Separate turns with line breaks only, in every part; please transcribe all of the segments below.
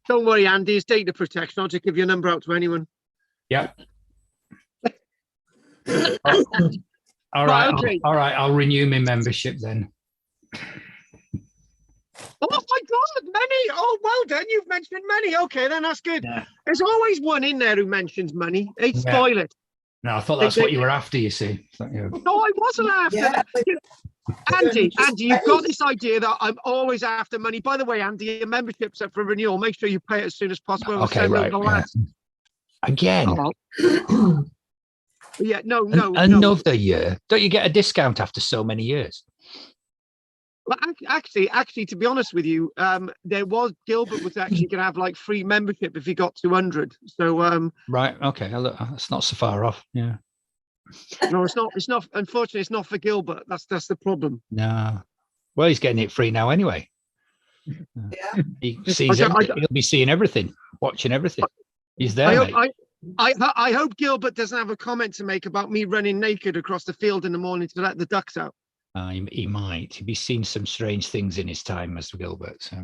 Don't worry, Andy. It's data protection. I'll just give your number out to anyone.
Yeah. All right.
Okay.
All right. I'll renew my membership then.
Oh my God, many. Oh, well done. You've mentioned many. Okay, then that's good.
Yeah.
There's always one in there who mentions money. They
Yeah.
spoil it.
No, I thought that's what you were after, you see.
No, I wasn't after.
Yeah.
Andy, you've got this idea that I'm always after money. By the way, Andy, your membership's up for renewal. Make sure you pay it as soon as possible.
Okay, right. Yeah. Again.
Oh. Yeah, no.
Another year. Don't you get a discount after so many years?
Well, actually, to be honest with you, Gilbert was actually going to have like free membership if he got 200. So
right, okay, that's not so far off. Yeah.
No, it's not. It's not. Unfortunately, it's not for Gilbert. That's the problem.
No. Well, he's getting it free now anyway.
Yeah.
He sees he'll be seeing everything, watching everything. He's there.
I hope Gilbert doesn't have a comment to make about me running naked across the field in the morning to let the ducks out.
He might. He'd be seeing some strange things in his time, Mr. Gilbert. So.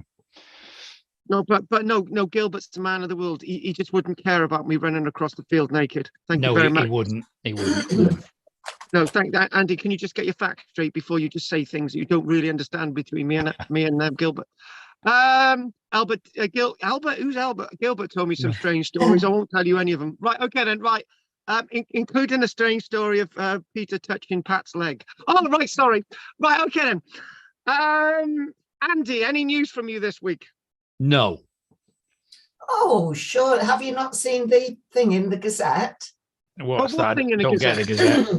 No, but no, Gilbert's the man of the world. He just wouldn't care about me running across the field naked. Thank you very much.
He wouldn't. He wouldn't.
No, Andy. Can you just get your facts straight before you just say things that you don't really understand between me and Gilbert? Albert, who's Albert? Gilbert told me some strange stories. I won't tell you any of them. Right, okay then. Right. Including a strange story of Peter touching Pat's leg. Oh, right, sorry. Right, okay then. Andy, any news from you this week?
No.
Oh, sure. Have you not seen the thing in the Gazette?
What's that?
Thing in
Don't get the Gazette.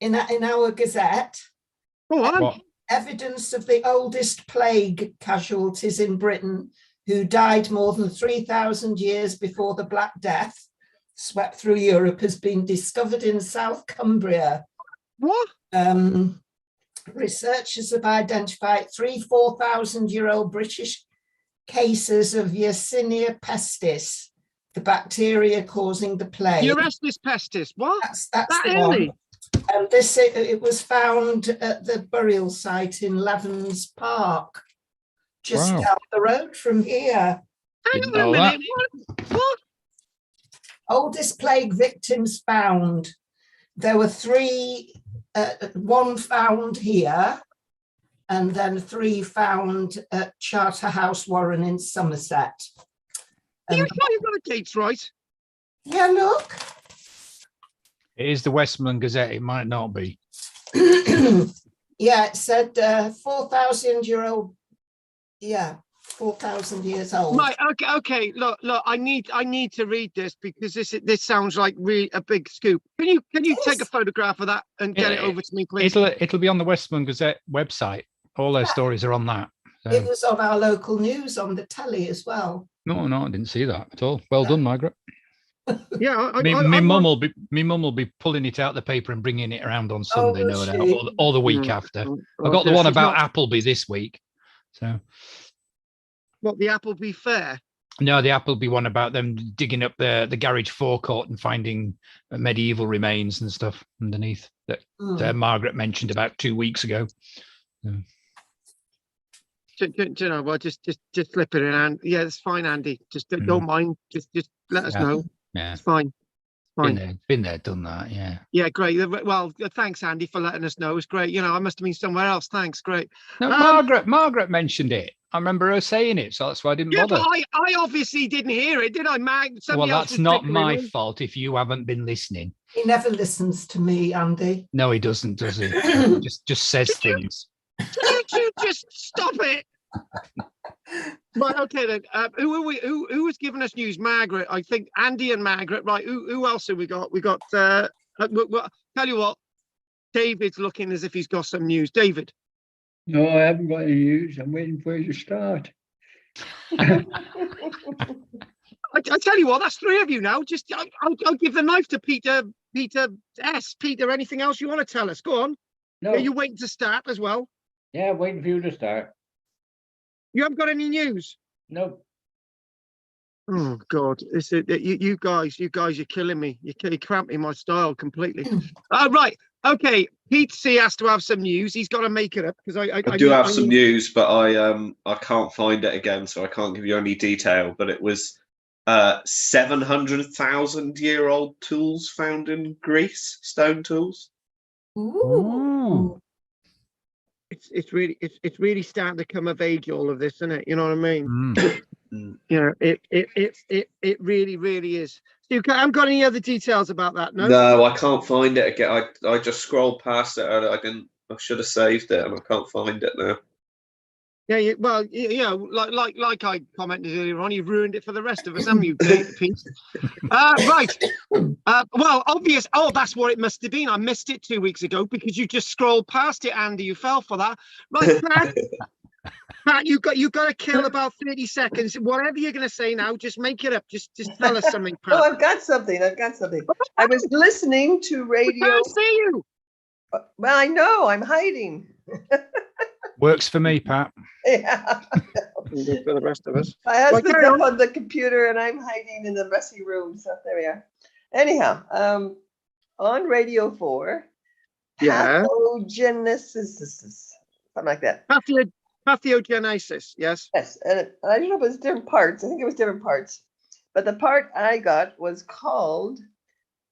in our Gazette.
Go on.
What?
Evidence of the oldest plague casualties in Britain, who died more than 3,000 years before the Black Death swept through Europe, has been discovered in South Cumbria.
What?
Researchers have identified 4,000-year-old British cases of Yersinia pestis, the bacteria causing the plague.
Yersinia pestis. What?
That's the one. And it was found at the burial site in Levens Park, just down the road from here.
Hang on a minute. What?
Oldest plague victims found. There were one found here, and then 3 found at Charterhouse Warren in Somerset.
You've got the dates right.
Yeah, look.
It is the Westmoreland Gazette. It might not be.
Yeah, it said 4,000-year-old. Yeah, 4,000 years old.
Right. Okay. Look. I need to read this because this sounds like really a big scoop. Can you take a photograph of that and get it over to me, please?
It'll be on the Westmoreland Gazette website. All their stories are on that. So.
It was on our local news on the telly as well.
No, I didn't see that at all. Well done, Margaret.
Yeah,
my mum will be pulling it out the paper and bringing it around on Sunday, no doubt, or the week after. I got the one about Appleby this week. So,
what, the Appleby Fair?
No, the Appleby one about them digging up the garage forecourt and finding medieval remains and stuff underneath that Margaret mentioned about 2 weeks ago.
Do you know what? Just slip it in, and yeah, it's fine, Andy. Just don't mind. Just let us know.
Yeah,
it's fine. Fine.
Been there, done that. Yeah.
Yeah, great. Well, thanks, Andy, for letting us know. It's great. You know, I must have been somewhere else. Thanks, great.
No, Margaret mentioned it. I remember her saying it, so that's why I didn't bother.
But I obviously didn't hear it, did I, Mag?
Well, that's not my fault if you haven't been listening.
He never listens to me, Andy.
No, he doesn't, does he? just says things.
Could you just stop it? Right, okay then. Who was giving us news? Margaret, I think. Andy and Margaret. Right. Who else have we got? We got. Tell you what. David's looking as if he's got some news. David.
No, I haven't got any news. I'm waiting for you to start.
I tell you what. That's 3 of you now. Just I'll give the knife to Peter. Peter S. Peter. Anything else you want to tell us? Go on.
No.
Are you waiting to start as well?
Yeah, waiting for you to start.
You haven't got any news?
No.
Oh God, you guys, you're killing me. You're cramping my style completely. Right, okay. Pete C has to have some news. He's got to make it up because
I do have some news, but I can't find it again, so I can't give you any detail. But it was 700,000-year-old tools found in Greece, stone tools.
Ooh.
It's really starting to come of age, all of this, isn't it? You know what I mean?
Mm.
You know, it really is. So you haven't got any other details about that, no?
No, I can't find it again. I just scrolled past it. I didn't. I should have saved it, and I can't find it now.
Yeah, well, like I commented earlier on, you've ruined it for the rest of us, haven't you, Pete? Right. Well, obvious. Oh, that's what it must have been. I missed it 2 weeks ago because you just scrolled past it, Andy. You fell for that. Right, Pat, you got to kill about 30 seconds. Whatever you're going to say now, just make it up. Just tell us something, Pat.
Oh, I've got something. I was listening to
I
radio.
can't see you.
Well, I know. I'm hiding.
Works for me, Pat.
Yeah.
For the rest of us.
My husband's
carry
up on the computer and I'm hiding in the messy room. So there we are. Anyhow, on Radio 4,
Yeah.
pathogenesis, something like that.
Pathogenesis, yes.
Yes, and I don't know if it was different parts. I think it was different parts. But the part I got was called,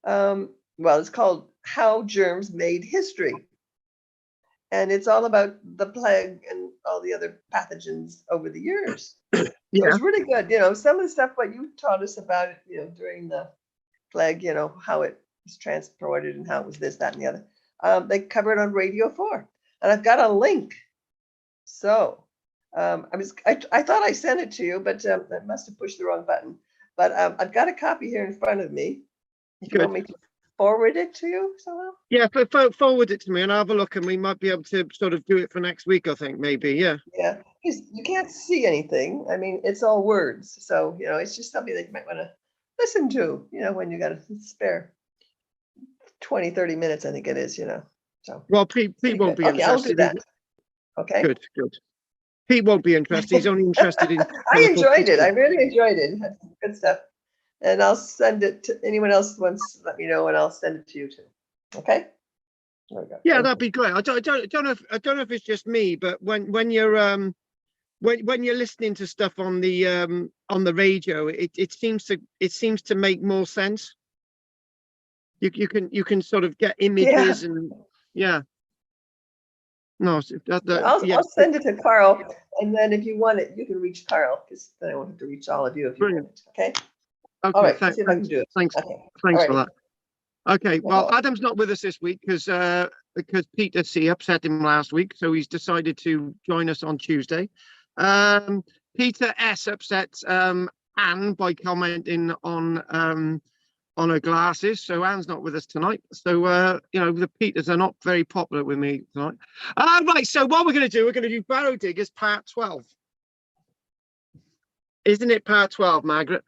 it's called How Germs Made History. And it's all about the plague and all the other pathogens over the years. So
Yeah.
it's really good. You know, some of the stuff what you taught us about it, you know, during the plague, you know, how it was transported and how it was this, that, and the other. They cover it on Radio 4. And I've got a link. So I thought I sent it to you, but I must have pushed the wrong button. But I've got a copy here in front of me. If you want me to forward it to you somehow?
Yeah, forward it to me and I'll have a look, and we might be able to sort of do it for next week, I think, maybe. Yeah.
Yeah, because you can't see anything. I mean, it's all words. So, you know, it's just something that you might want to listen to, you know, when you got to spare 20, 30 minutes, I think it is, you know. So,
well, Pete won't be
okay,
interested.
I'll do that. Okay.
Good. Pete won't be interested. He's only interested in.
I enjoyed it. I really enjoyed it. Had some good stuff. And I'll send it to anyone else who wants to let me know, and I'll send it to you too. Okay. There we go.
Yeah, that'd be great. I don't know if it's just me, but when you're when you're listening to stuff on the radio, it seems to make more sense. You can sort of get images and yeah. No,
I'll send it to Carl, and then if you want it, you can reach Carl, because then I won't have to reach all of you if you want it. Okay.
Okay.
All right.
Thanks.
See if I can do it.
Thanks.
Okay.
Thanks
All
for
right.
that. Okay. Well, Adam's not with us this week because Peter C upset him last week, so he's decided to join us on Tuesday. Peter S upset Anne by commenting on her glasses, so Anne's not with us tonight. So you know, the Peters are not very popular with me tonight. Right. So what we're going to do Barrow Diggers part 12. Isn't it part 12, Margaret?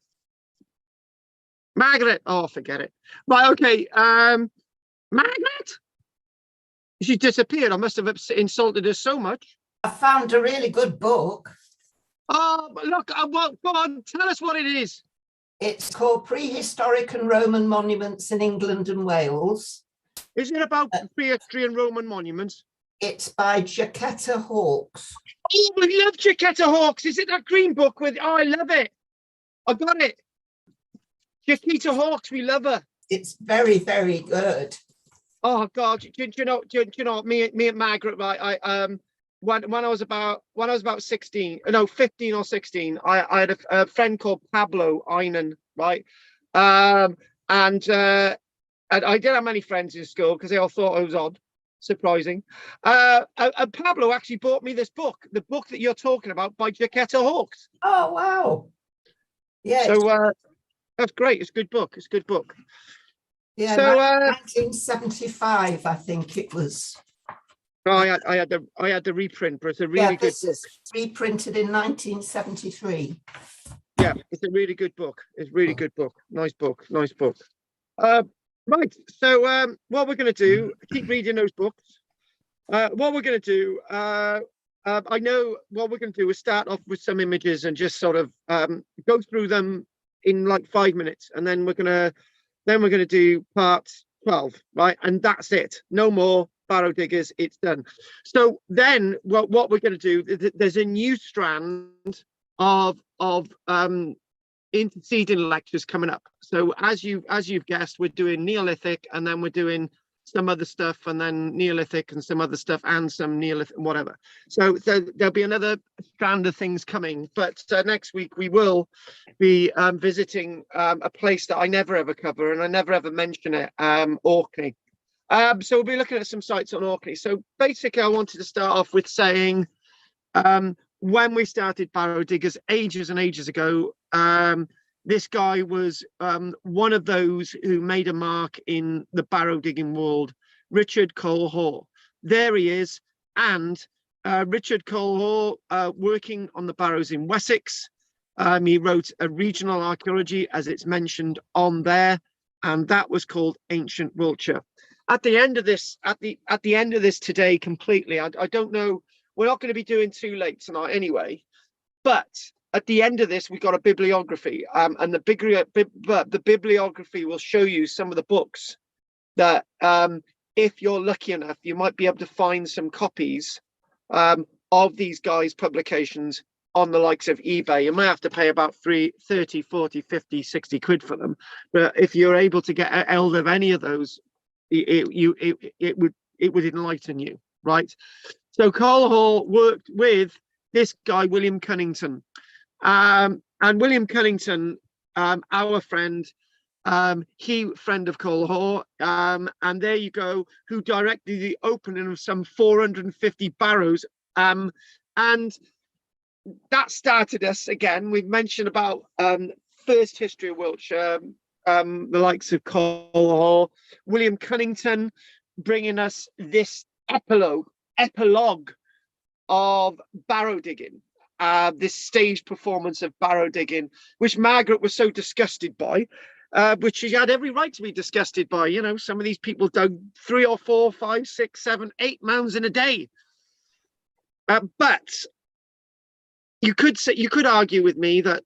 Oh, forget it. Right, okay. Margaret? She disappeared. I must have insulted her so much.
I found a really good book.
Oh, look, well, go on, tell us what it is.
It's called Prehistoric and Roman Monuments in England and Wales.
Is it about prehistory and Roman monuments?
It's by Jaquetta Hawkes.
Oh, we love Jaquetta Hawkes. Is it that green book with? Oh, I love it. I got it. Jaquetta Hawkes, we love her.
It's very, very good.
Oh God, do you know me and Margaret, right? When I was about 15 or 16, I had a friend called Pablo Einan, right? And I didn't have many friends in school because they all thought I was odd. Surprising. And Pablo actually bought me this book, the book that you're talking about by Jaquetta Hawkes.
Oh wow! Yeah.
So that's great. It's a good book.
Yeah.
So
1975, I think it was.
I had the reprint, but it's a really good book.
Reprinted in 1973.
Yeah, it's a really good book. It's a really good book. Nice book. Right. So what we're going to do, keep reading those books. What we're going to do, I know what we're going to do is start off with some images and just sort of go through them in like 5 minutes, and then we're gonna do part 12, right? And that's it. No more Barrow diggers. It's done. So then, what we're going to do? There's a new strand of interceding lectures coming up. So as you've guessed, we're doing Neolithic, and then we're doing some other stuff, and then Neolithic and some other stuff, and some Neolithic, whatever. So there'll be another strand of things coming. But next week we will be visiting a place that I never ever cover, and I never ever mention it, Orkney. So we'll be looking at some sites on Orkney. So basically, I wanted to start off with saying, when we started Barrow Diggers ages and ages ago, this guy was one of those who made a mark in the barrow digging world, Richard Cole-Hall. There he is. And Richard Cole-Hall, working on the barrows in Wessex, he wrote a regional archaeology, as it's mentioned on there, and that was called Ancient Wiltshire. At the end of this, at the end of this today, completely, I don't know. We're not going to be doing too late tonight anyway, but at the end of this, we've got a bibliography, and the bibliography will show you some of the books that, if you're lucky enough, you might be able to find some copies of these guys' publications on the likes of eBay. You might have to pay about 30, 40, 50, 60 quid for them. But if you're able to get a hold of any of those, it would enlighten you, right? So Cole-Hall worked with this guy, William Cunnington. And William Cunnington, our friend, friend of Cole-Hall, and there you go, who directed the opening of some 450 barrows. And that started us again. We've mentioned about first history of Wiltshire, the likes of Cole-Hall, William Cunnington, bringing us this epilogue of barrow digging, this staged performance of barrow digging, which Margaret was so disgusted by, which she had every right to be disgusted by. You know, some of these people dug 3 or 4, 5, 6, 7, 8 mounds in a day. But you could argue with me that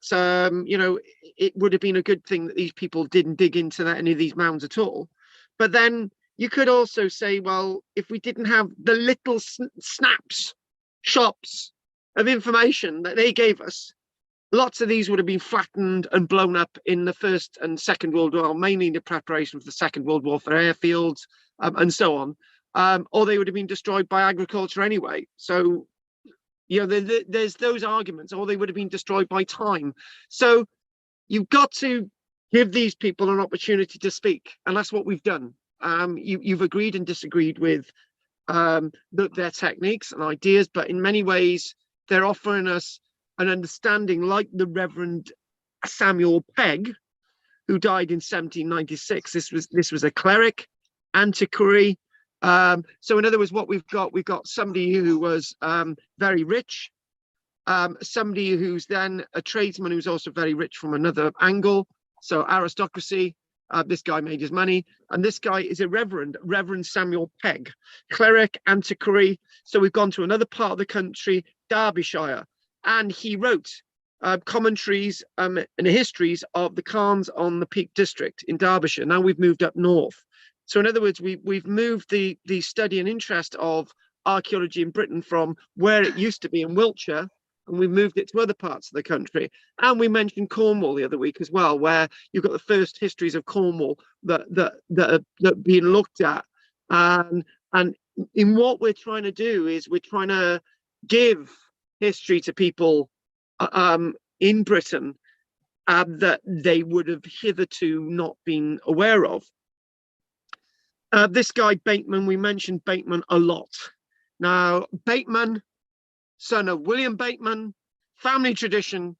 you know, it would have been a good thing that these people didn't dig into any of these mounds at all. But then you could also say, well, if we didn't have the little shops of information that they gave us, lots of these would have been flattened and blown up in the First and Second World War, mainly in the preparation for the Second World War for airfields, and so on, or they would have been destroyed by agriculture anyway. So, you know, there's those arguments, or they would have been destroyed by time. So you've got to give these people an opportunity to speak, and that's what we've done. You've agreed and disagreed with their techniques and ideas, but in many ways they're offering us an understanding, like the Reverend Samuel Pegg, who died in 1796. This was a cleric, antiquary. So in other words, what we've got somebody who was very rich, somebody who's then a tradesman who's also very rich from another angle. So aristocracy. This guy made his money, and this guy is a Reverend Samuel Pegg, cleric, antiquary. So we've gone to another part of the country, Derbyshire, and he wrote commentaries and histories of the Carns on the Peak District in Derbyshire. Now we've moved up north. So in other words, we've moved the study and interest of archaeology in Britain from where it used to be in Wiltshire, and we moved it to other parts of the country. And we mentioned Cornwall the other week as well, where you've got the first histories of Cornwall that are being looked at. And in what we're trying to do is we're trying to give history to people in Britain that they would have hitherto not been aware of. This guy Bateman, we mentioned Bateman a lot. Now, Bateman, son of William Bateman, family tradition,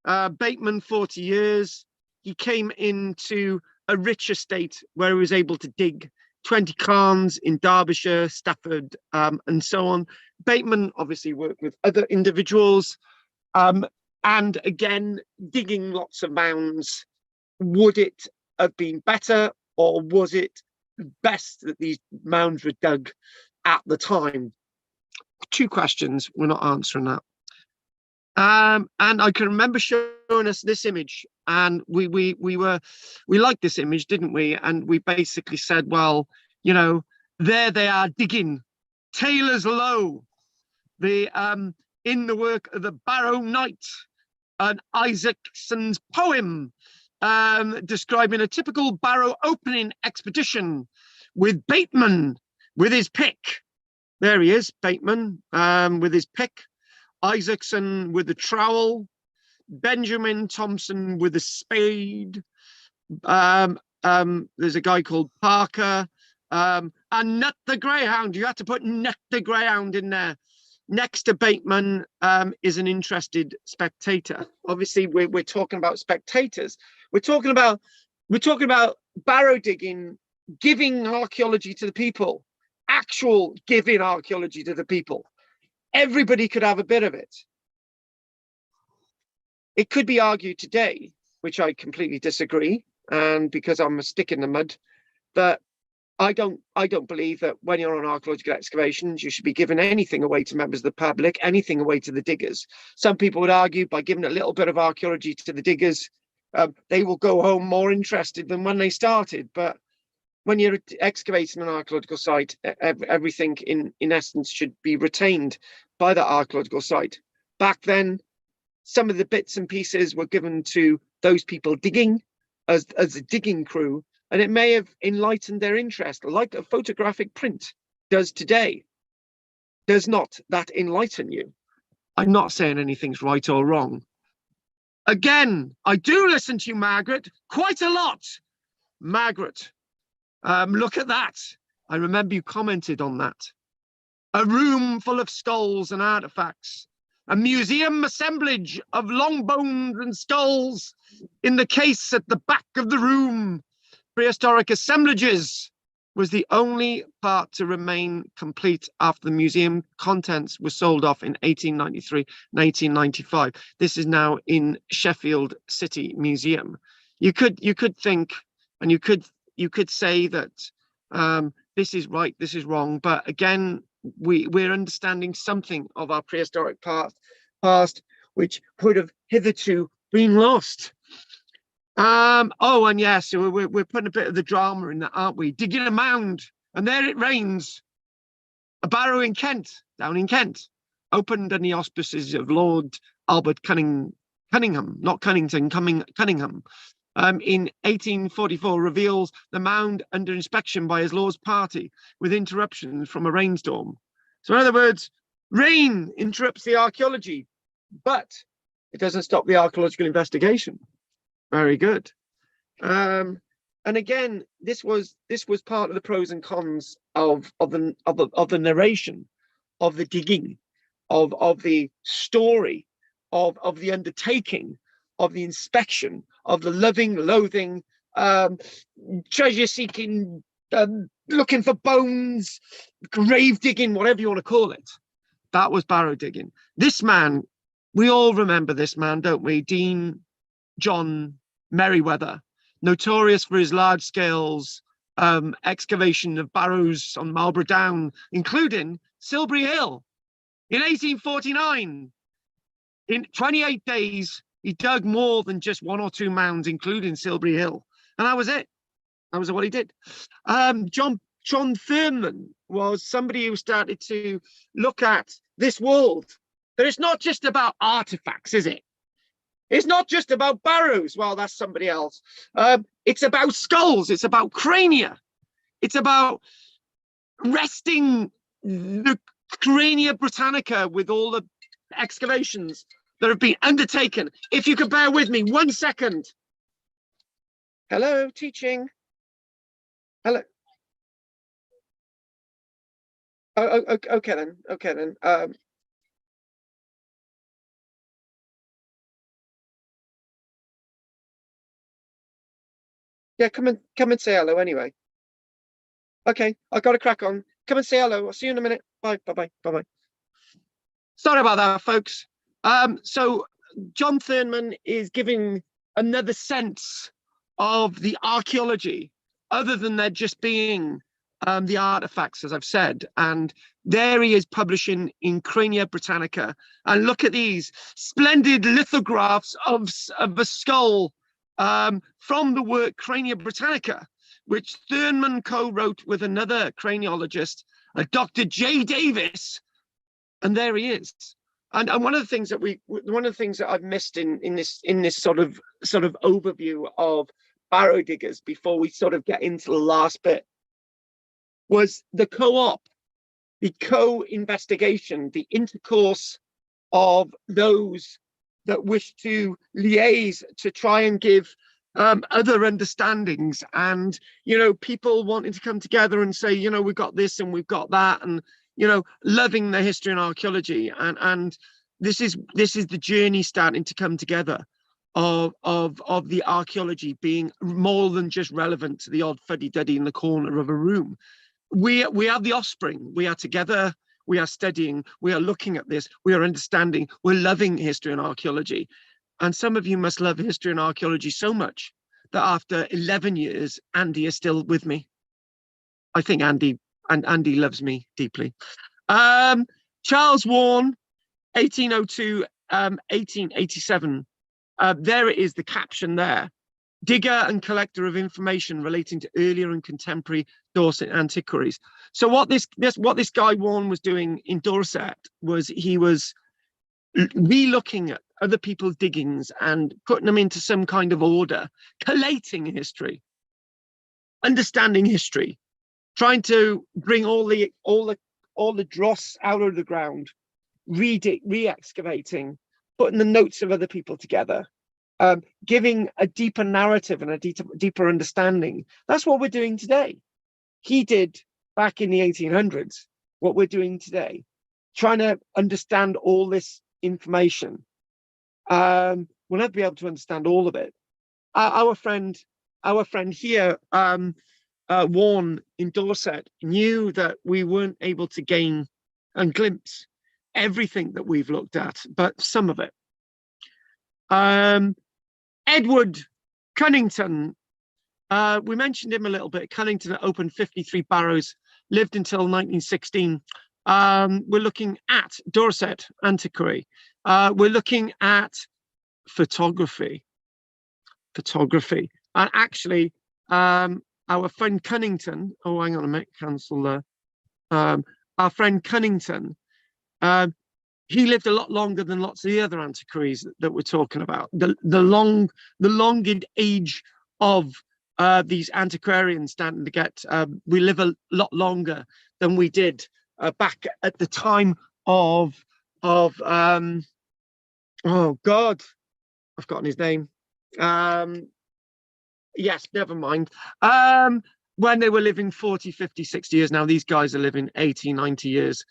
Bateman 40 years. He came into a rich estate where he was able to dig 20 cairns in Derbyshire, Stafford, and so on. Bateman obviously worked with other individuals, and again, digging lots of mounds. Would it have been better, or was it best that these mounds were dug at the time? 2 questions, we're not answering that. And I can remember showing us this image, and we liked this image, didn't we? And we basically said, well, you know, there they are digging Taylor's Low, the in the work of the Barrow Knight, an Isaacson's poem describing a typical Barrow opening expedition with Bateman with his pick. There he is, Bateman, with his pick. Isaacson with the trowel, Benjamin Thompson with the spade. There's a guy called Parker, and Nut the Greyhound. You had to put Nut the Greyhound in there. Next to Bateman is an interested spectator. Obviously, we're talking about spectators. We're talking about Barrow digging, giving archaeology to the people, actual giving archaeology to the people. Everybody could have a bit of it. It could be argued today, which I completely disagree, and because I'm a stick in the mud, that I don't believe that when you're on archaeological excavations, you should be giving anything away to members of the public, anything away to the diggers. Some people would argue by giving a little bit of archaeology to the diggers, they will go home more interested than when they started. But when you're excavating an archaeological site, everything in essence should be retained by the archaeological site. Back then, some of the bits and pieces were given to those people digging as a digging crew, and it may have enlightened their interest, like a photographic print does today. Does not that enlighten you? I'm not saying anything's right or wrong. Again, I do listen to you, Margaret, quite a lot. Margaret, look at that. I remember you commented on that. A room full of skulls and artifacts. A museum assemblage of long bones and skulls in the case at the back of the room. Prehistoric assemblages was the only part to remain complete after the museum contents were sold off in 1893, 1895. This is now in Sheffield City Museum. You could think, and you could say that this is right, this is wrong, but again, we're understanding something of our prehistoric past, which would have hitherto been lost. Oh, and yes, we're putting a bit of the drama in that, aren't we? Digging a mound, and there it rains. A barrow in Kent, down in Kent, opened in the auspices of Lord Albert Cunningham, not Cunnington, Cunningham. In 1844, reveals the mound under inspection by his Lord's party with interruptions from a rainstorm. So in other words, rain interrupts the archaeology, but it doesn't stop the archaeological investigation. Very good. And again, this was part of the pros and cons of the narration, of the digging, of the story, of the undertaking, of the inspection, of the loving, loathing, treasure seeking, looking for bones, grave digging, whatever you want to call it. That was Barrow digging. This man, we all remember this man, don't we? Dean John Merriweather, notorious for his large scales excavation of barrows on Marlborough Down, including Silbury Hill. In 1849, in 28 days, he dug more than just one or two mounds, including Silbury Hill. And that was it. That was what he did. John Thurman was somebody who started to look at this world. That it's not just about artifacts, is it? It's not just about barrows. Well, that's somebody else. It's about skulls. It's about crania. It's about resting the Crania Britannica with all the excavations that have been undertaken. If you could bear with me 1 second. Hello, teaching. Hello. Oh, okay then. Okay then. Yeah, come and say hello anyway. Okay, I got to crack on. Come and say hello. I'll see you in a minute. Bye, bye. Sorry about that, folks. So John Thurman is giving another sense of the archaeology, other than there just being the artifacts, as I've said. And there he is publishing in Crania Britannica. And look at these splendid lithographs of a skull from the work Crania Britannica, which Thurman co-wrote with another craniologist, Dr. J. Davis. And there he is. And one of the things that I've missed in this sort of overview of Barrow diggers before we sort of get into the last bit was the co-op, the co-investigation, the intercourse of those that wish to liaise to try and give other understandings, and people wanting to come together and say, we've got this and we've got that, and loving the history and archaeology, and this is the journey starting to come together of the archaeology being more than just relevant to the odd fuddy-duddy in the corner of a room. We are the offspring. We are together. We are studying. We are looking at this. We are understanding. We're loving history and archaeology. And some of you must love history and archaeology so much that after 11 years, Andy is still with me. I think Andy loves me deeply. Charles Warne, 1802, 1887. There it is, the caption there. Digger and collector of information relating to earlier and contemporary Dorset antiquaries. So what this guy Warne was doing in Dorset was he was re-looking at other people's diggings and putting them into some kind of order, collating history, understanding history, trying to bring all the dross out of the ground, re-excavating, putting the notes of other people together, giving a deeper narrative and a deeper understanding. That's what we're doing today. He did back in the 1800s what we're doing today, trying to understand all this information. We'll never be able to understand all of it. Our friend here, Warne in Dorset, knew that we weren't able to gain and glimpse everything that we've looked at, but some of it. Edward Cunnington, we mentioned him a little bit. Cunnington opened 53 barrows, lived until 1916. We're looking at Dorset antiquary. We're looking at photography. And actually, our friend Cunnington, oh, hang on a minute, cancel there. Our friend Cunnington, he lived a lot longer than lots of the other antiquaries that we're talking about. The longest age of these antiquarians starting to get, we live a lot longer than we did back at the time of oh God, I've forgotten his name. Yes, never mind. When they were living 40, 50, 60 years. Now these guys are living 80, 90 years.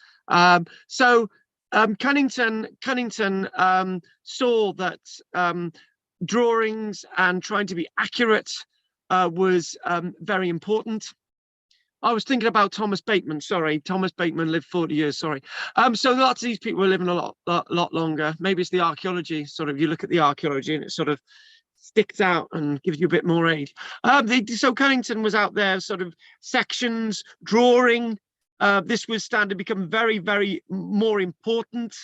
Cunnington saw that drawings and trying to be accurate was very important. I was thinking about Thomas Bateman. Sorry, Thomas Bateman lived 40 years. Sorry. So lots of these people are living a lot longer. Maybe it's the archaeology. Sort of, you look at the archaeology and it sort of sticks out and gives you a bit more age. So Cunnington was out there, sort of sections, drawing. This was starting to become very, very more important.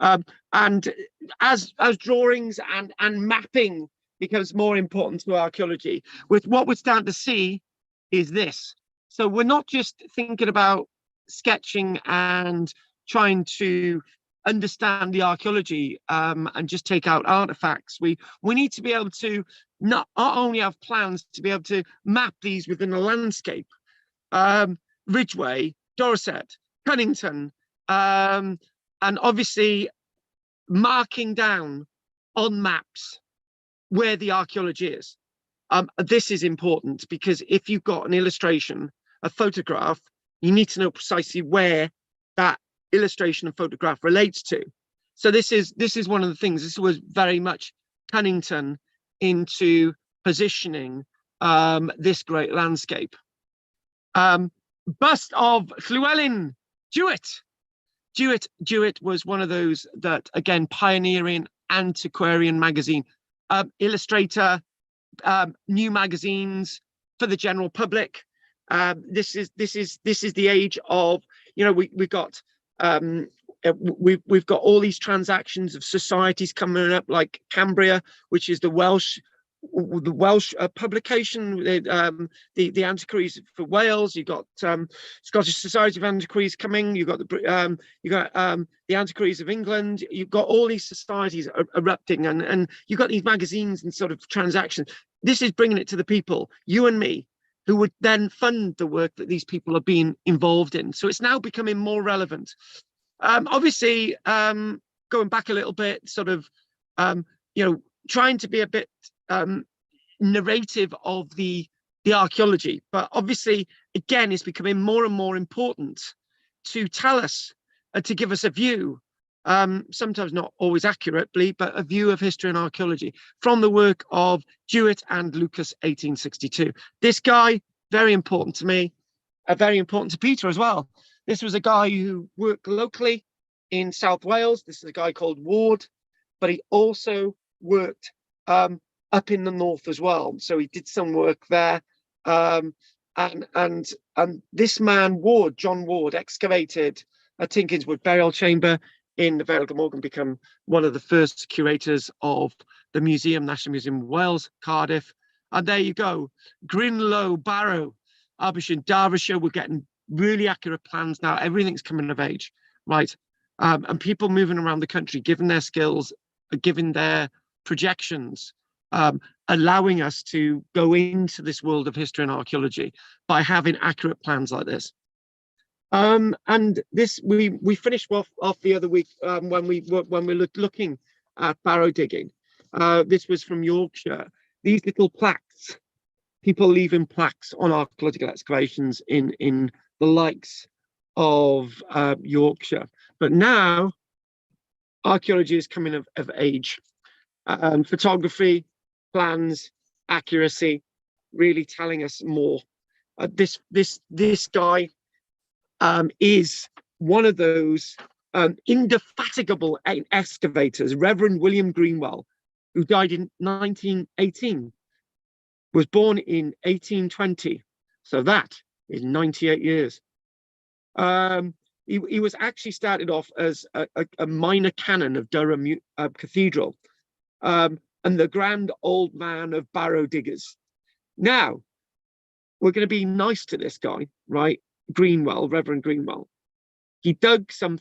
And as drawings and mapping becomes more important to archaeology, with what we're starting to see is this. So we're not just thinking about sketching and trying to understand the archaeology and just take out artifacts. We need to be able to not only have plans to be able to map these within a landscape. Ridgeway, Dorset, Cunnington, and obviously marking down on maps where the archaeology is. This is important because if you've got an illustration, a photograph, you need to know precisely where that illustration and photograph relates to. So this is one of the things. This was very much Cunnington into positioning this great landscape. Bust of Llewellyn Jewett. Jewett was one of those that, again, pioneering antiquarian magazine, illustrator, new magazines for the general public. This is the age of, you know, we've got we've got all these transactions of societies coming up, like Cambria, which is the Welsh publication, the Antiquaries for Wales. You've got Scottish Society of Antiquaries coming. You've got the Antiquaries of England. You've got all these societies erupting, and you've got these magazines and sort of transactions. This is bringing it to the people, you and me, who would then fund the work that these people are being involved in. So it's now becoming more relevant. Obviously, going back a little bit, sort of, you know, trying to be a bit narrative of the archaeology, but obviously, again, it's becoming more and more important to tell us, to give us a view, sometimes not always accurately, but a view of history and archaeology from the work of Jewett and Lucas, 1862. This guy, very important to me, very important to Peter as well. This was a guy who worked locally in South Wales. This is a guy called Ward, but he also worked up in the north as well. So he did some work there. And this man, Ward, John Ward, excavated a Tinkinswood burial chamber in the Vale of Glamorgan, become one of the first curators of the museum, National Museum of Wales, Cardiff. And there you go, Grinlow, Barrow, Abershire, Derbyshire. We're getting really accurate plans now. Everything's coming of age, right? And people moving around the country, given their skills, given their projections, allowing us to go into this world of history and archaeology by having accurate plans like this. And this we finished off the other week when we were looking at barrow digging. This was from Yorkshire. These little plaques, people leaving plaques on archaeological excavations in the likes of Yorkshire. But now archaeology is coming of age. Photography, plans, accuracy, really telling us more. This guy is one of those indefatigable excavators. Reverend William Greenwell, who died in 1918, was born in 1820. So that is 98 years. He was actually started off as a minor canon of Durham Cathedral, and the grand old man of barrow diggers. Now, we're going to be nice to this guy, right? Greenwell, Reverend Greenwell. He dug some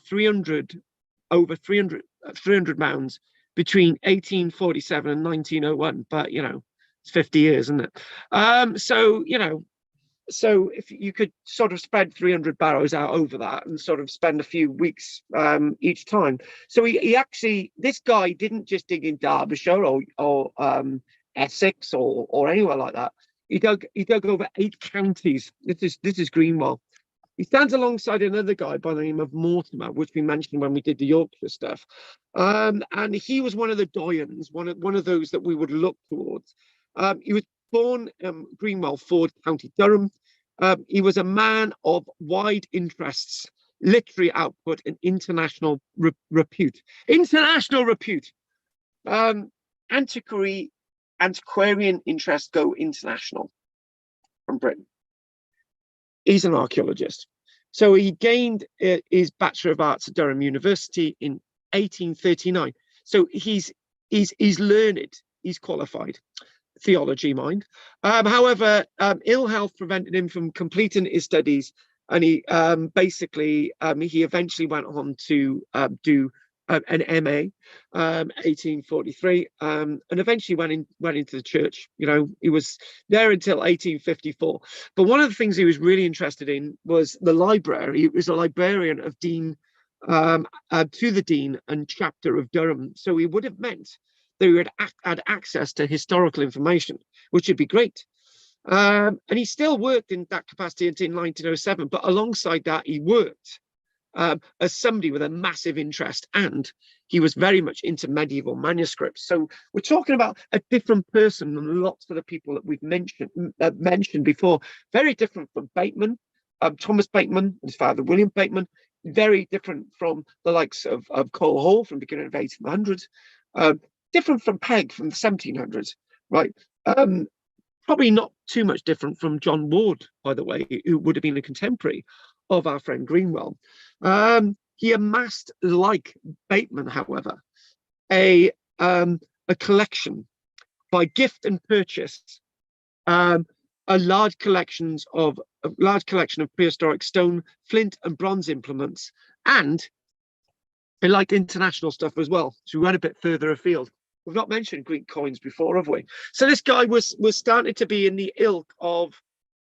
over 300 mounds between 1847 and 1901. But, you know, it's 50 years, isn't it? So, you know, so if you could sort of spread 300 barrows out over that and sort of spend a few weeks each time. So he actually, this guy didn't just dig in Derbyshire or Essex or anywhere like that. He dug over 8 counties. This is Greenwell. He stands alongside another guy by the name of Mortimer, which we mentioned when we did the Yorkshire stuff. And he was one of the doyens, one of those that we would look towards. He was born Greenwell, Ford, County Durham. He was a man of wide interests, literary output, and international repute. International repute. Antiquarian interests go international from Britain. He's an archaeologist. So he gained his Bachelor of Arts at Durham University in 1839. So he's learned, he's qualified. Theology, mind. However, ill health prevented him from completing his studies, and he he eventually went on to do an MA, 1843, and eventually went into the church. You know, he was there until 1854. But one of the things he was really interested in was the library. He was a librarian of Dean, to the Dean and chapter of Durham. So he would have meant that he would had access to historical information, which would be great. And he still worked in that capacity until 1907. But alongside that, he worked as somebody with a massive interest, and he was very much into medieval manuscripts. So we're talking about a different person than lots of the people that we've mentioned before. Very different from Bateman, Thomas Bateman, his father William Bateman. Very different from the likes of Cole Hall from the beginning of 1800s. Different from Pegg from the 1700s, right? probably not too much different from John Ward, by the way, who would have been a contemporary of our friend Greenwell. He amassed, like Bateman, however, a collection by gift and purchase, a large collection of prehistoric stone, flint, and bronze implements, and they like international stuff as well. So we went a bit further afield. We've not mentioned Greek coins before, have we? So this guy was starting to be in the ilk of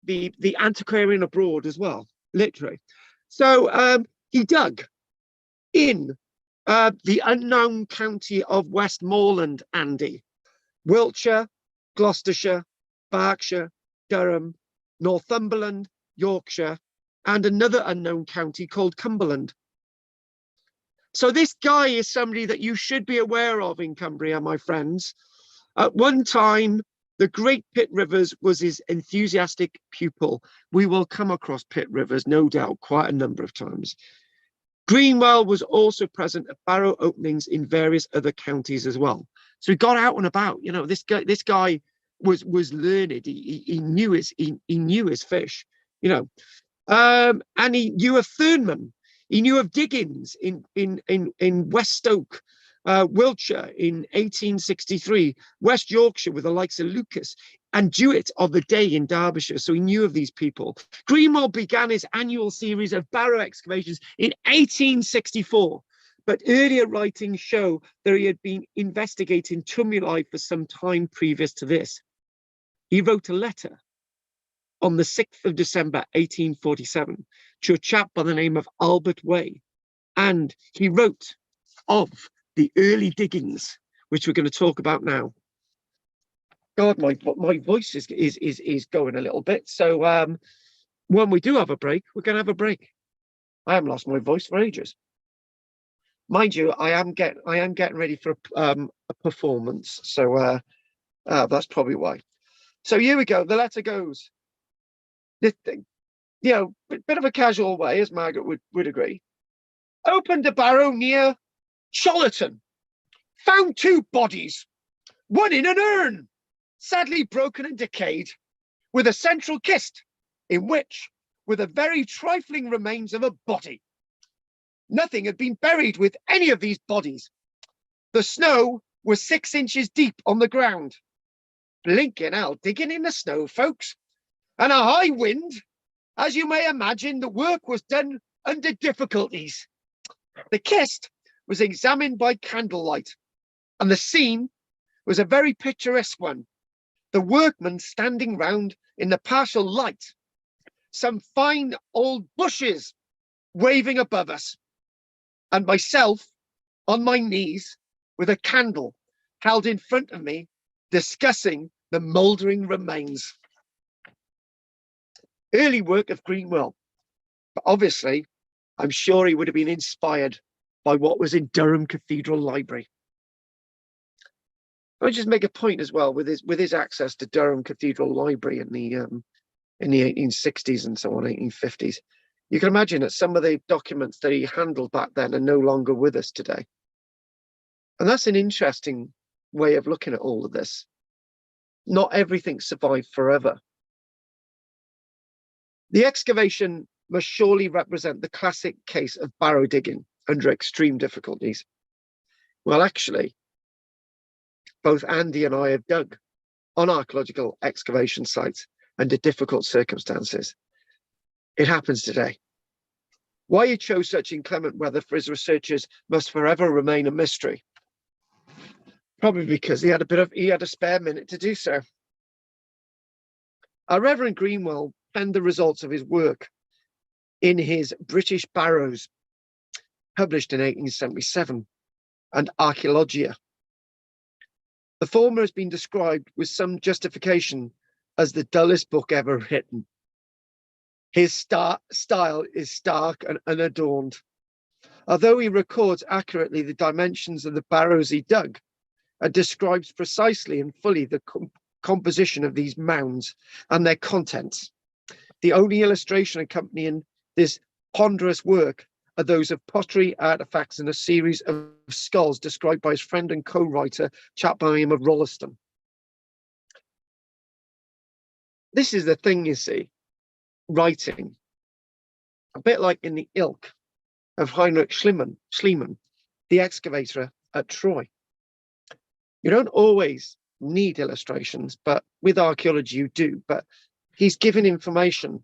the antiquarian abroad as well, literally. So he dug in the unknown county of Westmoreland, Andy, Wiltshire, Gloucestershire, Berkshire, Durham, Northumberland, Yorkshire, and another unknown county called Cumberland. So this guy is somebody that you should be aware of in Cumbria, my friends. At one time, the Great Pitt Rivers was his enthusiastic pupil. We will come across Pitt Rivers, no doubt, quite a number of times. Greenwell was also present at Barrow openings in various other counties as well. So he got out and about. You know, this guy was learned. He knew his fish. You know, and he knew of Thurnman. He knew of diggings in West Stoke, Wiltshire in 1863, West Yorkshire with the likes of Lucas, and Jewett of the day in Derbyshire. So he knew of these people. Greenwell began his annual series of Barrow excavations in 1864, but earlier writings show that he had been investigating tumuli for some time previous to this. He wrote a letter on the 6th of December, 1847, to a chap by the name of Albert Way. And he wrote of the early diggings, which we're going to talk about now. God, my voice is going a little bit. So when we do have a break, we're going to have a break. I haven't lost my voice for ages. Mind you, I am getting ready for a performance. So that's probably why. So here we go. The letter goes. This thing, you know, bit of a casual way, as Margaret would agree. Opened a barrow near Chollerton. Found 2 bodies, one in an urn, sadly broken and decayed, with a central kist, in which were the very trifling remains of a body. Nothing had been buried with any of these bodies. The snow was 6 inches deep on the ground. Blinking hell, digging in the snow, folks. And a high wind, as you may imagine, the work was done under difficulties. The kist was examined by candlelight, and the scene was a very picturesque one. The workmen standing round in the partial light, some fine old bushes waving above us, and myself on my knees with a candle held in front of me, discussing the mouldering remains. Early work of Greenwell, but obviously, I'm sure he would have been inspired by what was in Durham Cathedral Library. I'll just make a point as well with his access to Durham Cathedral Library in the 1860s and so on, 1850s. You can imagine that some of the documents that he handled back then are no longer with us today. And that's an interesting way of looking at all of this. Not everything survived forever. The excavation must surely represent the classic case of barrow digging under extreme difficulties. Well, actually, both Andy and I have dug on archaeological excavation sites under difficult circumstances. It happens today. Why he chose such inclement weather for his researchers must forever remain a mystery. Probably because he had a spare minute to do so. Our Reverend Greenwell penned the results of his work in his British Barrows, published in 1877, and Archaeologia. The former has been described with some justification as the dullest book ever written. His style is stark and unadorned. Although he records accurately the dimensions of the barrows he dug and describes precisely and fully the composition of these mounds and their contents, the only illustration accompanying this ponderous work are those of pottery artifacts and a series of skulls described by his friend and co-writer, chap by the name of Rolleston. this is the thing, you see, writing, a bit like in the ilk of Heinrich Schliemann, the excavator at Troy. You don't always need illustrations, but with archaeology you do. But he's giving information.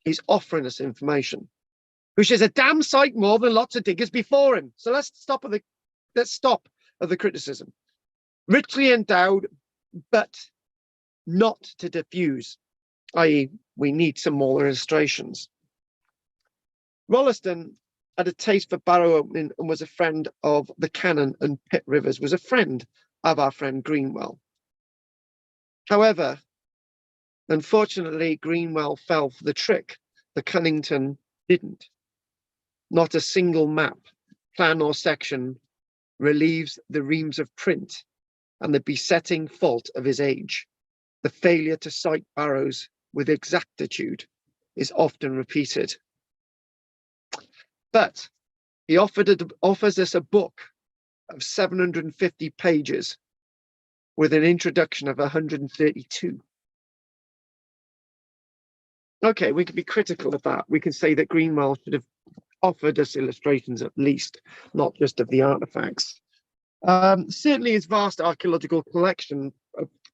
He's offering us information, which is a damn sight more than lots of diggers before him. So let's stop at the criticism. Richly endowed, but not to diffuse, i.e., we need some more illustrations. Rolleston had a taste for Barrow opening and was a friend of the Cannon and Pitt Rivers, was a friend of our friend Greenwell. However, unfortunately, Greenwell fell for the trick. The Cunnington didn't. Not a single map, plan or section relieves the reams of print and the besetting fault of his age. The failure to cite Barrows with exactitude is often repeated. But he offers us a book of 750 pages with an introduction of 132. Okay, we could be critical of that. We can say that Greenwell should have offered us illustrations at least, not just of the artifacts. Certainly his vast archaeological collection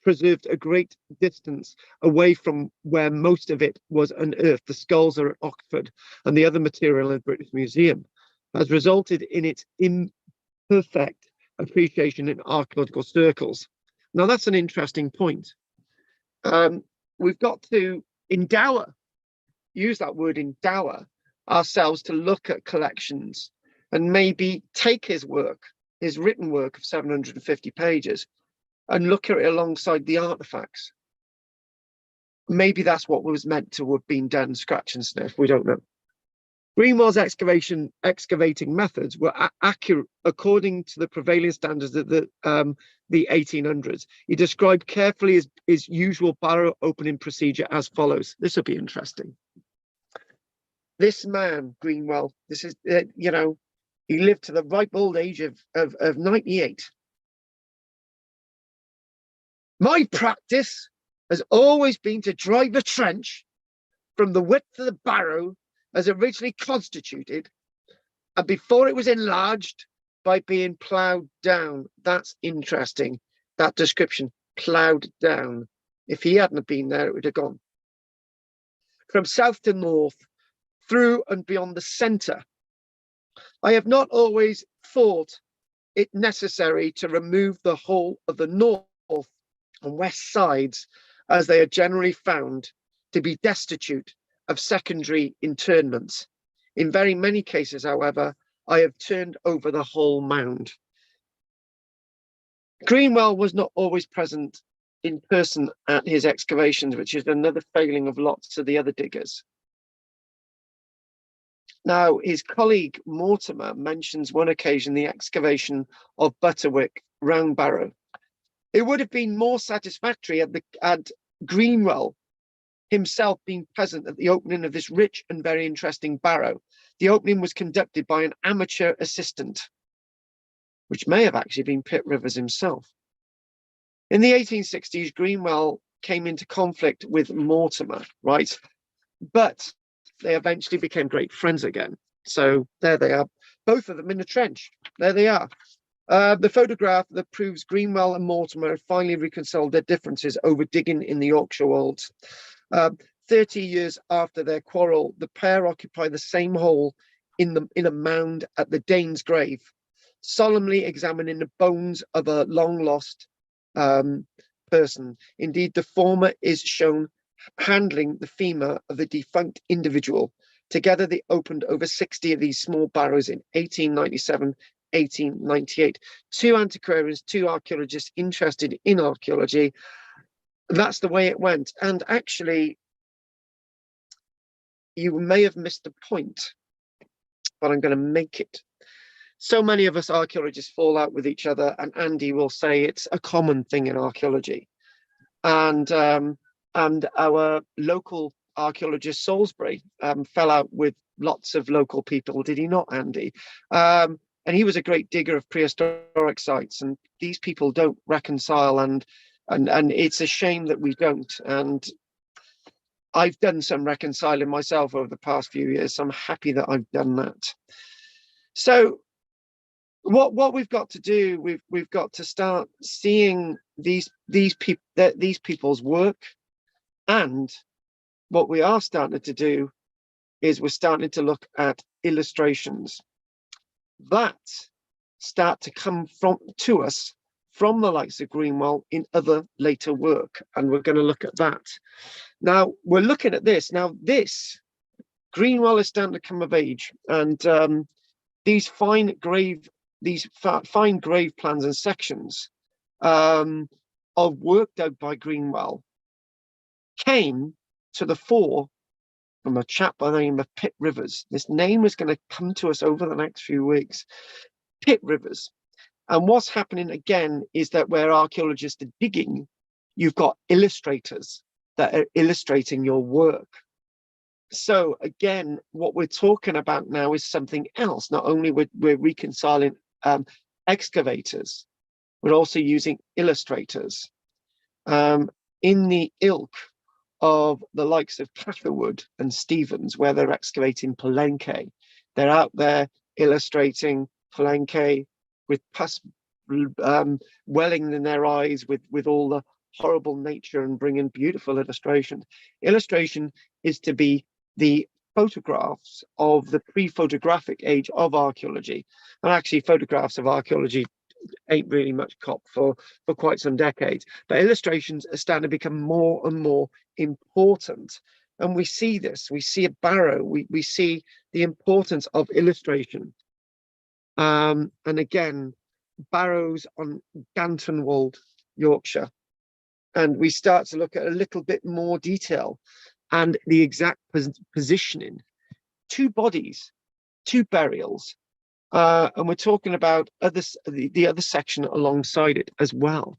preserved a great distance away from where most of it was unearthed. The skulls are at Oxford and the other material in the British Museum has resulted in its imperfect appreciation in archaeological circles. Now that's an interesting point. We've got to use that word endower ourselves to look at collections and maybe take his work, his written work of 750 pages, and look at it alongside the artifacts. Maybe that's what was meant to have been done, scratch and sniff, we don't know. Greenwell's excavating methods were accurate according to the prevailing standards of the 1800s. He described carefully his usual Barrow opening procedure as follows. This will be interesting. This man, Greenwell, this is, he lived to the ripe old age of 98. My practice has always been to drive a trench from the width of the barrow as originally constituted, and before it was enlarged by being ploughed down. That's interesting, that description, ploughed down. If he hadn't been there, it would have gone. From south to north, through and beyond the centre. I have not always thought it necessary to remove the whole of the north and west sides, as they are generally found to be destitute of secondary interments. In very many cases, however, I have turned over the whole mound. Greenwell was not always present in person at his excavations, which is another failing of lots of the other diggers. Now, his colleague Mortimer mentions one occasion the excavation of Butterwick round Barrow. It would have been more satisfactory had Greenwell himself been present at the opening of this rich and very interesting barrow. The opening was conducted by an amateur assistant, which may have actually been Pitt Rivers himself. In the 1860s, Greenwell came into conflict with Mortimer, right? But they eventually became great friends again. So there they are, both of them in the trench. There they are. The photograph that proves Greenwell and Mortimer have finally reconciled their differences over digging in the Yorkshire Wolds. 30 years after their quarrel, the pair occupy the same hole in a mound at the Danes' grave, solemnly examining the bones of a long-lost person. Indeed, the former is shown handling the femur of the defunct individual. Together, they opened over 60 of these small barrows in 1897, 1898. Two antiquarians, two archaeologists interested in archaeology. That's the way it went. And actually, you may have missed the point, but I'm going to make it. So many of us archaeologists fall out with each other, and Andy will say it's a common thing in archaeology. And our local archaeologist Salisbury fell out with lots of local people, did he not, Andy? And he was a great digger of prehistoric sites, and these people don't reconcile, and it's a shame that we don't. And I've done some reconciling myself over the past few years, so I'm happy that I've done that. So what we've got to do, we've got to start seeing these people's work, and what we are starting to do is we're starting to look at illustrations that start to come to us from the likes of Greenwell in other later work, and we're going to look at that. Now we're looking at this. Now this Greenwell is starting to come of age, and these fine grave plans and sections of work done by Greenwell came to the fore from a chap by the name of Pitt Rivers. This name is going to come to us over the next few weeks. Pitt Rivers. And what's happening again is that where archaeologists are digging, you've got illustrators that are illustrating your work. So again, what we're talking about now is something else. Not only we're reconciling excavators, we're also using illustrators in the ilk of the likes of Catherwood and Stevens, where they're excavating Palenque. They're out there illustrating Palenque with pus welling in their eyes with all the horrible nature and bringing beautiful illustrations. Illustration is to be the photographs of the pre-photographic age of archaeology. And actually photographs of archaeology ain't really much cop for quite some decades, but illustrations are starting to become more and more important. And we see this, we see at Barrow, we see the importance of illustration. And again, Barrow's on Gantonwold, Yorkshire. And we start to look at a little bit more detail and the exact positioning. 2 bodies, 2 burials, and we're talking about the other section alongside it as well.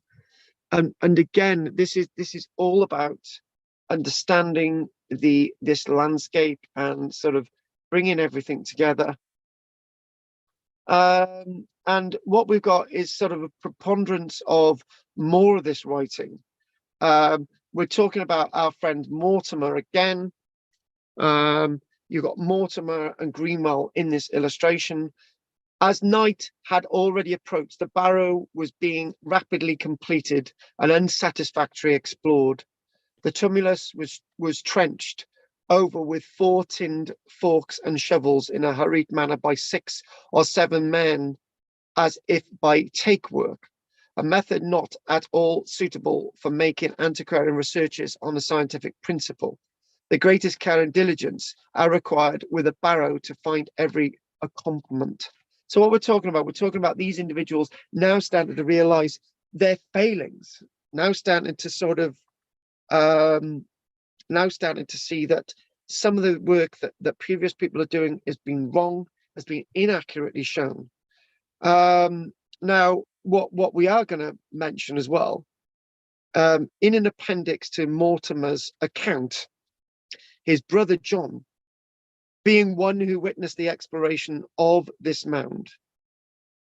And again, this is all about understanding this landscape and sort of bringing everything together. And what we've got is sort of a preponderance of more of this writing. We're talking about our friend Mortimer again. You've got Mortimer and Greenwell in this illustration. As night had already approached, the Barrow was being rapidly completed and unsatisfactorily explored. The tumulus was trenched over with 4 tinned forks and shovels in a hurried manner by 6 or 7 men, as if by take work, a method not at all suitable for making antiquarian researches on a scientific principle. The greatest care and diligence are required with a Barrow to find every accompaniment. So what we're talking about these individuals now starting to realize their failings, now starting to sort of, now starting to see that some of the work that previous people are doing has been wrong, has been inaccurately shown. Now, what we are going to mention as well, in an appendix to Mortimer's account, his brother John, being one who witnessed the exploration of this mound,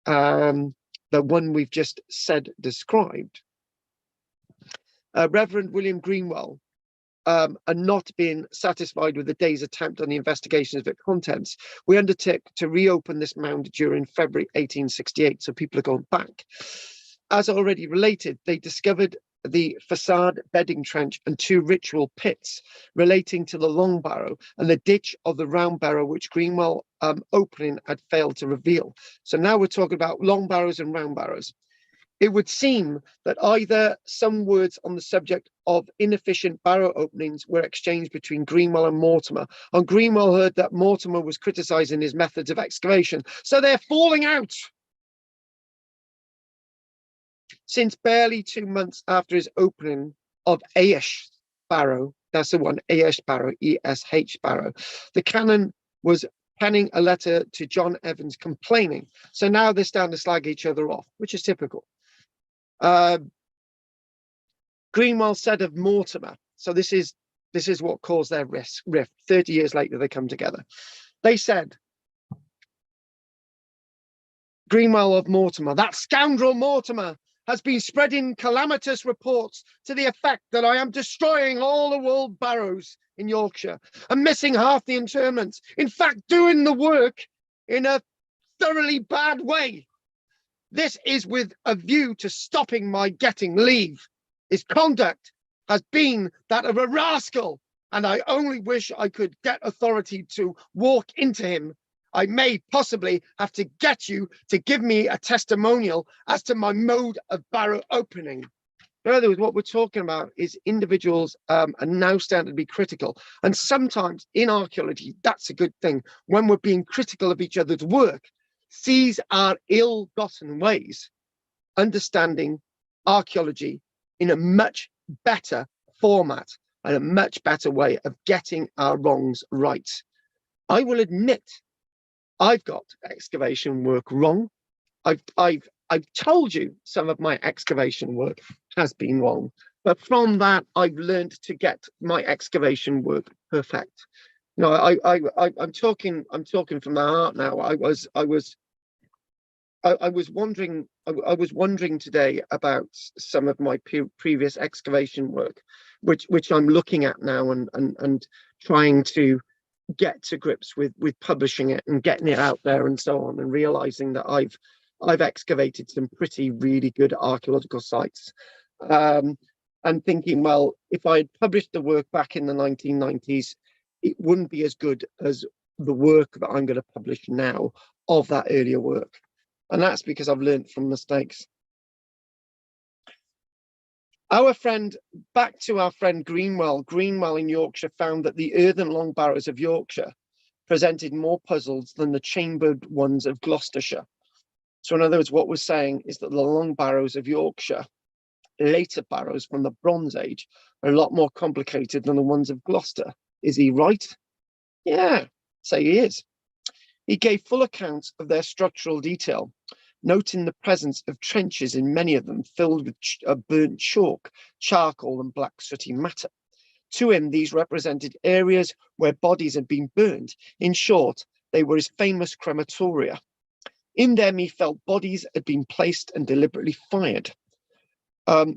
the one we've just said described, Reverend William Greenwell, and not being satisfied with the day's attempt on the investigation of its contents, we undertook to reopen this mound during February 1868. So people are going back. As already related, they discovered the facade bedding trench and 2 ritual pits relating to the long barrow and the ditch of the round barrow, which Greenwell opening had failed to reveal. So now we're talking about long barrows and round barrows. It would seem that either some words on the subject of inefficient barrow openings were exchanged between Greenwell and Mortimer, and Greenwell heard that Mortimer was criticizing his methods of excavation. So they're falling out. Since barely 2 months after his opening of Esh Barrow, that's the one, Esh Barrow, E-S-H Barrow, the canon was penning a letter to John Evans complaining. So now they're starting to slag each other off, which is typical. Greenwell said of Mortimer, so this is what caused their rift. 30 years later, they come together. They said, Greenwell of Mortimer, that scoundrel Mortimer has been spreading calamitous reports to the effect that I am destroying all the old barrows in Yorkshire and missing half the interments. In fact, doing the work in a thoroughly bad way. This is with a view to stopping my getting leave. His conduct has been that of a rascal, and I only wish I could get authority to walk into him. I may possibly have to get you to give me a testimonial as to my mode of barrow opening. In other words, what we're talking about is individuals are now starting to be critical. And sometimes in archaeology, that's a good thing. When we're being critical of each other's work, seize our ill-gotten ways, understanding archaeology in a much better format and a much better way of getting our wrongs right. I will admit I've got excavation work wrong. I've told you some of my excavation work has been wrong, but from that I've learned to get my excavation work perfect. No, I'm talking from the heart now. I was wondering today about some of my previous excavation work, which I'm looking at now and trying to get to grips with publishing it and getting it out there and so on, and realizing that I've excavated some really good archaeological sites, and thinking, well, if I had published the work back in the 1990s, it wouldn't be as good as the work that I'm going to publish now of that earlier work. And that's because I've learned from mistakes. Back to our friend Greenwell. Greenwell in Yorkshire found that the earthen long barrows of Yorkshire presented more puzzles than the chambered ones of Gloucestershire. So in other words, what we're saying is that the long barrows of Yorkshire, later barrows from the Bronze Age, are a lot more complicated than the ones of Gloucester. Is he right? Yeah, say he is. He gave full accounts of their structural detail, noting the presence of trenches in many of them filled with burnt chalk, charcoal and black sooty matter. To him, these represented areas where bodies had been burned. In short, they were his famous crematoria. In them, he felt bodies had been placed and deliberately fired.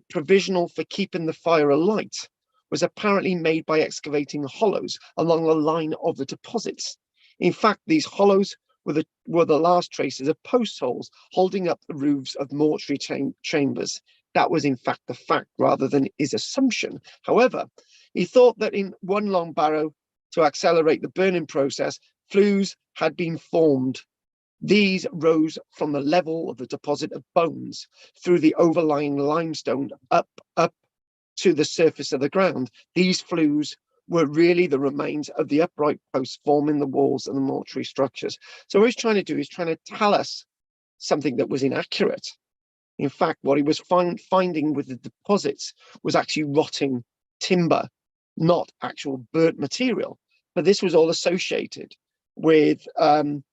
Provisional for keeping the fire alight was apparently made by excavating hollows along the line of the deposits. In fact, these hollows were the last traces of post holes holding up the roofs of mortuary chambers. That was in fact the fact rather than his assumption. However, he thought that in one long barrow, to accelerate the burning process, flues had been formed. These rose from the level of the deposit of bones through the overlying limestone up to the surface of the ground. These flues were really the remains of the upright posts forming the walls of the mortuary structures. So what he's trying to do is trying to tell us something that was inaccurate. In fact, what he was finding with the deposits was actually rotting timber, not actual burnt material. But this was all associated with, and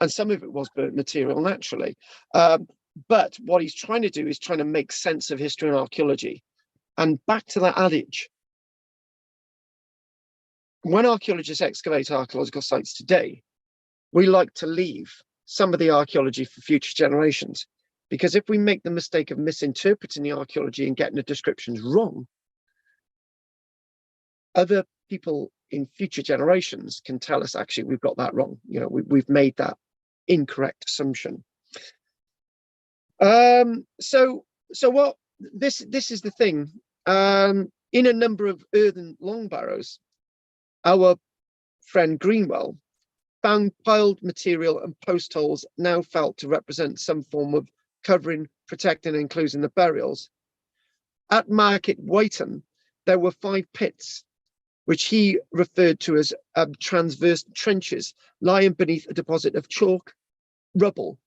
some of it was burnt material naturally. But what he's trying to do is trying to make sense of history and archaeology. And back to that adage, when archaeologists excavate archaeological sites today, we like to leave some of the archaeology for future generations. Because if we make the mistake of misinterpreting the archaeology and getting the descriptions wrong, other people in future generations can tell us, actually, we've got that wrong. You know, we've made that incorrect assumption. So what this is the thing. In a number of earthen long barrows, our friend Greenwell found piled material and post holes now felt to represent some form of covering, protecting, and enclosing the burials. At Market Weighton, there were 5 pits, which he referred to as transverse trenches, lying beneath a deposit of chalk rubble.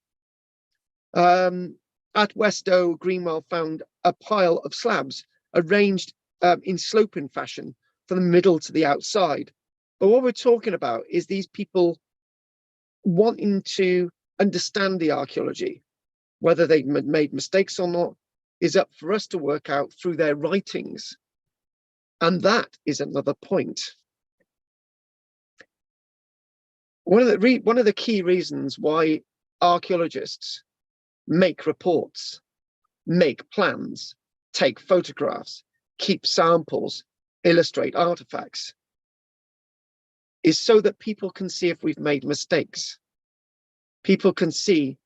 At Westow, Greenwell found a pile of slabs arranged in sloping fashion from the middle to the outside. But what we're talking about is these people wanting to understand the archaeology. Whether they've made mistakes or not is up for us to work out through their writings. And that is another point. One of the key reasons why archaeologists make reports make plans, take photographs, keep samples, illustrate artifacts, is so that people can see if we've made mistakes. People can see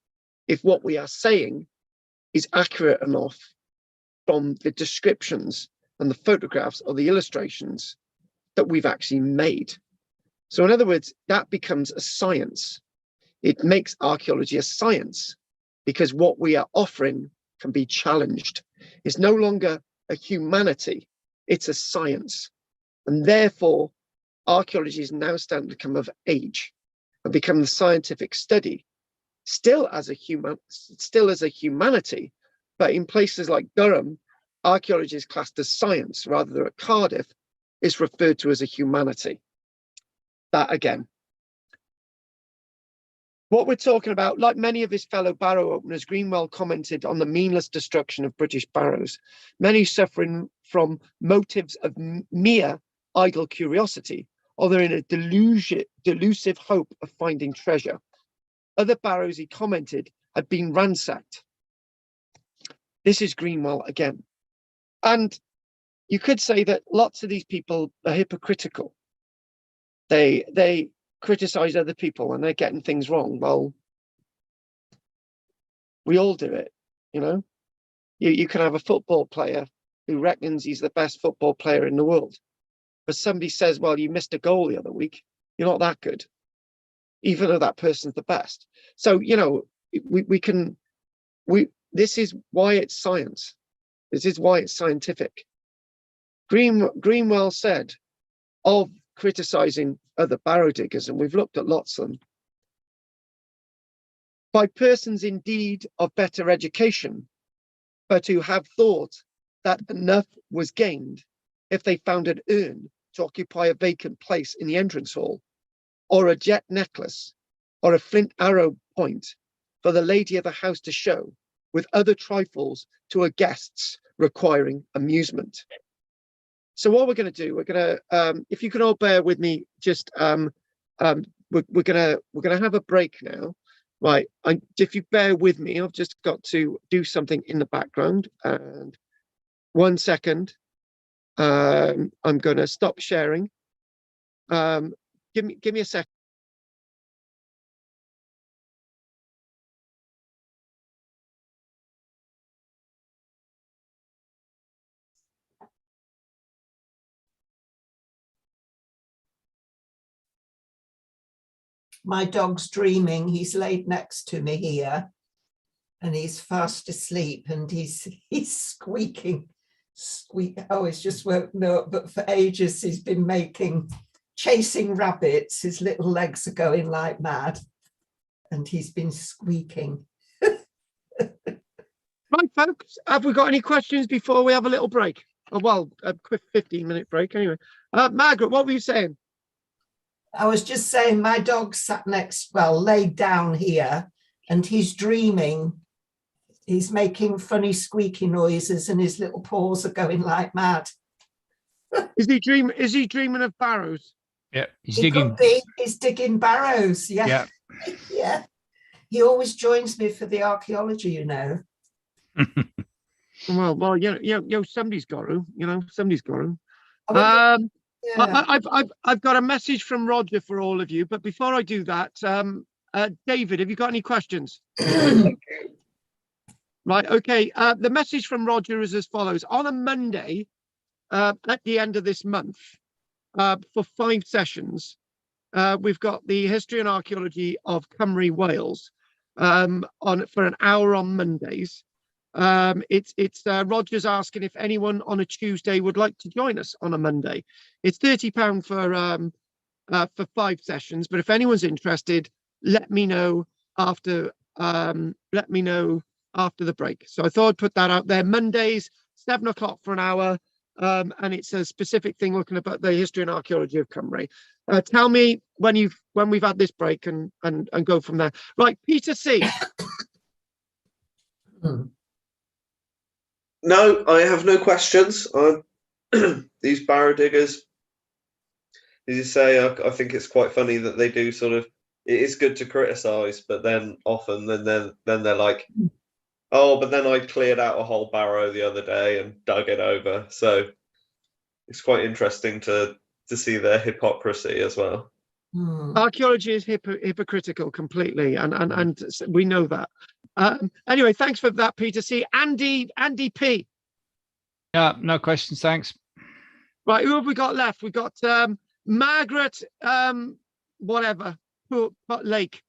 if what we are saying is accurate enough from the descriptions and the photographs or the illustrations that we've actually made. So in other words, that becomes a science. It makes archaeology a science because what we are offering can be challenged. It's no longer a humanity, it's a science. And therefore, archaeology is now starting to come of age and become the scientific study, still as a humanity, but in places like Durham, archaeology is classed as science, rather than at Cardiff, it's referred to as a humanity. That again. What we're talking about, like many of his fellow barrow openers, Greenwell commented on the meaningless destruction of British barrows, many suffering from motives of mere idle curiosity, or they're in a delusive hope of finding treasure. Other barrows, he commented, had been ransacked. This is Greenwell again. And you could say that lots of these people are hypocritical. They criticize other people and they're getting things wrong. Well, we all do it, you know. You can have a football player who reckons he's the best football player in the world, but somebody says, well, you missed a goal the other week, you're not that good, even though that person's the best. So, you know, this is why it's science. This is why it's scientific. Greenwell said of criticizing other barrow diggers, and we've looked at lots of them, by persons indeed of better education, but who have thought that enough was gained if they found an urn to occupy a vacant place in the entrance hall, or a jet necklace, or a flint arrow point for the lady of the house to show, with other trifles to her guests requiring amusement. So what we're going to do, we're going to, if you can all bear with me, just we're going to have a break now, right? If you bear with me, I've just got to do something in the background. And 1 second, I'm going to stop sharing. Give me a second.
My dog's dreaming. He's laid next to me here and he's fast asleep and he's squeaking. Oh, he's just woken up, but for ages he's been chasing rabbits. His little legs are going like mad and he's been squeaking.
Right, folks, have we got any questions before we have a little break? Oh, well, a quick 15-minute break anyway. Margaret, what were you saying?
I was just saying my dog sat laid down here and he's dreaming. He's making funny squeaky noises and his little paws are going like mad.
Is he dreaming of barrows?
Yeah, he's
digging barrows. Yeah.
Yeah.
Yeah. He always joins me for the archaeology, you know.
Well, somebody's got to, somebody's got to.
Yeah.
I've got a message from Roger for all of you, but before I do that, David, have you got any questions? Right, okay. The message from Roger is as follows. On a Monday, at the end of this month, for 5 sessions, we've got the history and archaeology of Cymru, Wales, for an hour on Mondays. It's Roger's asking if anyone on a Tuesday would like to join us on a Monday. It's £30 for 5 sessions, but if anyone's interested, let me know after the break. So I thought I'd put that out there. Mondays, 7 o'clock for an hour, and it's a specific thing looking about the history and archaeology of Cymru. Tell me when we've had this break and go from there. Right, Peter C.
No, I have no questions. These barrow diggers, as you say, I think it's quite funny that they do sort of. It is good to criticise, but then often, then they're like, Oh, but then I cleared out a whole barrow the other day and dug it over. So it's quite interesting to see their hypocrisy as well.
Archaeology is hypocritical completely, and we know that. Anyway, thanks for that, Peter C. Andy P.
Yeah, no questions, thanks.
Right, who have we got left? We've got Margaret, whatever, Lake.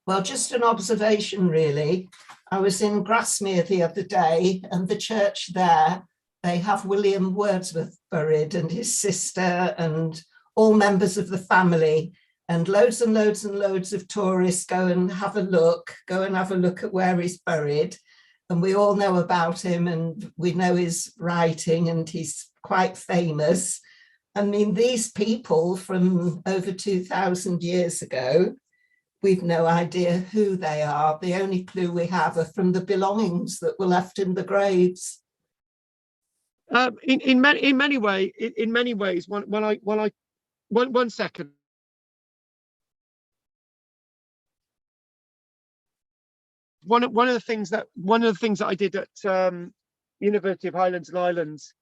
Well, just an observation, really. I was in Grasmere the other day, and the church there, they have William Wordsworth buried and his sister and all members of the family. And loads and loads and loads of tourists go and have a look at where he's buried. And we all know about him and we know his writing and he's quite famous. I mean, these people from over 2,000 years ago, we've no idea who they are. The only clue we have are from the belongings that were left in the graves.
In many ways, one second. One of the things that I did at University of Highlands and Islands,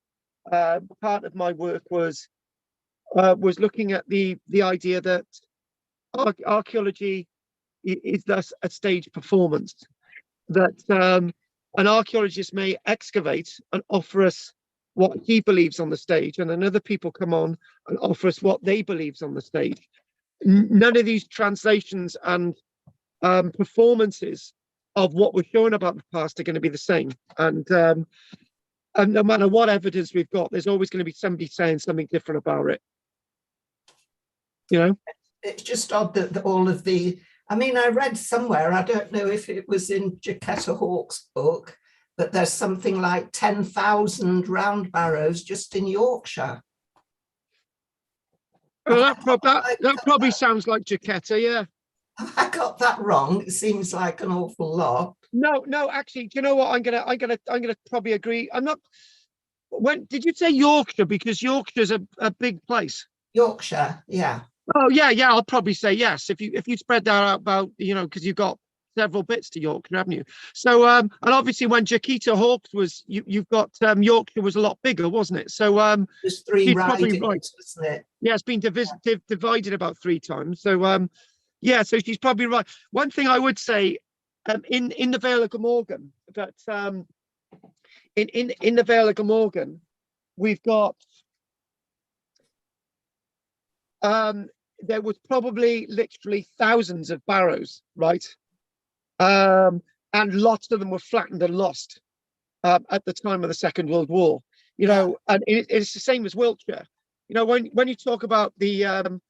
part of my work was looking at the idea that archaeology is thus a stage performance, that an archaeologist may excavate and offer us what he believes on the stage, and then other people come on and offer us what they believes on the stage. None of these translations and performances of what we're showing about the past are going to be the same, and no matter what evidence we've got, there's always going to be somebody saying something different about it. You know,
it's just odd that all of the, I mean, I read somewhere, I don't know if it was in Jaquetta Hawke's book, but there's something like 10,000 round barrows just in Yorkshire.
Well, that probably sounds like Jaquetta, yeah.
I got that wrong. It seems like an awful lot.
No, actually, do you know what? I'm gonna probably agree. I'm not. When did you say Yorkshire? Because Yorkshire's a big place.
Yorkshire, yeah.
Oh yeah. I'll probably say yes. If you spread that out about, you know, because you've got several bits to Yorkshire, haven't you? So and obviously when Jaquetta Hawkes was, you've got Yorkshire was a lot bigger, wasn't it? So
there's 3 ridings,
right.
wasn't it?
Yeah, it's been divided about 3 times. So yeah, so she's probably right. One thing I would say, in the Vale of Glamorgan, that in the Vale of Glamorgan, we've got there was probably literally thousands of barrows, right? And lots of them were flattened and lost at the time of the Second World War. You know, and it's the same as Wiltshire. You know, when you talk about the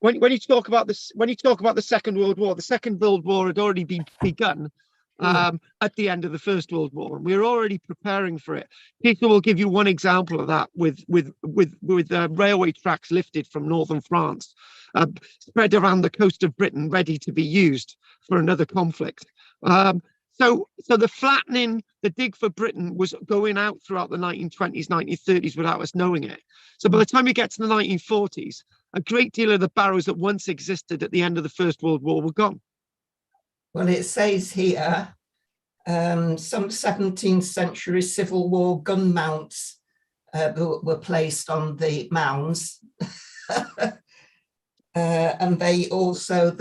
when you talk about the Second World War, the Second World War had already been begun at the end of the First World War, and we were already preparing for it. Peter will give you one example of that with railway tracks lifted from northern France, spread around the coast of Britain, ready to be used for another conflict. So the flattening, the dig for Britain was going out throughout the 1920s, 1930s without us knowing it. So by the time you get to the 1940s, a great deal of the barrows that once existed at the end of the First World War were gone.
Well, it says here, some 17th century Civil War gun mounts were placed on the mounds. And they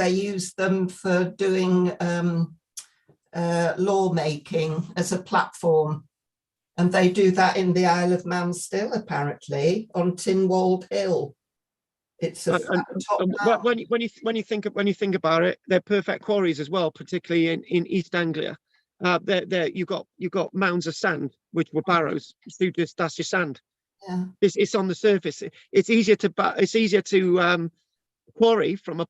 used them for doing lawmaking as a platform. And they do that in the Isle of Man still, apparently, on Tynwald Hill. It's a top
when you think about it, they're perfect quarries as well, particularly in East Anglia. You've got mounds of sand, which were barrows. So that's your sand.
Yeah.
It's on the surface. It's easier to quarry from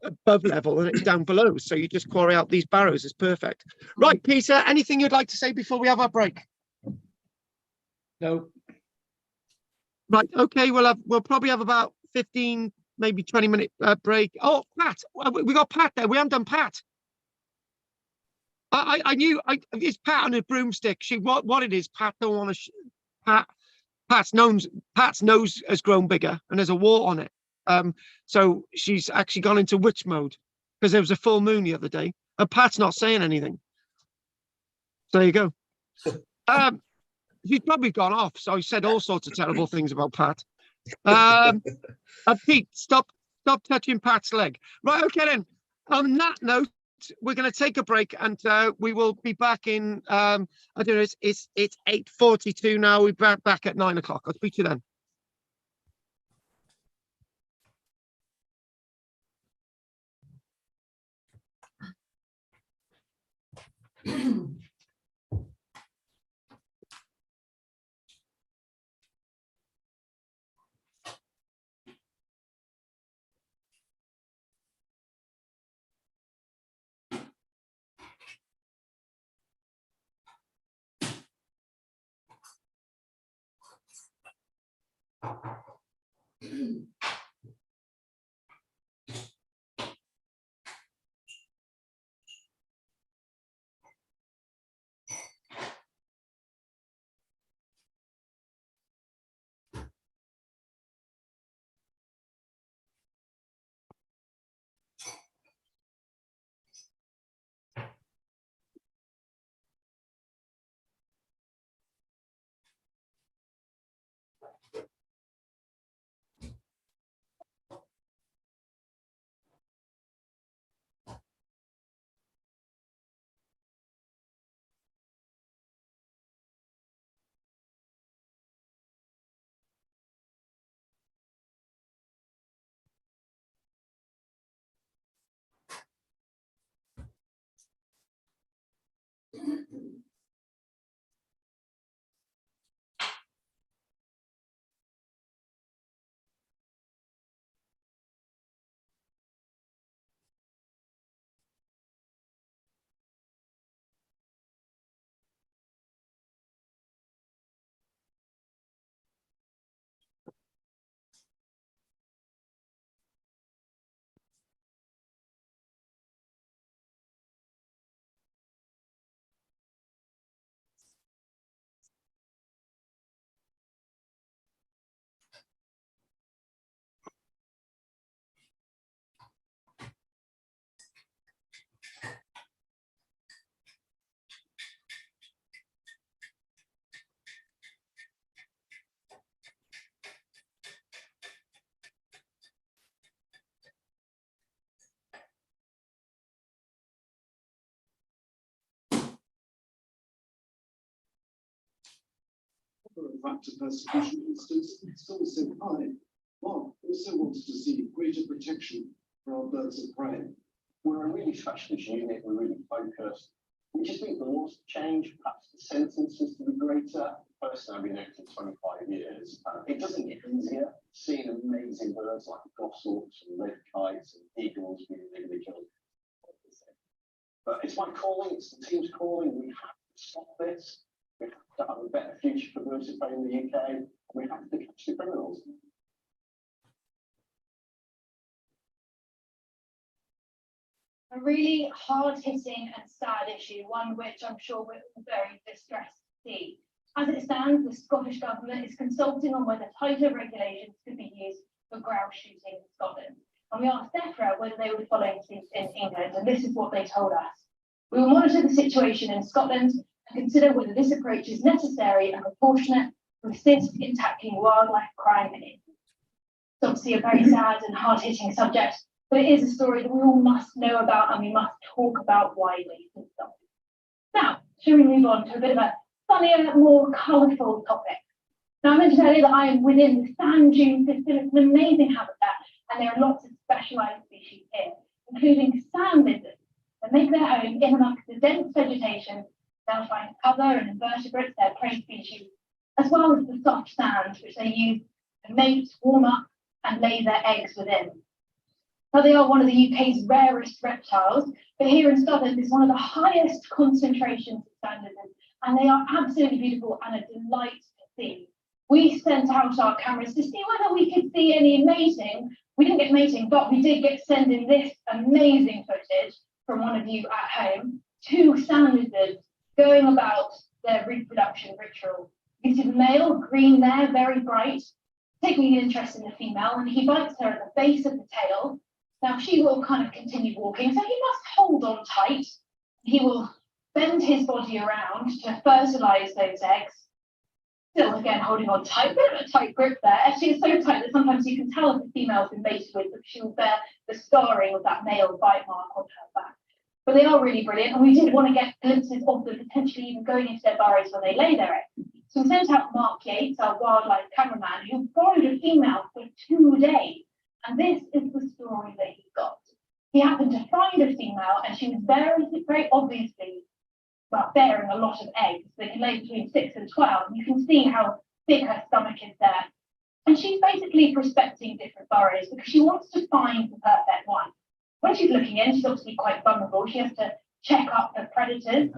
above level than it's down below. So you just quarry out these barrows. It's perfect. Right, Peter. Anything you'd like to say before we have our break?
No.
Right. Okay. We'll probably have about 15, maybe 20-minute break. Oh, Pat, we got Pat there. We haven't done Pat. I knew it's Pat on a broomstick. What it is, Pat don't want to. Pat's nose has grown bigger and there's a wart on it. So she's actually gone into witch mode because there was a full moon the other day. And Pat's not saying anything. So there you go. He's probably gone off. So he said all sorts of terrible things about Pat. Pete, stop touching Pat's leg. Right, okay then. On that note, we're going to take a break, and we will be back in. I don't know. It's 8:42 now. We're back at 9 o'clock. I'll speak to you then.
For a factor persecution instance, it's also high. Mark also wants to see greater protection for our birds of prey.
We're a really specialist unit, we're really focused. We just think the laws change, perhaps the sentences to be greater. Personally, I've been active 25 years. It doesn't get easier seeing amazing birds like goshawks and red kites and eagles being illegally killed. But it's my calling, it's the team's calling. We have to stop this. We have to have a better future for birds of prey in the UK. And we have to catch the criminals.
A really hard-hitting and sad issue, one which I'm sure we're very distressed to see. As it stands, the Scottish Government is consulting on whether tighter regulations could be used for grouse shooting in Scotland. And we asked DEFRA whether they would follow suit in England, and this is what they told us. We will monitor the situation in Scotland and consider whether this approach is necessary and proportionate with significant tackling wildlife crime in it. It's obviously a very sad and hard-hitting subject, but it is a story that we all must know about and we must talk about widely. Now, shall we move on to a bit of a funnier, more colourful topic? Now, I mentioned earlier that I am within the sand dune system. It's an amazing habitat, and there are lots of specialised species here, including sand lizards that make their home in amongst the dense vegetation. They'll find cover and invertebrates, their prey species, as well as the soft sands, which they use to mate, warm up, and lay their eggs within. Now, they are one of the UK's rarest reptiles, but here in Scotland is one of the highest concentrations of sand lizards, and they are absolutely beautiful and a delight to see. We sent out our cameras to see whether we could see any mating. We didn't get mating, but we did get sent in this amazing footage from one of you at home. 2 sand lizards going about their reproduction ritual. You see the male, green there, very bright, taking an interest in the female, and he bites her at the base of the tail. Now she will kind of continue walking, so he must hold on tight. He will bend his body around to fertilize those eggs. Still, again, holding on tight, bit of a tight grip there. Actually, it's so tight that sometimes you can tell if the female's been mated with, because she will bear the scarring of that male bite mark on her back. But they are really brilliant, and we did want to get glimpses of them potentially even going into their burrows when they lay their eggs. So we sent out Mark Yates, our wildlife cameraman, who followed a female for 2 days. And this is the story that he got. He happened to find a female, and she was very obviously bearing a lot of eggs. They can lay between 6 and 12. You can see how big her stomach is there. And she's basically prospecting different burrows because she wants to find the perfect one. When she's looking in, she's obviously quite vulnerable. She has to check up her predators,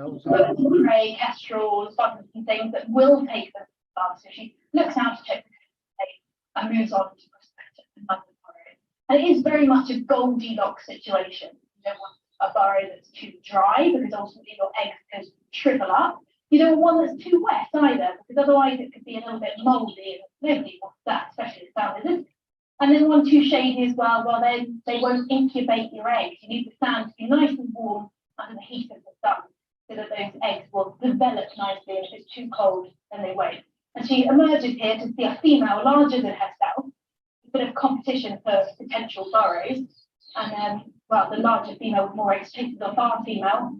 prey, kestrels, buzzards and things that will take them to the bar. So she looks out to check the and moves on to prospect another burrow. And it is very much a Goldilocks situation. You don't want a burrow that's too dry because ultimately your eggs can shrivel up. You don't want one that's too wet either, because otherwise it could be a little bit mouldy, and nobody wants that, especially the sand lizards. And then one too shady as well, they won't incubate your eggs. You need the sand to be nice and warm under the heat of the sun, so that those eggs will develop nicely, and if it's too cold, then they won't. And she emerges here to see a female larger than herself, a bit of competition for potential burrows, and well, the larger female with more eggs chases off our female.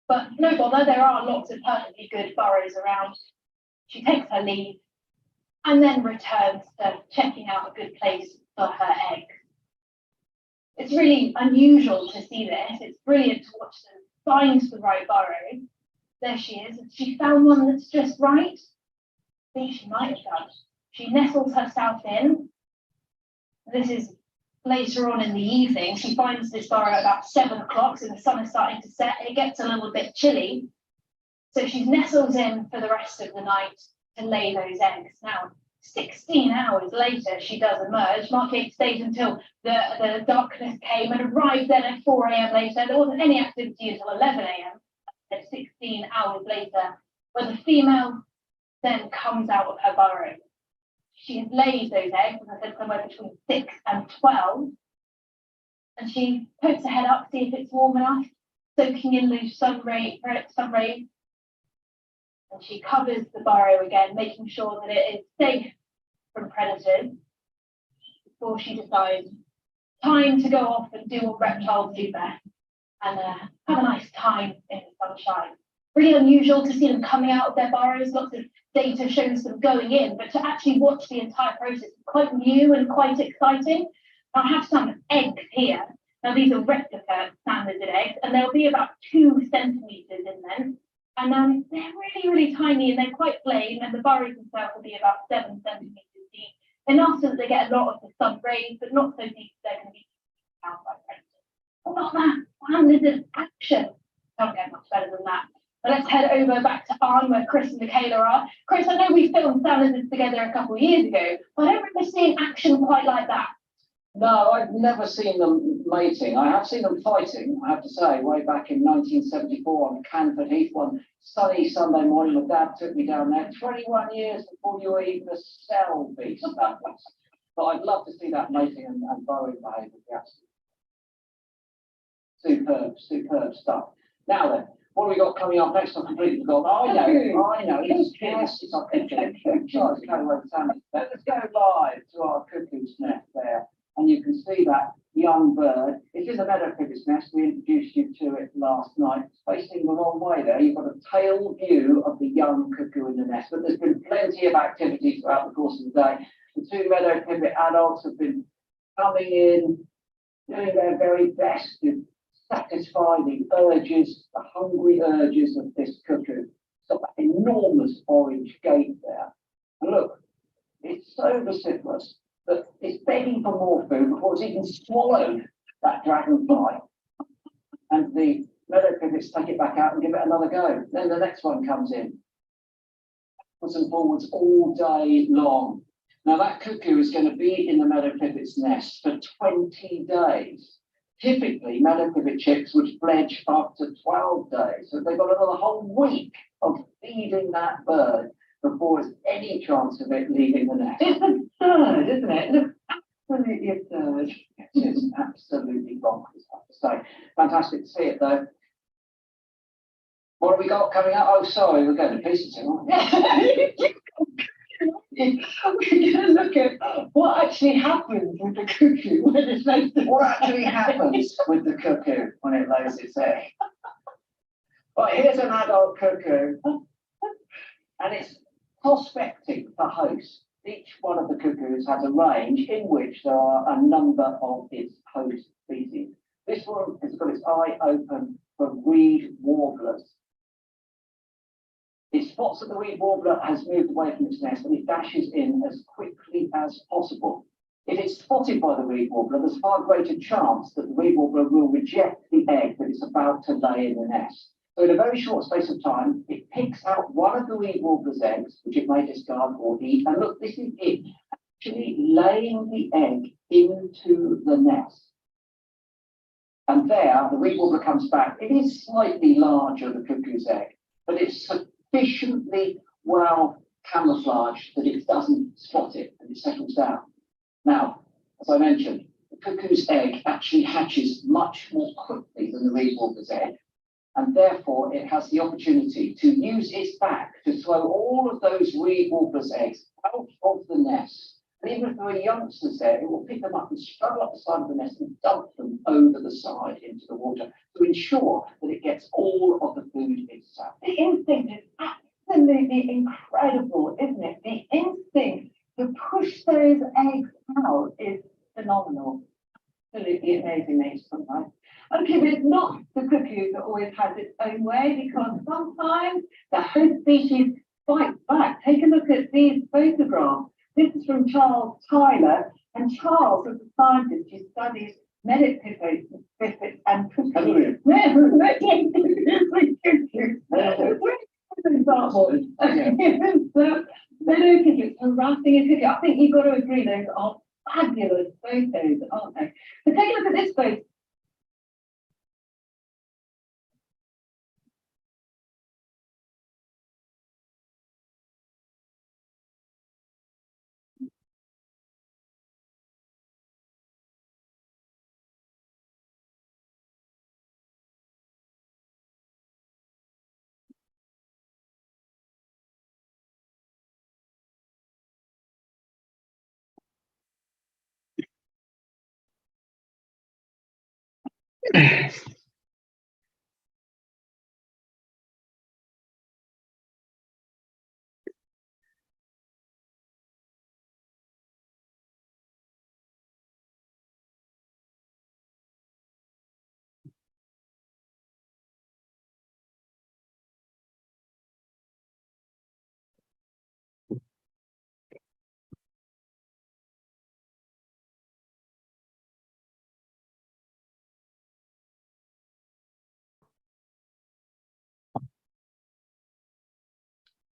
But no bother, there are lots of perfectly good burrows around. She takes her leave and then returns to checking out a good place for her eggs. It's really unusual to see this. It's brilliant to watch them find the right burrow. There she is. She found one that's just right. I think she might have done. She nestles herself in. This is later on in the evening. She finds this burrow at about 7 o'clock, so the sun is starting to set. It gets a little bit chilly. So she nestles in for the rest of the night to lay those eggs. Now, 16 hours later, she does emerge. Mark Yates stayed until the darkness came and arrived then at 4 a.m. later. There wasn't any activity until 11 a.m. 16 hours later, when the female then comes out of her burrow. She has laid those eggs, as I said, somewhere between 6 and 12. And she pokes her head up, see if it's warm enough, soaking in those sun rays. And she covers the burrow again, making sure that it is safe from predators before she decides time to go off and do what reptiles do best and have a nice time in the sunshine. Really unusual to see them coming out of their burrows. Lots of data shows them going in, but to actually watch the entire process is quite new and quite exciting. I have some eggs here. Now these are replica sand lizard eggs, and they'll be about 2 centimeters in length. And they're really, really tiny, and they're quite plain, and the burrows themselves will be about 7 centimeters deep. Enough so that they get a lot of the sun rays, but not so deep they're going to be found by predators. But not that. Sand lizard action. Don't get much better than that. But let's head over back to Arn, where Chris and Michaela are. Chris, I know we filmed sand lizards together a couple of years ago, but I don't remember seeing action quite like that.
No, I've never seen them mating. I have seen them fighting, I have to say, way back in 1974 on Canford Heath, one sunny Sunday morning. My dad took me down there 21 years before you were even a cell beast. But I'd love to see that mating and burrowing behaviour. Superb, superb stuff. Now then, what have we got coming up next? I've completely forgotten. I know. It's our cuckoo. Let's go live to our cuckoo's nest there. And you can see that young bird. It's in the meadow pivot's nest. We introduced you to it last night. It's facing the wrong way there. You've got a tail view of the young cuckoo in the nest, but there's been plenty of activity throughout the course of the day. The 2 meadow pivot adults have been coming in, doing their very best to satisfy the urges, the hungry urges of this cuckoo. It's got that enormous orange gate there. And look, it's so vociferous that it's begging for more food before it's even swallowed that dragonfly. And the meadow pivots take it back out and give it another go. Then the next one comes in. Backwards and forwards all day long. Now that cuckoo is going to be in the meadow pivot's nest for 20 days. Typically, meadow pivot chicks would fledge after 12 days. So they've got another whole week of feeding that bird before there's any chance of it leaving the nest. It's absurd, isn't it? Look, absolutely absurd. It's absolutely bonkers, I have to say. Fantastic to see it, though. What have we got coming up? Oh, sorry, we're going to pieces here, aren't we? We're going to look at what actually happens with the cuckoo when it lays the What actually happens with the cuckoo when it lays its egg? Right, here's an adult cuckoo, and it's prospecting for hosts. Each one of the cuckoos has a range in which there are a number of its host species. This one has got its eye open for reed warblers. It spots that the reed warbler has moved away from its nest and it dashes in as quickly as possible. If it's spotted by the reed warbler, there's far greater chance that the reed warbler will reject the egg that it's about to lay in the nest. So in a very short space of time, it picks out one of the reed warbler's eggs, which it may discard or eat. And look, this is it, actually laying the egg into the nest. And there, the reed warbler comes back. It is slightly larger, the cuckoo's egg, but it's sufficiently well camouflaged that it doesn't spot it and it settles down. Now, as I mentioned, the cuckoo's egg actually hatches much more quickly than the reed warbler's egg, and therefore it has the opportunity to use its back to throw all of those reed warbler's eggs out of the nest. And even if there are youngsters there, it will pick them up and struggle up the side of the nest and dump them over the side into the water to ensure that it gets all of the food itself.
The instinct is absolutely incredible, isn't it? The instinct to push those eggs out is phenomenal. Absolutely amazing nature sometimes. Okay, but it's not the cuckoo that always has its own way, because sometimes the host species fights back. Take a look at these photographs. This is from Charles Tyler, and Charles is a scientist who studies meadow pipits and cuckoos. Meadow pipits harassing a cuckoo. I think you've got to agree those are fabulous photos, aren't they? So take a look at this photo.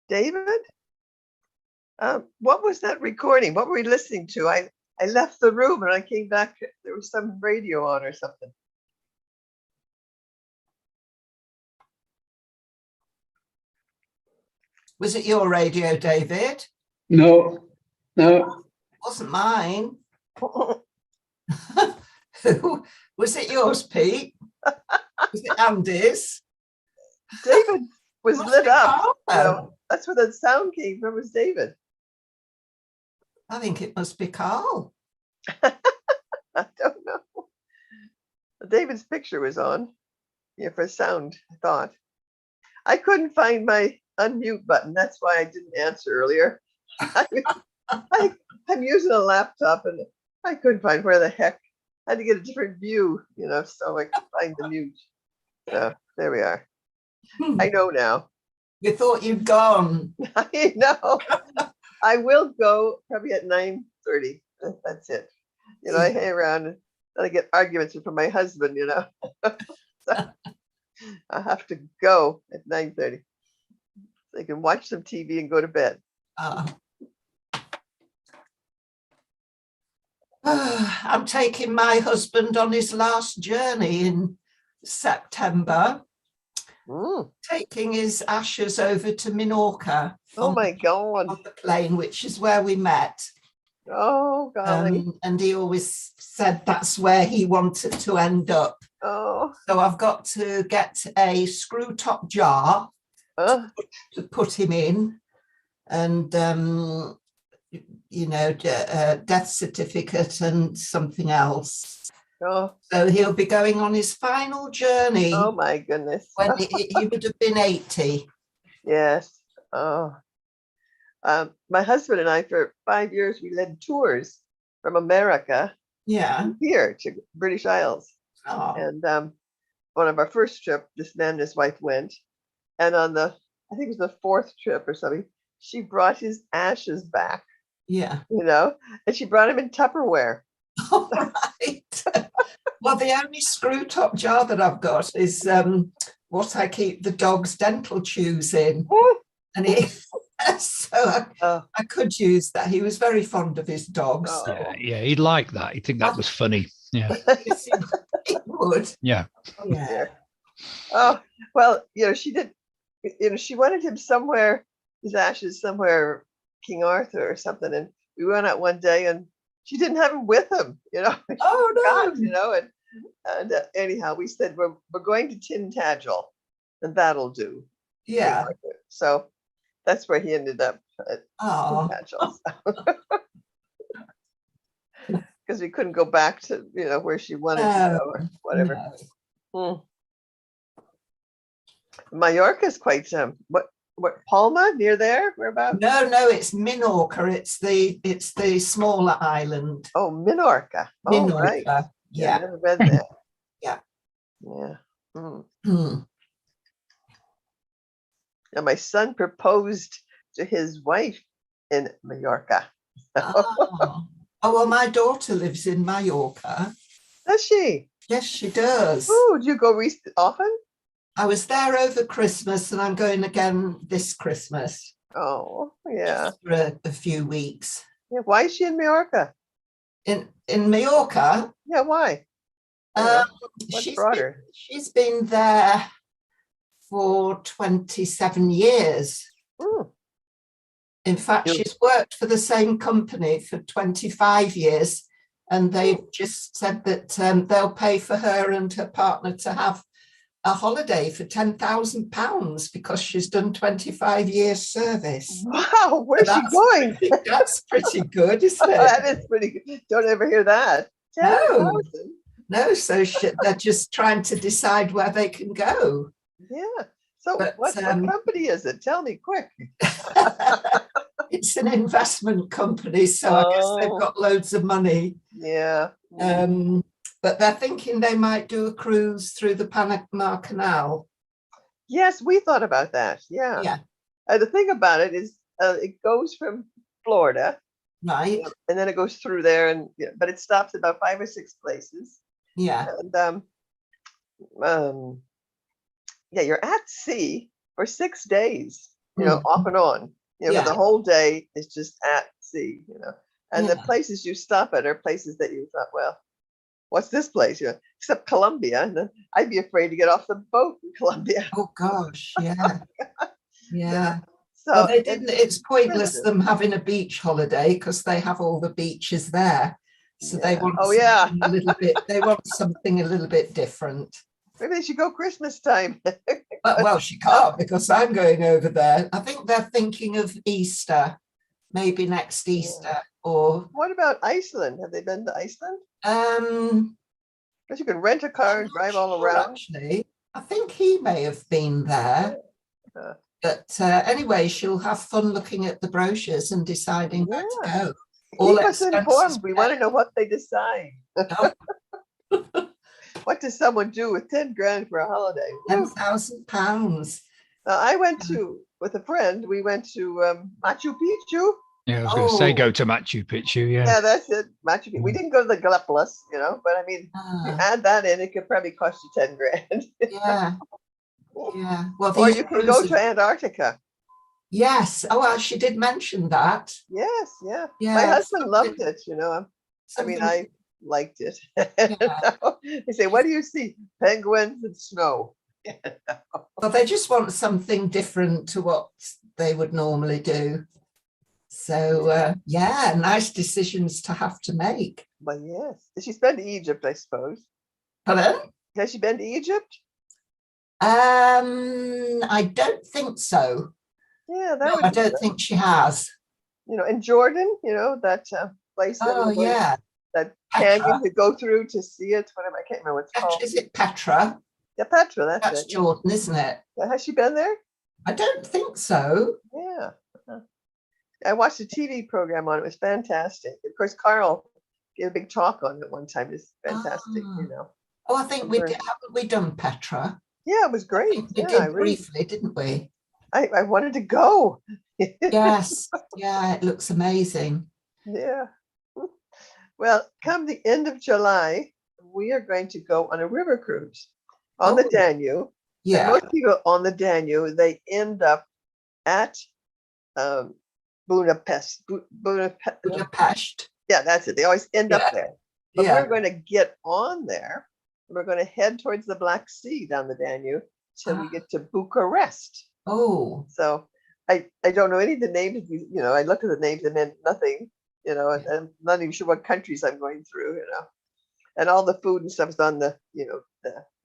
David? What was that recording? What were we listening to? I left the room and I came back. There was some radio on or something.
Was it your radio, David?
No, no.
It wasn't mine. Was it yours, Pete? Was it Andy's?
David was lit up.
Carl?
That's where the sound came from, was David.
I think it must be Carl.
I don't know. David's picture was on. Yeah, for sound, I thought. I couldn't find my unmute button. That's why I didn't answer earlier. I'm using a laptop and I couldn't find where the heck. I had to get a different view, so I could find the mute. So there we are. I know now.
You thought you'd gone.
I know. I will go probably at 9:30. That's it. I hang around and then I get arguments from my husband, So I have to go at 9:30. So I can watch some TV and go to bed.
I'm taking my husband on his last journey in September. Taking his ashes over to Minorca.
Oh my God.
On the plane, which is where we met.
Oh, golly.
And he always said that's where he wanted to end up.
Oh.
So I've got to get a screw top jar to put him in, and death certificate and something else.
Oh.
So he'll be going on his final journey.
Oh my goodness.
When he would have been 80.
Yes. Oh. My husband and I, for 5 years, we led tours from America here to British Isles.
Oh.
And one of our first trip, this man and his wife went. And on I think it was the fourth trip or something, she brought his ashes back.
Yeah.
And she brought him in Tupperware.
All right. Well, the only screw top jar that I've got is what I keep the dog's dental chews in. And so I could use that. He was very fond of his dogs.
Yeah, he'd like that. He'd think that was funny. Yeah.
He would.
Yeah.
Yeah.
Oh, well, she did, she wanted him somewhere, his ashes somewhere, King Arthur or something. And we went out one day and she didn't have him with him,
Oh, no.
And anyhow, we said, we're going to Tintagel and that'll do.
Yeah.
So that's where he ended up at Tintagel. Because we couldn't go back to, where she wanted to go or whatever. No. Mallorca is quite, what Palma near there? Whereabouts?
No, it's Minorca. It's the smaller island.
Oh, Minorca. Oh,
Minorca.
right.
Yeah.
I've never been there.
Yeah.
Yeah. And my son proposed to his wife in Mallorca.
Oh, well, my daughter lives in Mallorca.
Does she?
Yes, she does.
Oh, do you go often?
I was there over Christmas and I'm going again this Christmas.
Oh, yeah.
Just for a few weeks.
Yeah. Why is she in Mallorca?
In Mallorca?
Yeah, why? She's
been there for 27 years. In fact, she's worked for the same company for 25 years, and they've just said that they'll pay for her and her partner to have a holiday for £10,000 because she's done 25 years service.
Wow, where's she going?
That's pretty good, isn't it?
That is pretty good. Don't ever hear that.
No, so they're just trying to decide where they can go.
Yeah. So what company is it? Tell me quick.
It's an investment company, so I guess they've got loads of money.
Yeah.
But they're thinking they might do a cruise through the Panama Canal.
Yes, we thought about that. Yeah.
Yeah.
The thing about it is it goes from Florida.
Right.
And then it goes through there, but it stops about 5 or 6 places.
Yeah.
And you're at sea for 6 days, off and on. But the whole day is just at sea, And the places you stop at are places that you thought, well, what's this place? Except Colombia. And I'd be afraid to get off the boat in Colombia.
Oh gosh, yeah. Yeah.
So
well, they didn't. It's pointless them having a beach holiday because they have all the beaches there. So they want a little bit. They want something a little bit different.
Maybe they should go Christmas time.
Well, she can't because I'm going over there. I think they're thinking of Easter, maybe next Easter. Or
what about Iceland? Have they been to Iceland? Because you can rent a car and drive all around.
Actually, I think he may have been there. But anyway, she'll have fun looking at the brochures and deciding where to go.
Keep us informed. We want to know what they decide. What does someone do with 10 grand for a holiday?
£10,000.
I went with a friend. We went to Machu Picchu.
Yeah, I was going to say go to Machu Picchu. Yeah.
Yeah, that's it. Machu Picchu. We didn't go to the Galapagos, but I mean, you add that in, it could probably cost you 10 grand.
Yeah. Yeah. Well,
or you can go to Antarctica.
Yes. Oh, well, she did mention that.
Yes. Yeah. My husband loved it. I mean, I liked it. They say, what do you see? Penguins and snow.
Well, they just want something different to what they would normally do. So, nice decisions to have to make.
But yes. Did she spend Egypt, I suppose?
Pardon?
Has she been to Egypt?
I don't think so.
Yeah, that
No,
would
I
be
don't
good.
think she has.
You know, in Jordan, that place that
Oh,
everybody-
yeah.
that
Petra.
canyon to go through to see it. Whatever, I can't remember what it's called.
Is it Petra?
Yeah, Petra, that's
That's
it.
Jordan, isn't it?
Yeah, has she been there?
I don't think so.
Yeah. I watched a TV program on it. It was fantastic. Of course, Carl gave a big talk on it one time. It's fantastic,
Ah. Oh, I think we did. Haven't we done Petra?
Yeah, it was
I
great.
think we
Yeah,
did
I really,
briefly, didn't we?
I wanted to go.
Yes. Yeah, it looks amazing.
Yeah. Well, come the end of July, we are going to go on a river cruise on the
Oh.
Danube. And
Yeah.
most people on the Danube, they end up at Budapest.
Budapest.
Yeah, that's it. They always end up
Yeah.
there. But
Yeah.
we're going to get on there. We're going to head towards the Black Sea down the Danube till we get to Bucharest.
Oh.
So I don't know any of the names. I looked at the names and meant nothing. And I'm not even sure what countries I'm going through. And all the food and stuff is on the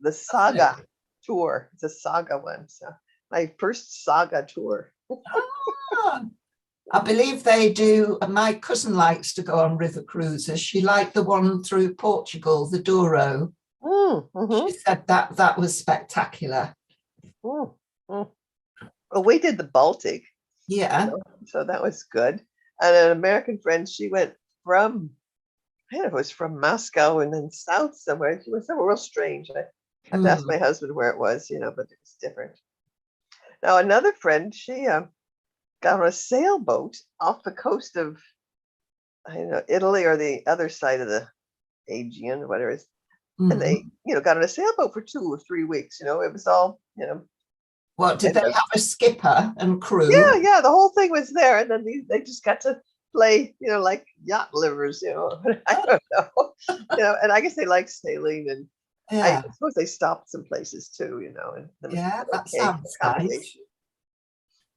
the saga tour. It's a saga one. So my first saga tour.
Ah, I believe they do. My cousin likes to go on river cruises. She liked the one through Portugal, the Douro.
Mm-hmm.
She said that was spectacular.
Mm-hmm. Well, we did the Baltic.
Yeah.
So that was good. And an American friend, she went from, I don't know, it was from Moscow and then south somewhere. She went somewhere real strange. I have to ask my husband where it was, but it was different. Now, another friend, she got on a sailboat off the coast of, I don't know, Italy or the other side of the Aegean or whatever it is. And they, got on a sailboat for 2 or 3 weeks. It was all,
What, did they have a skipper and crew?
Yeah, the whole thing was there. And then they just got to play, like yacht livers, I don't know. And I guess they like sailing, and I suppose they stopped some places too, and
Yeah, that sounds nice.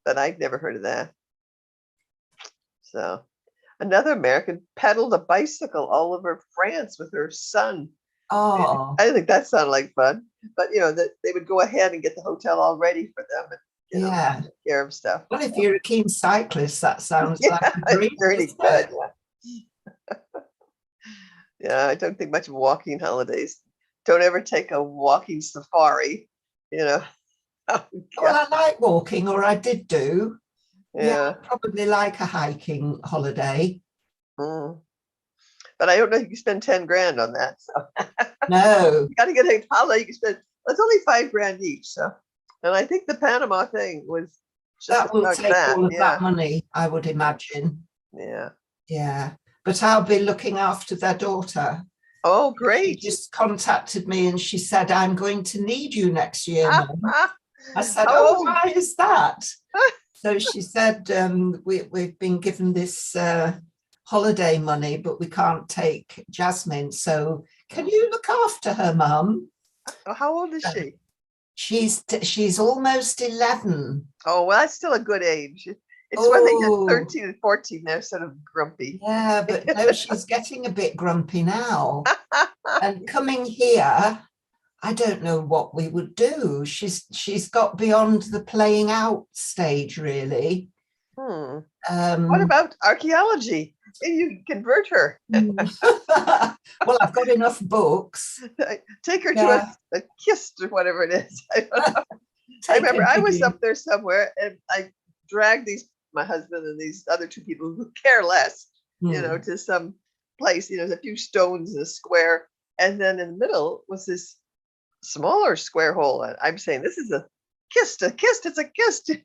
But I've never heard of that. So another American pedaled a bicycle all over France with her son.
Oh,
I think that sounded like fun. But that they would go ahead and get the hotel all ready for them and take care of stuff.
Well, if you're a keen cyclist, that sounds like a dream.
Pretty good. Yeah, I don't think much of walking holidays. Don't ever take a walking safari.
Well, I like walking, or I did do. Yeah, probably like a hiking holiday.
But I don't know if you can spend 10 grand on that. So
no,
you got to get a holiday. You can spend. It's only 5 grand each. So, and I think the Panama thing was
that will take all of that money, I would imagine.
Yeah.
Yeah, but I'll be looking after their daughter.
Oh, great!
She just contacted me and she said, "I'm going to need you next year, Mum." I said, "Oh, why is that?" So she said, "We've been given this holiday money, but we can't take Jasmine. So can you look after her, Mum?"
How old is she?
She's almost 11.
Oh, well, that's still a good age. It's when they get 13 and 14, they're sort of grumpy.
Yeah, but no, she's getting a bit grumpy now. And coming here, I don't know what we would do. She's got beyond the playing out stage, really.
What about archaeology? You can convert her.
Well, I've got enough books.
Take her to a KIST or whatever it is. I don't know. I remember I was up there somewhere and I dragged my husband and these other 2 people who care less, to some place. There's a few stones in a square, and then in the middle was this smaller square hole. And I'm saying, this is a KIST, it's a KIST.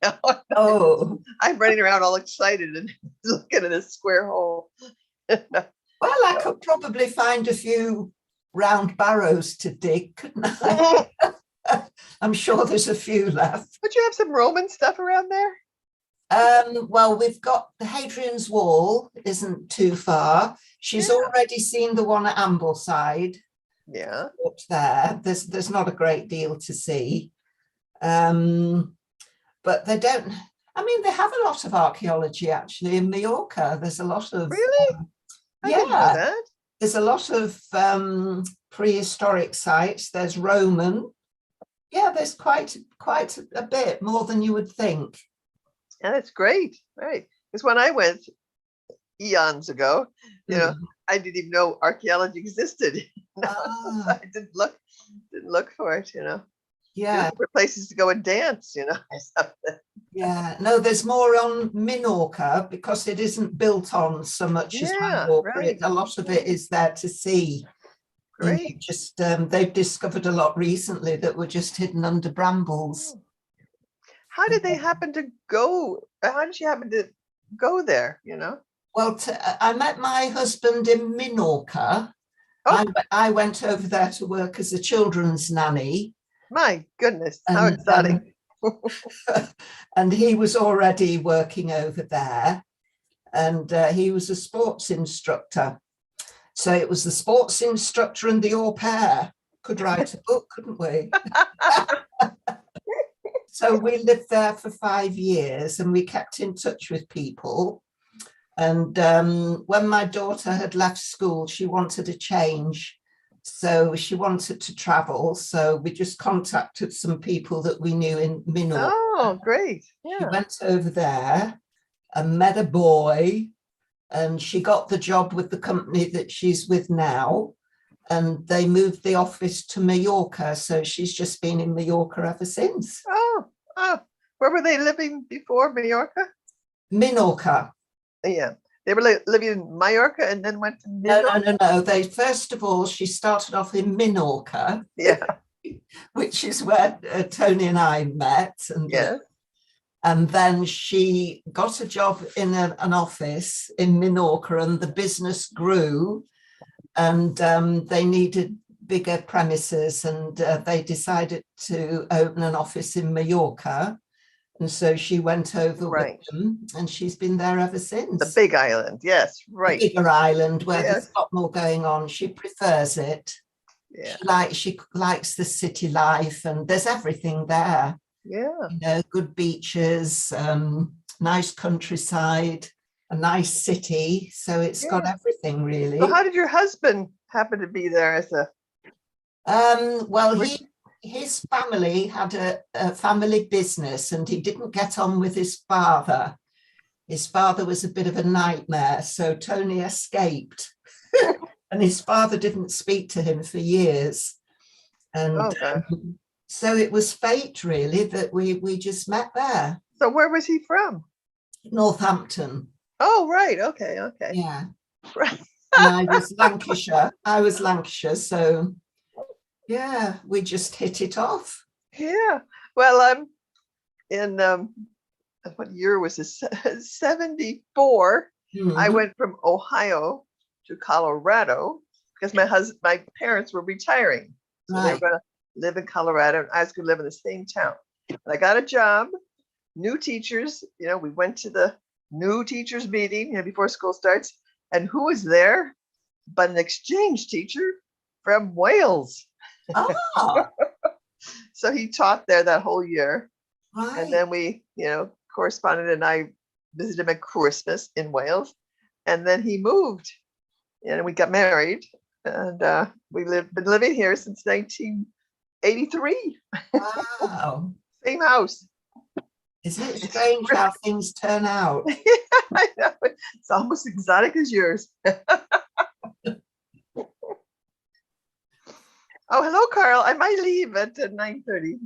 Oh,
I'm running around all excited and looking at a square hole.
Well, I could probably find a few round barrows to dig, couldn't I? I'm sure there's a few left.
But you have some Roman stuff around there?
Well, we've got the Hadrian's Wall, isn't too far. She's already seen the one at Ambleside.
Yeah.
Up there. There's not a great deal to see. But they don't, they have a lot of archaeology actually in Mallorca. There's a lot of...
Really? I didn't know that.
There's a lot of prehistoric sites. There's Roman. Yeah, there's quite a bit, more than you would think.
And it's great, right? Because when I went eons ago, you know, I didn't even know archaeology existed. I didn't look for it, you know.
Yeah.
For places to go and dance, you know.
Yeah, no, there's more on Minorca because it isn't built on so much as Mallorca.
Right.
A lot of it is there to see.
Great.
You know, just they've discovered a lot recently that were just hidden under brambles.
How did they happen to go? How did she happen to go there? You know.
Well, I met my husband in Minorca.
Oh.
I went over there to work as a children's nanny.
My goodness, how exciting.
And he was already working over there, and he was a sports instructor. So it was the sports instructor and the au pair. Could write a book, couldn't we? So we lived there for 5 years and we kept in touch with people. And when my daughter had left school, she wanted a change. So she wanted to travel. So we just contacted some people that we knew in Minorca.
Oh, great. Yeah.
She went over there and met a boy, and she got the job with the company that she's with now. And they moved the office to Mallorca. So she's just been in Mallorca ever since.
Oh, where were they living before Mallorca?
Minorca.
Yeah. They were living in Mallorca and then went to Minorca?
No. They first of all, she started off in Minorca.
Yeah.
Which is where Tony and I met. And,
yeah.
And then she got a job in an office in Minorca, and the business grew, and they needed bigger premises, and they decided to open an office in Mallorca. And so she went over with them, and she's been there ever since.
The big island, yes, right.
The bigger island where there's a lot more going on. She prefers it.
Yeah.
She likes the city life, and there's everything there.
Yeah.
You know, good beaches, nice countryside, a nice city. So it's got everything, really.
So how did your husband happen to be there as a...
Well, his family had a family business, and he didn't get on with his father. His father was a bit of a nightmare, so Tony escaped. And his father didn't speak to him for years. And so it was fate, really, that we just met there.
So where was he from?
Northampton.
Oh, right. Okay.
Yeah.
Right.
And I was Lancashire. So yeah, we just hit it off.
Yeah. Well, in what year was this? 74. I went from Ohio to Colorado because my parents were retiring. So they were going to live in Colorado, and I was going to live in the same town. And I got a job, new teachers. You know, we went to the new teachers meeting, you know, before school starts. And who was there but an exchange teacher from Wales?
Oh.
So he taught there that whole year.
Right.
And then we, you know, corresponded, and I visited him at Christmas in Wales. And then he moved, and we got married, and been living here since 1983.
Wow.
Same house.
Isn't it strange how things turn out?
Yeah, I know. It's almost exotic as yours. Oh, hello, Carl. I might leave at 9:30.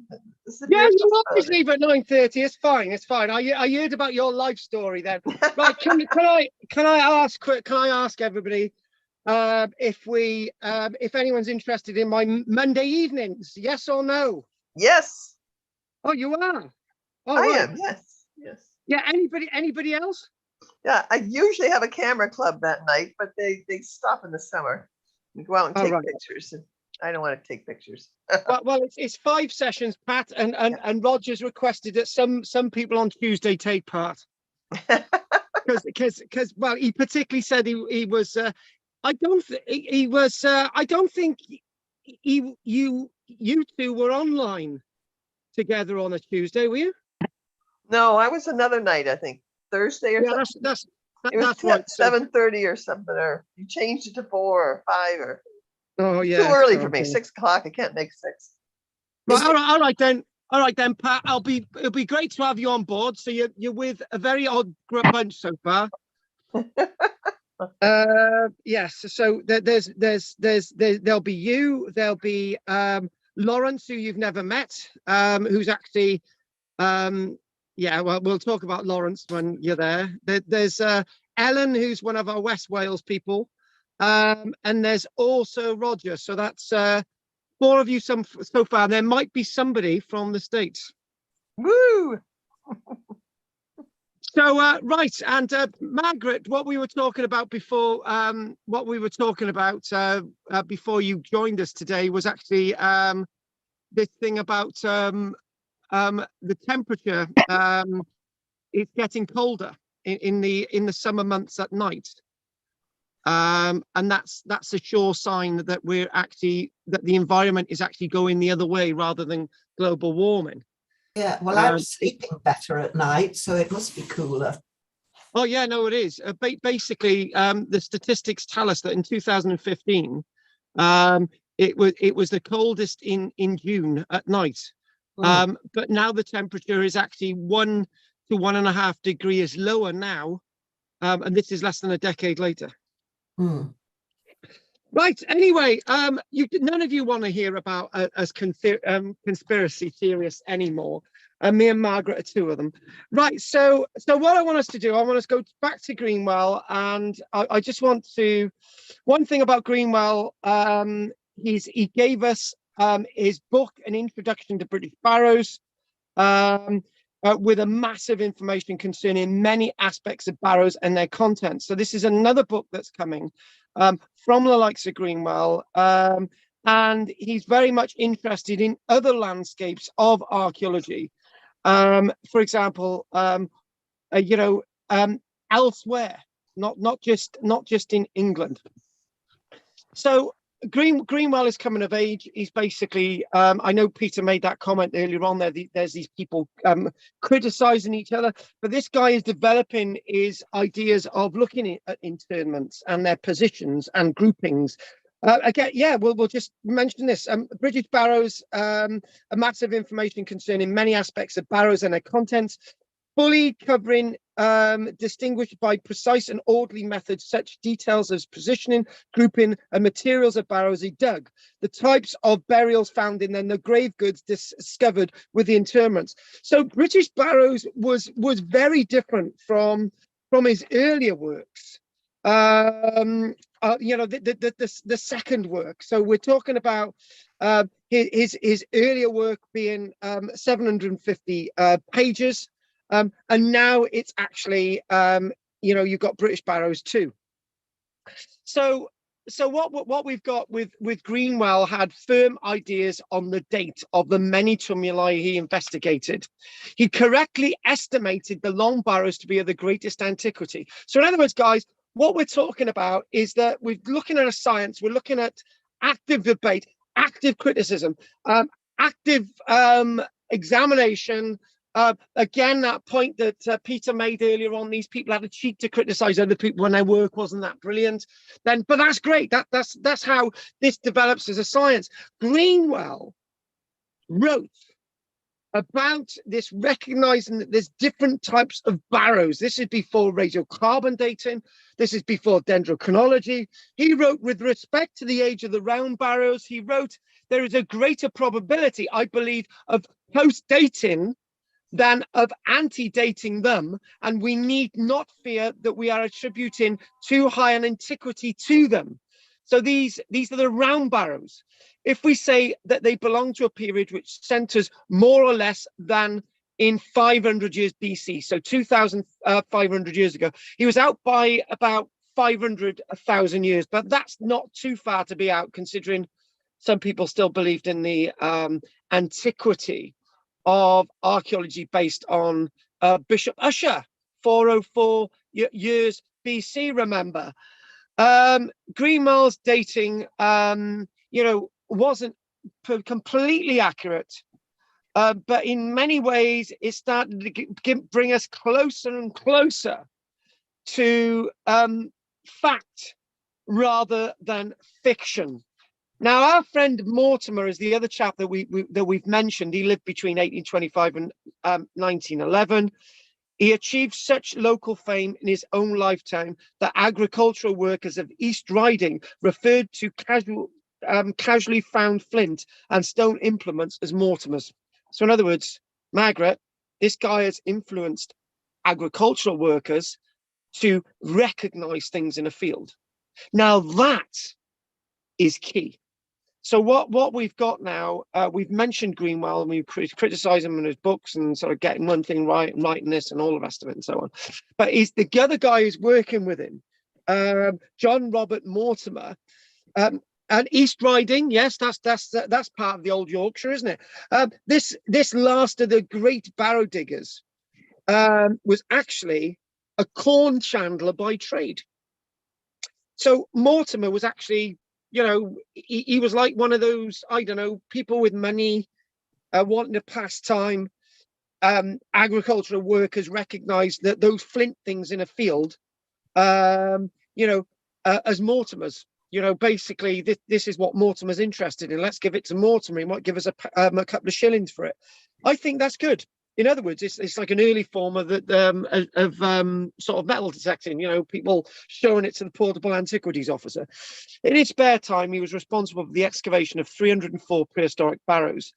Yeah, you always leave at 9:30. It's fine. It's fine. I heard about your life story then. Right? Can I ask everybody if anyone's interested in my Monday evenings? Yes or no?
Yes.
Oh, you are. Oh,
I
right.
am. Yes.
Yeah. Anybody else?
Yeah, I usually have a camera club that night, but they stop in the summer. We go out and take pictures, and I don't want to take pictures.
well, it's 5 sessions, Pat, and Roger's requested that some people on Tuesday take part. Because well, he particularly said he was. I don't think you two were online together on a Tuesday, were you?
No, I was another night. I think Thursday or something. It was
That's right. So,
7:30 or something, or you changed it to 4 or 5 or
oh
too
yeah.
early for me.
Okay.
6 o'clock. I can't make 6.
Right, all right then. All right then, Pat. It'll be great to have you on board. So you're with a very odd bunch so far. Yes. So there'll be you. There'll be Lawrence, who you've never met, who's actually yeah. Well, we'll talk about Lawrence when you're there. There's Ellen, who's one of our West Wales people, and there's also Roger. So that's 4 of you so far. There might be somebody from the States.
Woo!
So right, and Margaret, what we were talking about before, before you joined us today was actually this thing about the temperature. It's getting colder in the summer months at night. And that's a sure sign that that the environment is actually going the other way rather than global warming.
Yeah, well, I'm sleeping better at night, so it must be cooler.
Oh yeah, no, it is. Basically, the statistics tell us that in 2015, it was the coldest in June at night. But now the temperature is actually 1 to 1.5 degrees lower now, and this is less than a decade later. Right. Anyway, none of you want to hear about us conspiracy theorists anymore. Me and Margaret are 2 of them. Right. So what I want us to do, I want us to go back to Greenwell, and I just want to. One thing about Greenwell, he gave us his book, An Introduction to British Barrows, with a massive information concerning many aspects of Barrows and their contents. So this is another book that's coming from the likes of Greenwell, and he's very much interested in other landscapes of archaeology. For example, elsewhere, not just in England. So Greenwell is coming of age. He's basically, I know Peter made that comment earlier on there. There's these people criticizing each other, but this guy is developing his ideas of looking at internments and their positions and groupings. Again, yeah, we'll just mention this. British Barrows, a massive information concerning many aspects of Barrows and their contents, fully covering, distinguished by precise and orderly methods, such details as positioning, grouping, and materials of Barrows he dug, the types of burials found in them, the grave goods discovered with the interments. So British Barrows was very different from his earlier works. The second work. So we're talking about his earlier work being 750 pages. And now it's actually, you've got British Barrows too. So what we've got with Greenwell had firm ideas on the date of the many tumuli he investigated. He correctly estimated the Long Barrows to be of the greatest antiquity. So in other words, guys, what we're talking about is that we're looking at a science, we're looking at active debate, active criticism, active examination. Again, that point that Peter made earlier on, these people had a cheek to criticize other people when their work wasn't that brilliant. But that's great. That's how this develops as a science. Greenwell wrote about this, recognizing that there's different types of barrows. This is before radiocarbon dating. This is before dendrochronology. He wrote, with respect to the age of the round barrows, he wrote, there is a greater probability, I believe, of post-dating than of antedating them, and we need not fear that we are attributing too high an antiquity to them. So these are the round barrows. If we say that they belong to a period which centers more or less than in 500 years BC, so 2,500 years ago, he was out by about 500,000 years, but that's not too far to be out, considering some people still believed in the antiquity of archaeology based on Bishop Ussher, 404 years BC, remember. Greenwell's dating, wasn't completely accurate, but in many ways it started to bring us closer and closer to fact rather than fiction. Now, our friend Mortimer is the other chap that we've mentioned. He lived between 1825 and 1911. He achieved such local fame in his own lifetime that agricultural workers of East Riding referred to casually found flint and stone implements as Mortimers. So in other words, Margaret, this guy has influenced agricultural workers to recognize things in a field. Now that is key. So what we've got now, we've mentioned Greenwell and we've criticised him in his books and sort of getting one thing right and writing this and all the rest of it and so on. But he's the other guy who's working with him, John Robert Mortimer, and East Riding. Yes, that's part of the old Yorkshire, isn't it? This last of the great barrow diggers was actually a corn chandler by trade. So Mortimer was actually, you know, he was like one of those, I don't know, people with money wanting to pass time. Agricultural workers recognized that those flint things in a field, you know, as Mortimers. You know, basically, this is what Mortimer's interested in. Let's give it to Mortimer. He might give us a couple of shillings for it. I think that's good. In other words, it's like an early form of sort of metal detecting. You know, people showing it to the portable antiquities officer. In his spare time, he was responsible for the excavation of 304 prehistoric barrows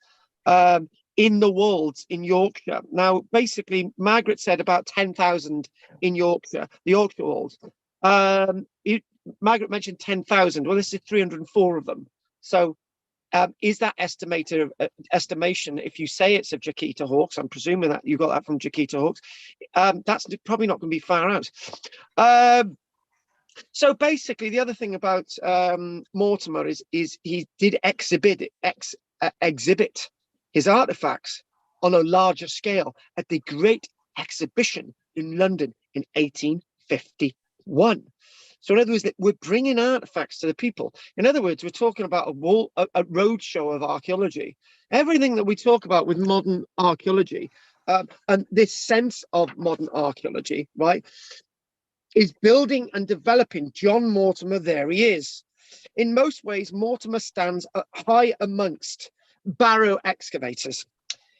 in the Wolds in Yorkshire. Now, basically, Margaret said about 10,000 in Yorkshire, the Yorkshire Wolds. Margaret mentioned 10,000. Well, this is 304 of them. So is that estimation, if you say it's of Jaquita Hawks, I'm presuming that you got that from Jaquita Hawks, that's probably not going to be far out. So basically, the other thing about Mortimer is he did exhibit his artifacts on a larger scale at the Great Exhibition in London in 1851. So in other words, we're bringing artifacts to the people. In other words, we're talking about a roadshow of archaeology. Everything that we talk about with modern archaeology, and this sense of modern archaeology, right, is building and developing John Mortimer. There he is. In most ways, Mortimer stands high amongst Barrow excavators.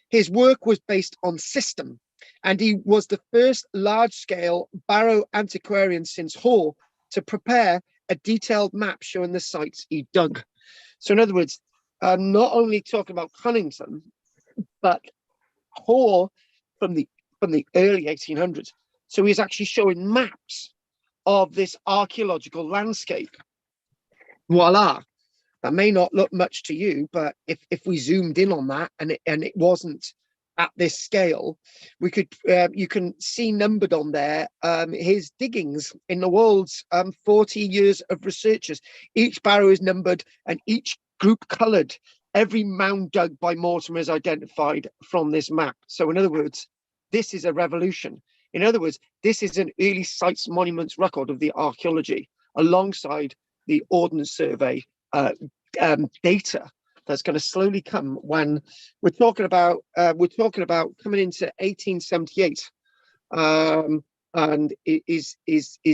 His work was based on system, and he was the first large-scale Barrow antiquarian since Hoare to prepare a detailed map showing the sites he dug. So in other words, not only talking about Cunnington, but Hoare from the early 1800s. So he's actually showing maps of this archaeological landscape. Voila. That may not look much to you, but if we zoomed in on that and it wasn't at this scale, we could you can see numbered on there his diggings in the Wolds, 40 years of researchers. Each barrow is numbered and each group coloured. Every mound dug by Mortimer is identified from this map. So in other words, this is a revolution. In other words, this is an early sites monuments record of the archaeology alongside the Ordnance Survey data that's going to slowly come when we're talking about coming into 1878, and it is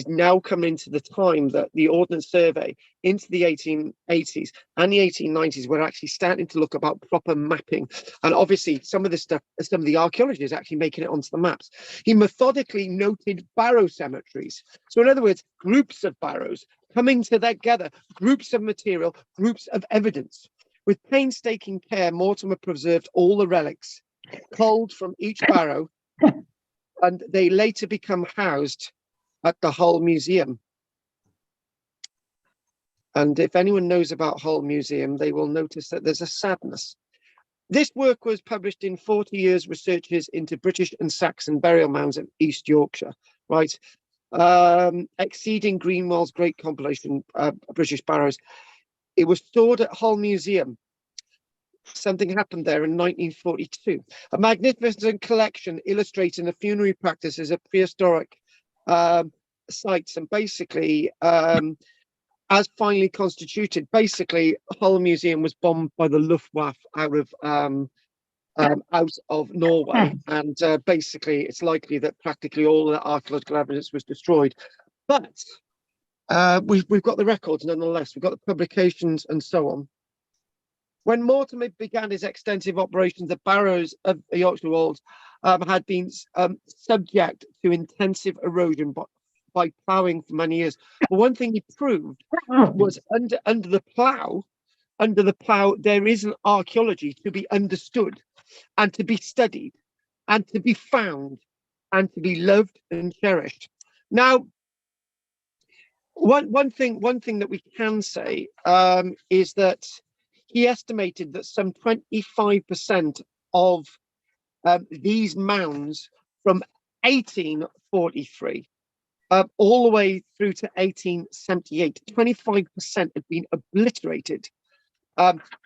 now coming into the time that the Ordnance Survey into the 1880s and the 1890s we're actually starting to look about proper mapping, and obviously some of the archaeology is actually making it onto the maps. He methodically noted barrow cemeteries. So in other words, groups of barrows coming together, groups of material, groups of evidence. With painstaking care, Mortimer preserved all the relics culled from each barrow, and they later become housed at the Hull Museum. And if anyone knows about Hull Museum, they will notice that there's a sadness. This work was published in 40 years researches into British and Saxon burial mounds of East Yorkshire, right? Exceeding Greenwell's great compilation British barrows. It was stored at Hull Museum. Something happened there in 1942. A magnificent collection illustrating the funerary practices of prehistoric sites, and basically, as finally constituted, basically, Hull Museum was bombed by the Luftwaffe out of out of Norway, and basically it's likely that practically all of the archaeological evidence was destroyed. But we've got the records nonetheless. We've got the publications and so on. When Mortimer began his extensive operations, the barrows of the Yorkshire Wolds had been subject to intensive erosion by ploughing for many years. But one thing he proved was under the plough, there is an archaeology to be understood and to be studied and to be found and to be loved and cherished. Now, one thing that we can say is that he estimated that some 25% of these mounds from 1843 all the way through to 1878, 25% had been obliterated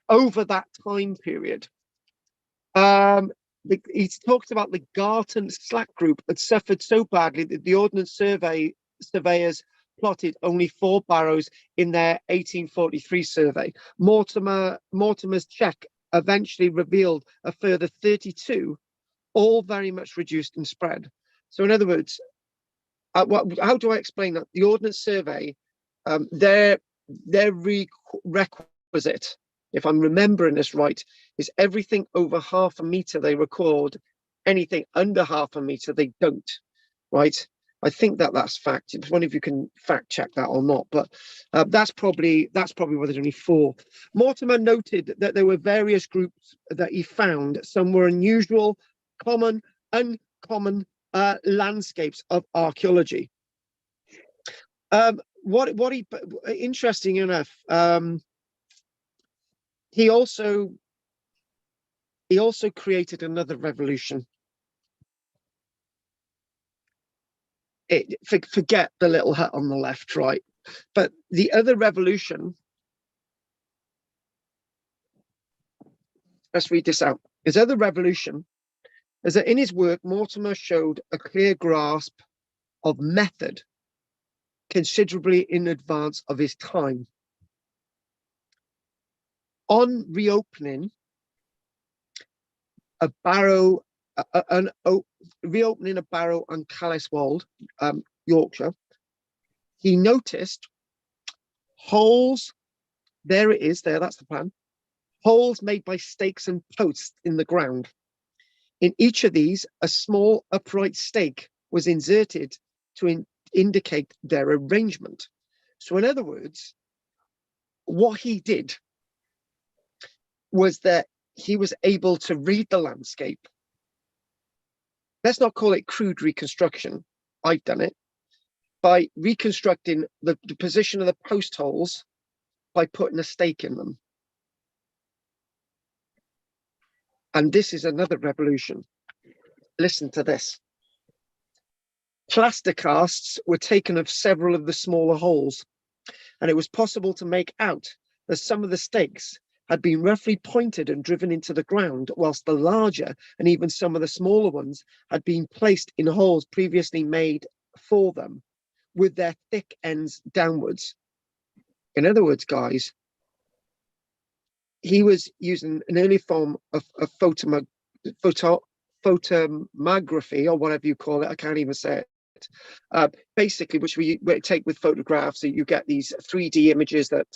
over that time period. He talks about the Garton Slack group had suffered so badly that the Ordnance surveyors plotted only 4 barrows in their 1843 survey. Mortimer's check eventually revealed a further 32, all very much reduced and spread. So in other words, how do I explain that? The Ordnance Survey, their requisite, if I'm remembering this right, is everything over half a meter they record, anything under half a meter they don't, right? I think that's fact. If one of you can fact check that or not, but that's probably why there's only 4. Mortimer noted that there were various groups that he found. Some were unusual, common, uncommon landscapes of archaeology. What he interesting enough, he also created another revolution. Forget the little hut on the left, right? But the other revolution, let's read this out. His other revolution is that in his work, Mortimer showed a clear grasp of method considerably in advance of his time. On reopening a barrow, reopening a barrow on Calais-Wold, Yorkshire, he noticed holes. There it is. That's the plan. Holes made by stakes and posts in the ground. In each of these, a small upright stake was inserted to indicate their arrangement. So, in other words, what he did was that he was able to read the landscape. Let's not call it crude reconstruction. I've done it by reconstructing the position of the post holes by putting a stake in them. And this is another revolution. Listen to this. Plaster casts were taken of several of the smaller holes, and it was possible to make out that some of the stakes had been roughly pointed and driven into the ground, whilst the larger and even some of the smaller ones had been placed in holes previously made for them, with their thick ends downwards. In other words, guys, he was using an early form of photomography, or whatever you call it. I can't even say it. Basically, which we take with photographs, so you get these 3D images that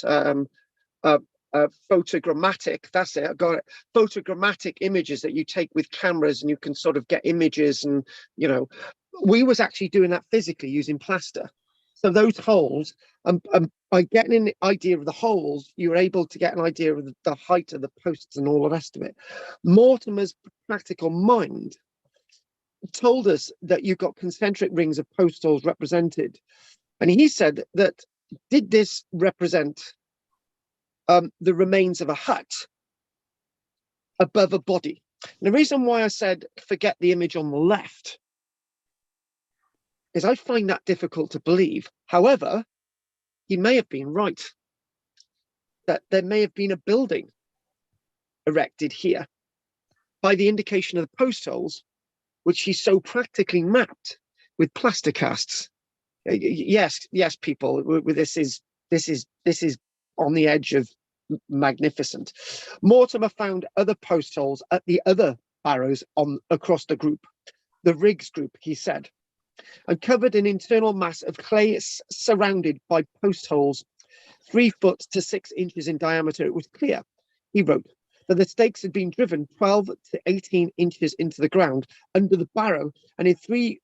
photogrammatic, that's it, I got it, photogrammatic images that you take with cameras, and you can sort of get images, and we was actually doing that physically using plaster. So those holes, by getting an idea of the holes, you were able to get an idea of the height of the posts and all the rest of it. Mortimer's practical mind told us that you've got concentric rings of post holes represented. And he said that, did this represent the remains of a hut above a body? And the reason why I said forget the image on the left is I find that difficult to believe. However, he may have been right, that there may have been a building erected here by the indication of the post holes, which he so practically mapped with plaster casts. Yes, people, this is on the edge of magnificent. Mortimer found other post holes at the other barrows across the group, the Riggs group, he said, and covered an internal mass of clay surrounded by post holes 3 foot to 6 inches in diameter. It was clear, he wrote, that the stakes had been driven 12 to 18 inches into the ground under the barrow, and in three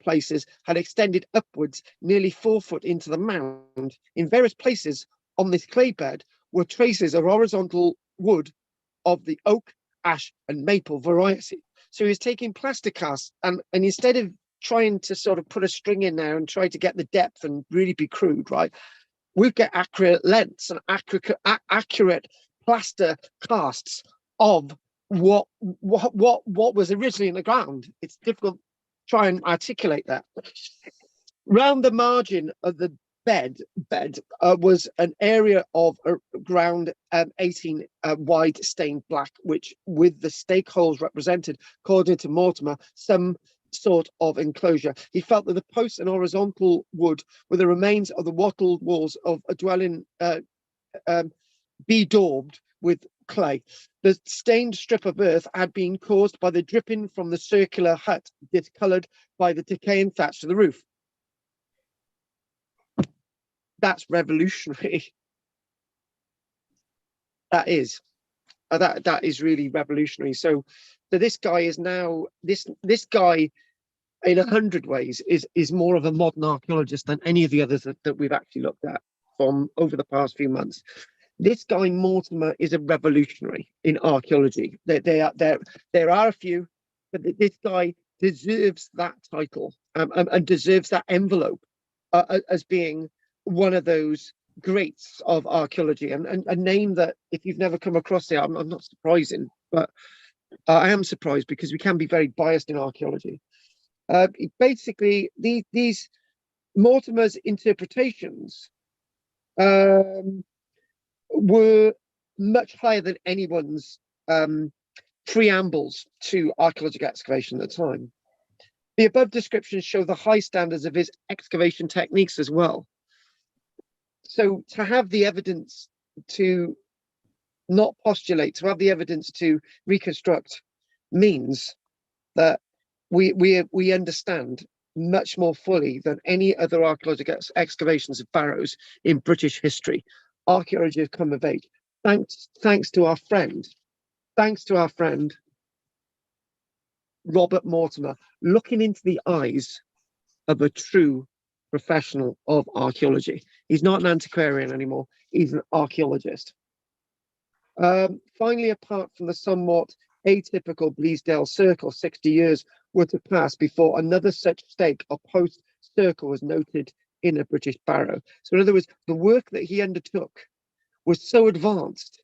places had extended upwards nearly 4 foot into the mound. In various places on this clay bed were traces of horizontal wood of the oak, ash, and maple variety. So he was taking plaster casts, and instead of trying to sort of put a string in there and try to get the depth and really be crude, right? We get accurate lengths and accurate plaster casts of what was originally in the ground. It's difficult to try and articulate that. Round the margin of the bed was an area of ground 18 wide stained black, which with the stake holes represented, according to Mortimer, some sort of enclosure. He felt that the posts and horizontal wood were the remains of the wattled walls of a dwelling bedaubed with clay. The stained strip of earth had been caused by the dripping from the circular hut, discoloured by the decaying thatch to the roof. That's revolutionary. That is really revolutionary. So this guy is now this guy in 100 ways is more of a modern archaeologist than any of the others that we've actually looked at from over the past few months. This guy Mortimer is a revolutionary in archaeology. There are a few, but this guy deserves that title and deserves that envelope as being one of those greats of archaeology, and a name that if you've never come across it, I'm not surprising, but I am surprised because we can be very biased in archaeology. Basically, these Mortimer's interpretations were much higher than anyone's preambles to archaeological excavation at the time. The above descriptions show the high standards of his excavation techniques as well. So to have the evidence to not postulate, to have the evidence to reconstruct, means that we understand much more fully than any other archaeological excavations of barrows in British history. Archaeology has come of age thanks to our friend Robert Mortimer, looking into the eyes of a true professional of archaeology. He's not an antiquarian anymore, he's an archaeologist. Finally, apart from the somewhat atypical Bleasdale circle, 60 years were to pass before another such stake or post circle was noted in a British barrow. So in other words, the work that he undertook was so advanced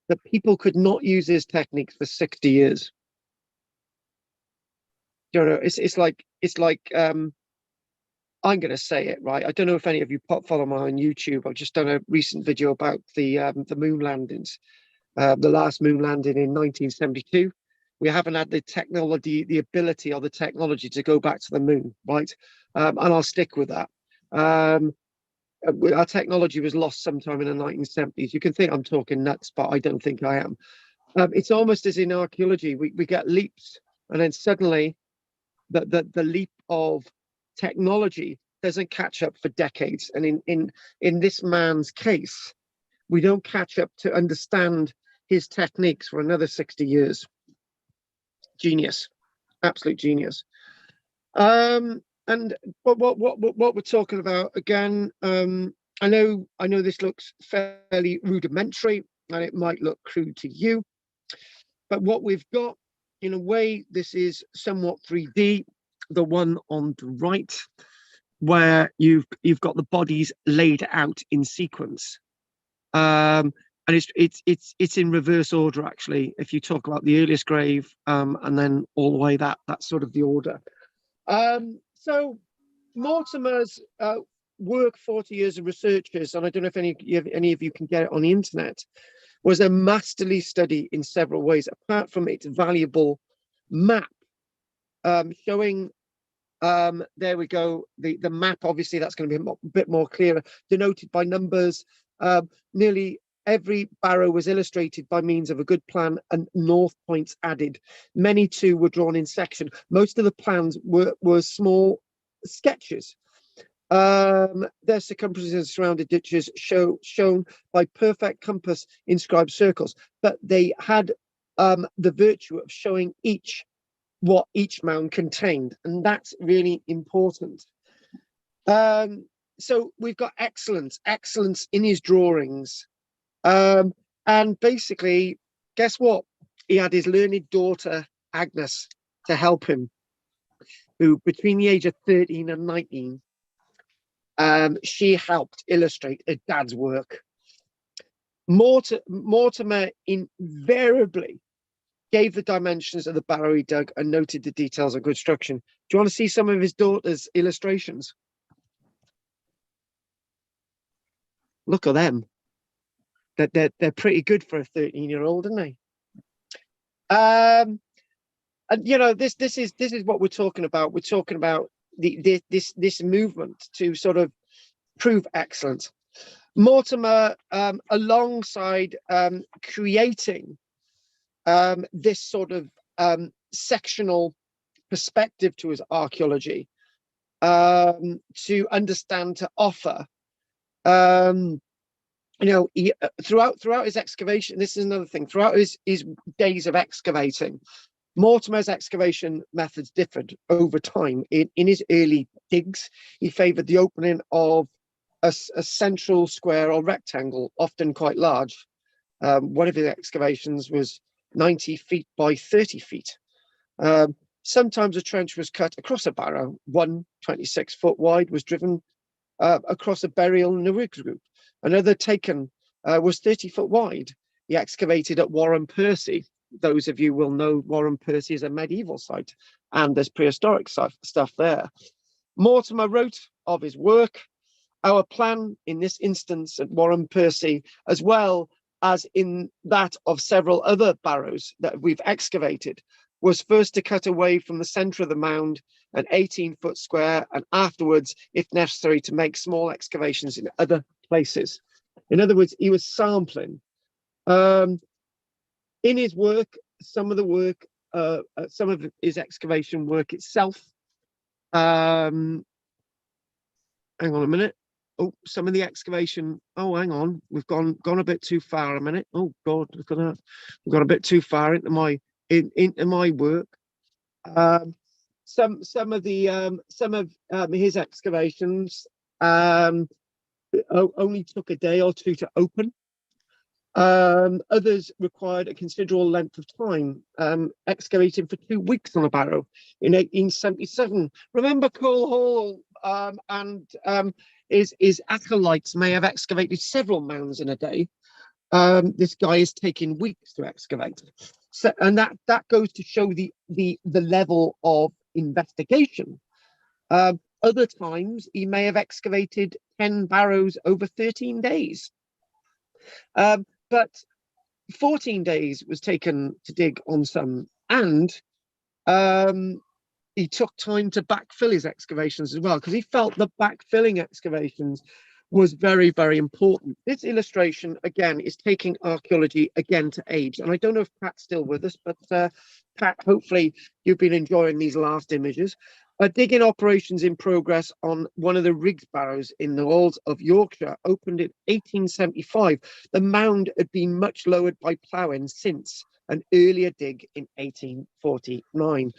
that people could not use his techniques for 60 years. You know, it's like I'm going to say it, right? I don't know if any of you follow me on YouTube. I've just done a recent video about the moon landings, the last moon landing in 1972. We haven't had the technology, the ability or the technology to go back to the moon, right? And I'll stick with that. Our technology was lost sometime in the 1970s. You can think I'm talking nuts, but I don't think I am. It's almost as in archaeology, we get leaps, and then suddenly the leap of technology doesn't catch up for decades. And in this man's case, we don't catch up to understand his techniques for another 60 years. Genius, absolute genius. And what we're talking about again, I know this looks fairly rudimentary and it might look crude to you, but what we've got, in a way, this is somewhat 3D. The one on the right, where you've got the bodies laid out in sequence, and it's in reverse order actually. If you talk about the earliest grave, and then all the way that's sort of the order. So Mortimer's work, 40 years of researchers, and I don't know if any of you can get it on the internet, was a masterly study in several ways. Apart from its valuable map showing. There we go. The map, obviously, that's going to be a bit more clearer, denoted by numbers. Nearly Every barrow was illustrated by means of a good plan and north points added. Many too were drawn in section. Most of the plans were small sketches. Their circumferences and surrounded ditches shown by perfect compass inscribed circles, but they had the virtue of showing what each mound contained, and that's really important. So we've got excellence in his drawings. And basically, guess what? He had his learned daughter, Agnes, to help him, who between the age of 13 and 19, she helped illustrate her dad's work. Mortimer invariably gave the dimensions of the barrow he dug and noted the details of construction. Do you want to see some of his daughter's illustrations? Look at them. They're pretty good for a 13-year-old, aren't they? And you know, this is what we're talking about. We're talking about this movement to sort of prove excellence. Mortimer, alongside creating this sort of sectional perspective to his archaeology, to understand, to offer. You know, he, throughout his excavation, this is another thing, throughout his days of excavating, Mortimer's excavation methods differed over time. In his early digs, he favoured the opening of a central square or rectangle, often quite large. One of his excavations was 90 feet by 30 feet. Sometimes a trench was cut across a barrow. One 26-foot wide was driven across a burial in the rig group. Another taken was 30-foot wide. He excavated at Warren Percy. Those of you will know Warren Percy is a medieval site, and there's prehistoric stuff there. Mortimer wrote of his work. Our plan in this instance at Warren Percy, as well as in that of several other barrows that we've excavated, was first to cut away from the centre of the mound an 18-foot square, and afterwards, if necessary, to make small excavations in other places. In other words, he was sampling. In his work, some of his excavation work itself. Hang on a minute. Oh, some of the excavation. Oh, hang on. We've gone a bit too far a minute. Oh God, we've gone a bit too far into my work. Some of his excavations only took a day or two to open. Others required a considerable length of time, excavating for 2 weeks on a barrow in 1877. Remember, Cole Hall and his acolytes may have excavated several mounds in a day. This guy is taking weeks to excavate. So, and that goes to show the level of investigation. Other times he may have excavated 10 barrows over 13 days. But 14 days was taken to dig on some, and he took time to backfill his excavations as well, because he felt that backfilling excavations was very, very important. This illustration, again, is taking archaeology again to age. And I don't know if Pat's still with us, but Pat, hopefully you've been enjoying these last images. Digging operations in progress on one of the Riggs barrows in the Wolds of Yorkshire opened in 1875. The mound had been much lowered by ploughing since an earlier dig in 1849.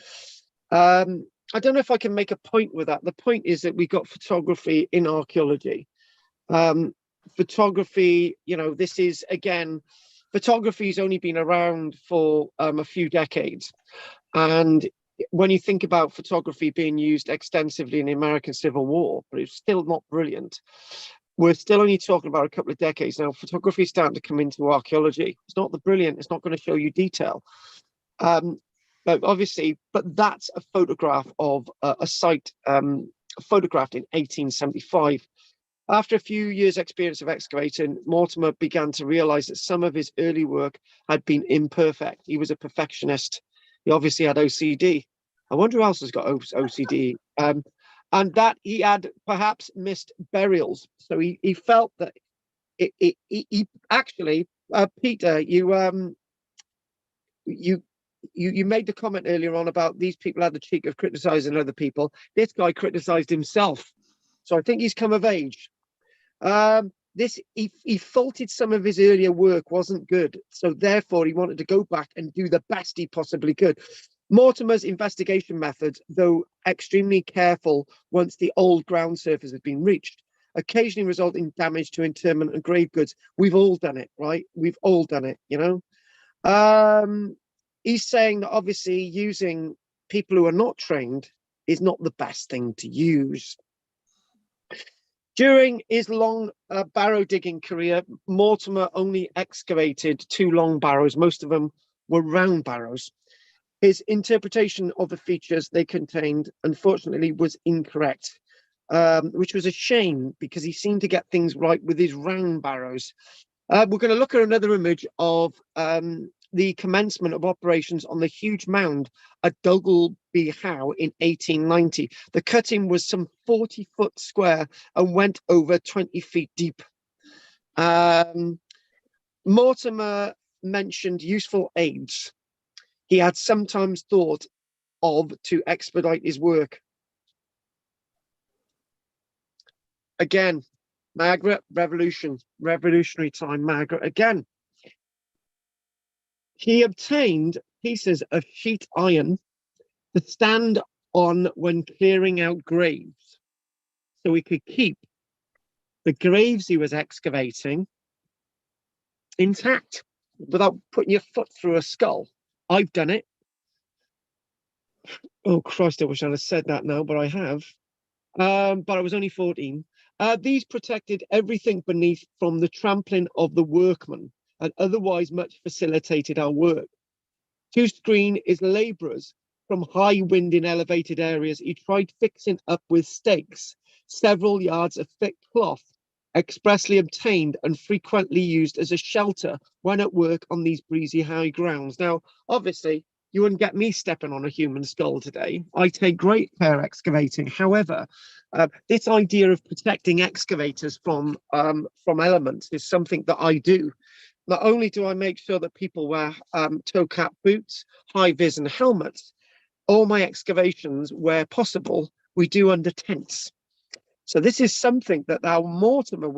I don't know if I can make a point with that. The point is that we got photography in archaeology. Photography, you know, this is, again, photography's only been around for a few decades. And when you think about photography being used extensively in the American Civil War, but it's still not brilliant. We're still only talking about a couple of decades now. Photography is starting to come into archaeology. It's not the brilliant, it's not going to show you detail. But obviously, but that's a photograph of a site photographed in 1875. After a few years' experience of excavating, Mortimer began to realize that some of his early work had been imperfect. He was a perfectionist. He obviously had OCD. I wonder who else has got OCD. And that he had perhaps missed burials. So he felt that he actually, Peter, you made the comment earlier on about these people had the cheek of criticizing other people. This guy criticized himself, so I think he's come of age. He faulted some of his earlier work wasn't good, so therefore he wanted to go back and do the best he possibly could. Mortimer's investigation methods, though extremely careful once the old ground surface had been reached, occasionally result in damage to interment and grave goods. We've all done it, right? We've all done it, you know. He's saying that obviously using people who are not trained is not the best thing to use. During his long barrow digging career, Mortimer only excavated 2 long barrows. Most of them were round barrows. His interpretation of the features they contained, unfortunately, was incorrect, which was a shame because he seemed to get things right with his round barrows. We're going to look at another image of the commencement of operations on the huge mound at Duggleby Howe in 1890. The cutting was some 40 foot square and went over 20 feet deep. Mortimer mentioned useful aids he had sometimes thought of to expedite his work. Again, Margaret, revolutionary time, Margaret, again. He obtained pieces of sheet iron to stand on when clearing out graves, so he could keep the graves he was excavating intact without putting your foot through a skull. I've done it. Oh Christ, I wish I'd have said that now, but I have. But I was only 14. These protected everything beneath from the trampling of the workmen and otherwise much facilitated our work. To screen his labourers from high wind in elevated areas, he tried fixing up with stakes several yards of thick cloth, expressly obtained and frequently used as a shelter when at work on these breezy high grounds. Now, obviously, you wouldn't get me stepping on a human skull today. I take great care excavating. However, this idea of protecting excavators from elements is something that I do. Not only do I make sure that people wear toe cap boots, high vis and helmets, all my excavations, where possible, we do under tents. So this is something that our Mortimer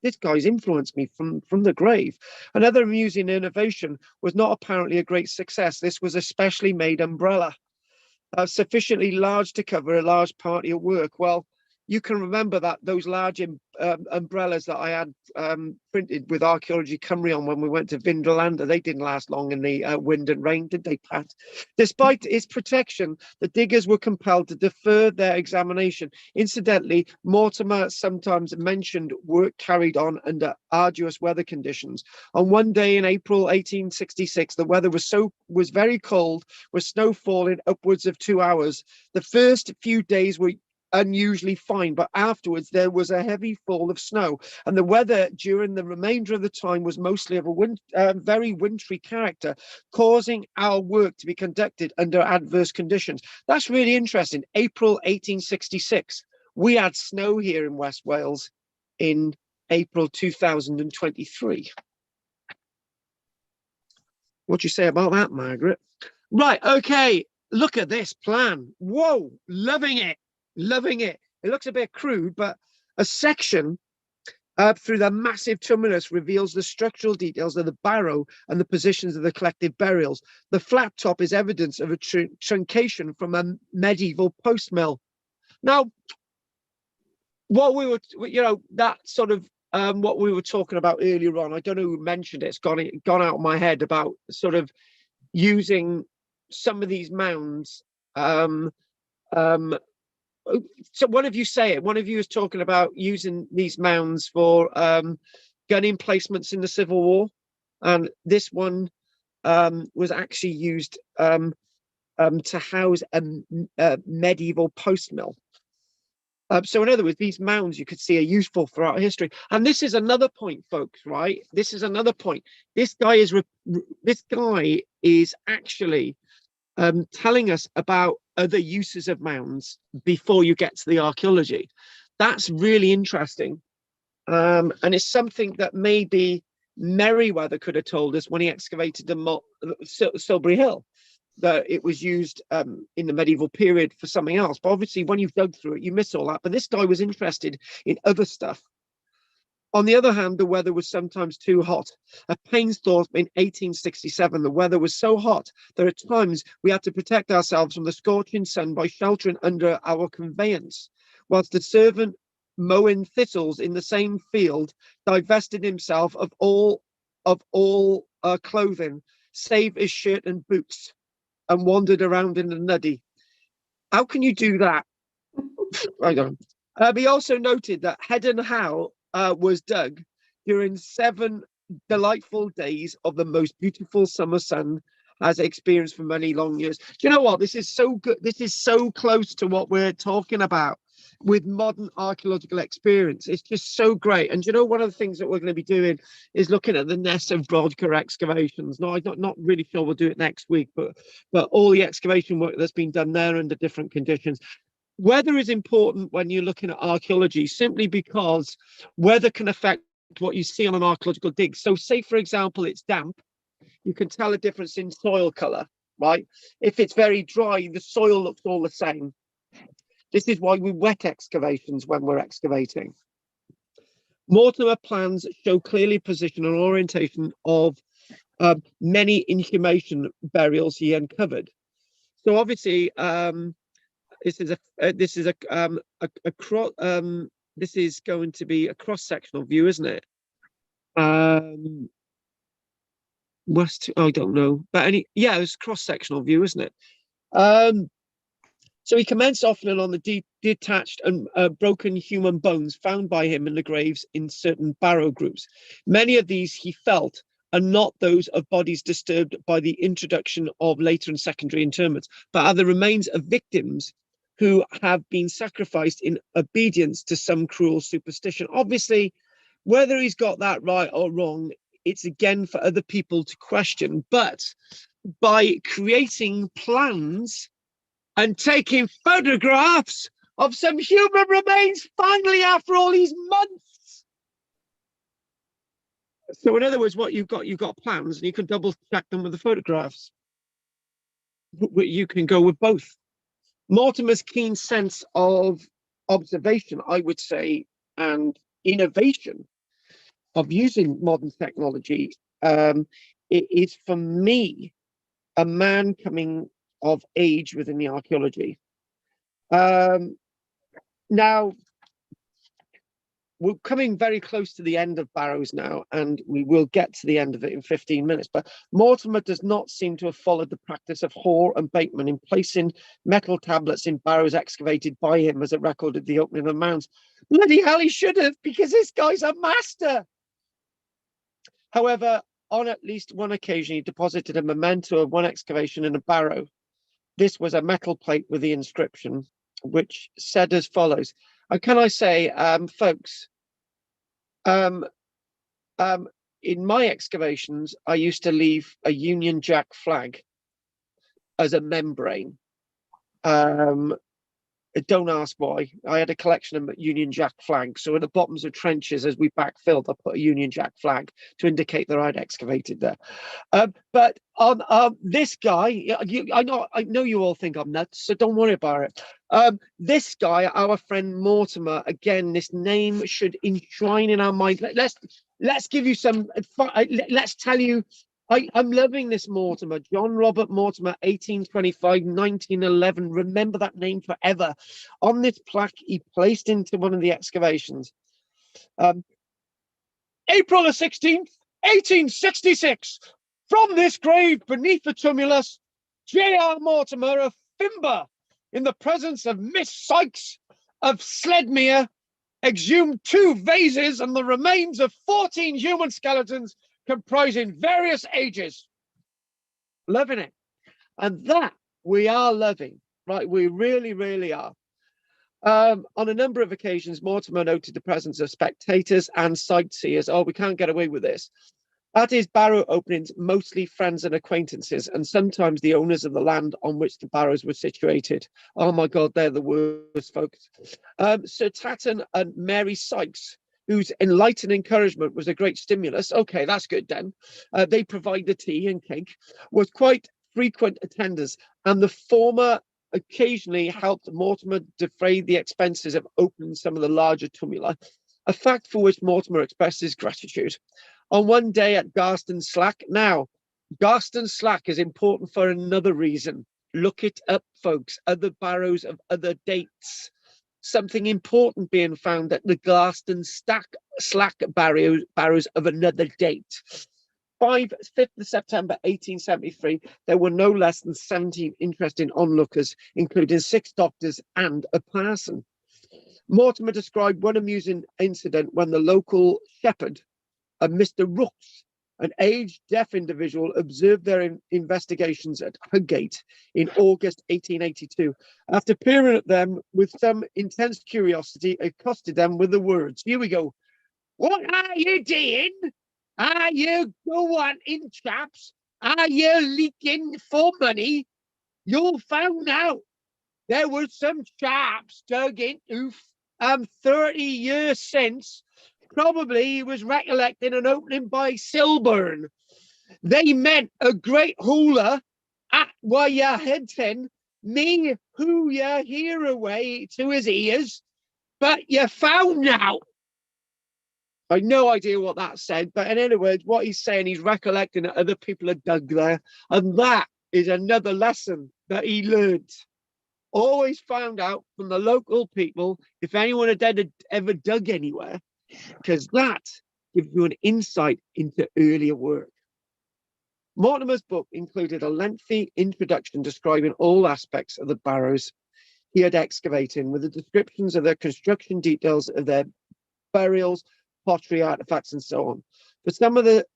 this guy's influenced me from the grave. Another amusing innovation was not apparently a great success. This was a specially made umbrella, sufficiently large to cover a large party at work. Well, you can remember that those large umbrellas that I had printed with Archaeology Cymru on when we went to Vindolanda, they didn't last long in the wind and rain, did they, Pat? Despite its protection, the diggers were compelled to defer their examination. Incidentally, Mortimer sometimes mentioned work carried on under arduous weather conditions. On one day in April 1866, the weather was very cold, with snow falling upwards of 2 hours. The first few days were unusually fine, but afterwards there was a heavy fall of snow, and the weather during the remainder of the time was mostly of a very wintry character, causing our work to be conducted under adverse conditions. That's really interesting. April 1866. We had snow here in West Wales in April 2023. What do you say about that, Margaret? Right, okay, look at this plan. Whoa, loving it. Loving it. It looks a bit crude, but a section through the massive tumulus reveals the structural details of the barrow and the positions of the collective burials. The flat top is evidence of a truncation from a medieval post mill. Now, what we were, that sort of what we were talking about earlier on, I don't know who mentioned it, it's gone out of my head about sort of using some of these mounds. So one of you say it. One of you is talking about using these mounds for gun emplacements in the Civil War, and this one was actually used to house a medieval post mill. So in other words, these mounds you could see are useful throughout history. And this is another point, folks, right? This is another point. This guy is actually telling us about other uses of mounds before you get to the archaeology. That's really interesting. And it's something that maybe Merriweather could have told us when he excavated the Silbury Hill, that it was used in the medieval period for something else. But obviously, when you've dug through it, you miss all that. But this guy was interested in other stuff. On the other hand, the weather was sometimes too hot. At Painsthorpe in 1867, the weather was so hot that at times we had to protect ourselves from the scorching sun by sheltering under our conveyance, whilst the servant mowing thistles in the same field divested himself of all clothing, save his shirt and boots, and wandered around in the nuddy. How can you do that? I don't. He also noted that Heddon Howe was dug during 7 delightful days of the most beautiful summer sun has experienced for many long years. Do you know what? This is so good. This is so close to what we're talking about with modern archaeological experience. It's just so great. And you know, one of the things that we're going to be doing is looking at the Ness of Brodgar excavations. No, I'm not really sure we'll do it next week, but all the excavation work that's been done there under different conditions. Weather is important when you're looking at archaeology, simply because weather can affect what you see on an archaeological dig. So say, for example, it's damp, you can tell a difference in soil color, right? If it's very dry, the soil looks all the same. This is why we wet excavations when we're excavating. Mortimer plans show clearly position and orientation of many inhumation burials he uncovered. So obviously, this is going to be a cross-sectional view, isn't it? I don't know, but it's cross-sectional view, isn't it? So he commenced opening on the detached and broken human bones found by him in the graves in certain Barrow groups. Many of these, he felt, are not those of bodies disturbed by the introduction of later and secondary interments, but are the remains of victims who have been sacrificed in obedience to some cruel superstition. Obviously, whether he's got that right or wrong, it's again for other people to question. But by creating plans and taking photographs of some human remains, finally, after all these months. So in other words, what you've got plans, and you can double check them with the photographs. You can go with both. Mortimer's keen sense of observation, I would say, and innovation of using modern technology, it is, for me, a man coming of age within the archaeology. Now, we're coming very close to the end of Barrows now, and we will get to the end of it in 15 minutes. But Mortimer does not seem to have followed the practice of Hoare and Bateman in placing metal tablets in barrows excavated by him as a record of the opening of mounds. Bloody hell, he should have, because this guy's a master. However, on at least one occasion, he deposited a memento of one excavation in a barrow. This was a metal plate with the inscription, which said as follows. And can I say, folks, in my excavations, I used to leave a Union Jack flag as a membrane. Don't ask why. I had a collection of Union Jack flags. So in the bottoms of trenches, as we backfilled, I put a Union Jack flag to indicate that I'd excavated there. But on this guy, I know you all think I'm nuts, so don't worry about it. This guy, our friend Mortimer, again, this name should enshrine in our mind. Let's give you some. Let's tell you. I'm loving this Mortimer, John Robert Mortimer, 1825, 1911. Remember that name forever. On this plaque, he placed into one of the excavations. April the 16th, 1866. From this grave beneath the tumulus, J.R. Mortimer of Fimber, in the presence of Miss Sykes of Sledmere, exhumed 2 vases and the remains of 14 human skeletons comprising various ages. Loving it. And that we are loving, right? We really, really are. On a number of occasions, Mortimer noted the presence of spectators and sightseers. Oh, we can't get away with this. At his barrow openings, mostly friends and acquaintances, and sometimes the owners of the land on which the barrows were situated. Oh my God, they're the worst folks. Sir Tatton and Mary Sykes whose enlightened encouragement was a great stimulus. Okay, that's good then. They provide the tea and cake, was quite frequent attenders, and the former occasionally helped Mortimer defray the expenses of opening some of the larger tumuli, a fact for which Mortimer expressed his gratitude. On one day at Garston Slack. Now, Garston Slack is important for another reason. Look it up, folks. Other barrows of other dates. Something important being found at the Garston Slack barrows of another date. 5th of September 1873, there were no less than 17 interesting onlookers, including 6 doctors and a parson. Mortimer described one amusing incident when the local shepherd, Mr. Rooks, an aged deaf individual, observed their investigations at Hugate in August 1882. After peering at them with some intense curiosity, accosted them with the words, here we go, "What are you doing? Are you go-on-in, chaps? Are you leaking for money? You'll find out there were some chaps dug into 30 years since. Probably he was recollecting an opening by Silburn. They meant a great hooler at where you're heading, me who you hear away to his ears, but you found out." I had no idea what that said, but in other words, what he's saying, he's recollecting that other people had dug there, and that is another lesson that he learned. Always found out from the local people if anyone had ever dug anywhere, because that gives you an insight into earlier work. Mortimer's book included a lengthy introduction describing all aspects of the barrows he had excavated, with the descriptions of their construction details of their burials, pottery artifacts, and so on. For some of the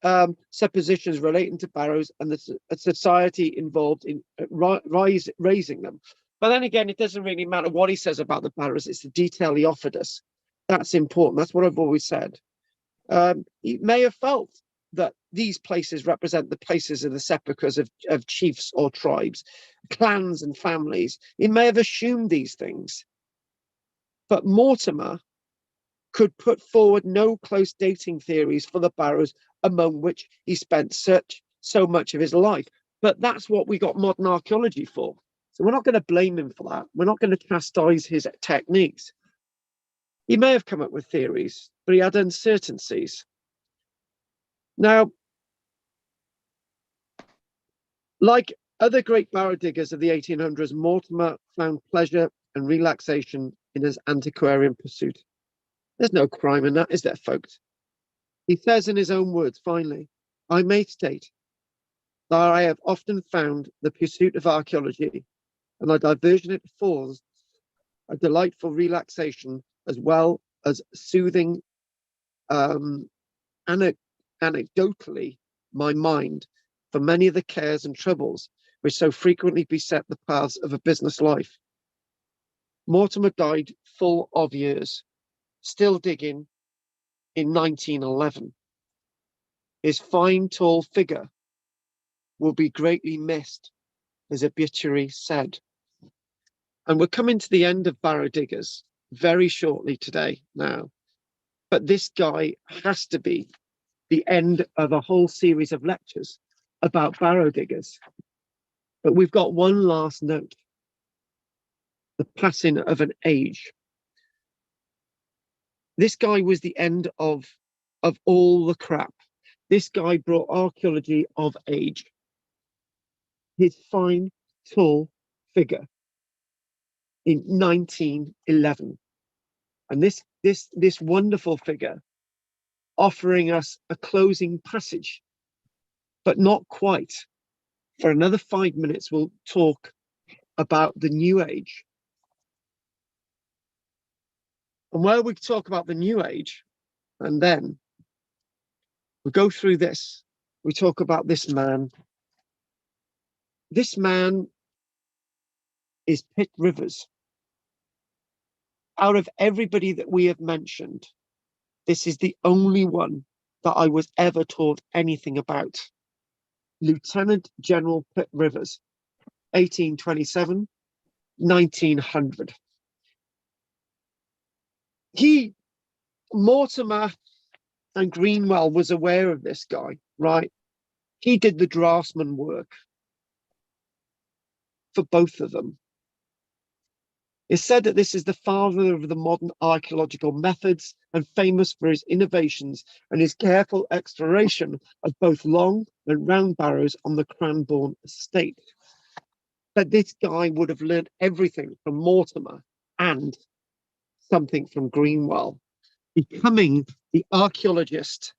suppositions relating to barrows and the society involved in raising them. But then again, it doesn't really matter what he says about the barrows, it's the detail he offered us. That's important. That's what I've always said. He may have felt that these places represent the places of the sepulchres of chiefs or tribes, clans and families. He may have assumed these things. But Mortimer could put forward no close dating theories for the barrows, among which he spent so much of his life. But that's what we got modern archaeology for. So we're not going to blame him for that. We're not going to chastise his techniques. He may have come up with theories, but he had uncertainties. Now, like other great barrow diggers of the 1800s, Mortimer found pleasure and relaxation in his antiquarian pursuit. There's no crime in that, is there, folks? He says in his own words, finally, I may state that I have often found the pursuit of archaeology and the diversion it affords a delightful relaxation, as well as soothing anecdotally my mind for many of the cares and troubles which so frequently beset the paths of a business life. Mortimer died full of years, still digging in 1911. His fine, tall figure will be greatly missed, his obituary said. And we're coming to the end of Barrow Diggers very shortly today now. But this guy has to be the end of a whole series of lectures about Barrow Diggers. But we've got one last note. The passing of an age. This guy was the end of all the crap. This guy brought archaeology of age. His fine, tall figure in 1911. And this wonderful figure offering us a closing passage, but not quite. For another 5 minutes, we'll talk about the New Age. And where we talk about the New Age, and then we go through this, we talk about this man. This man is Pitt Rivers. Out of everybody that we have mentioned, this is the only one that I was ever taught anything about. Lieutenant General Pitt Rivers, 1827, 1900. He Mortimer and Greenwell was aware of this guy, right? He did the draftsman work for both of them. It's said that this is the father of the modern archaeological methods and famous for his innovations and his careful exploration of both long and round barrows on the Cranbourne estate. But this guy would have learned everything from Mortimer and something from Greenwell, becoming the archaeologist,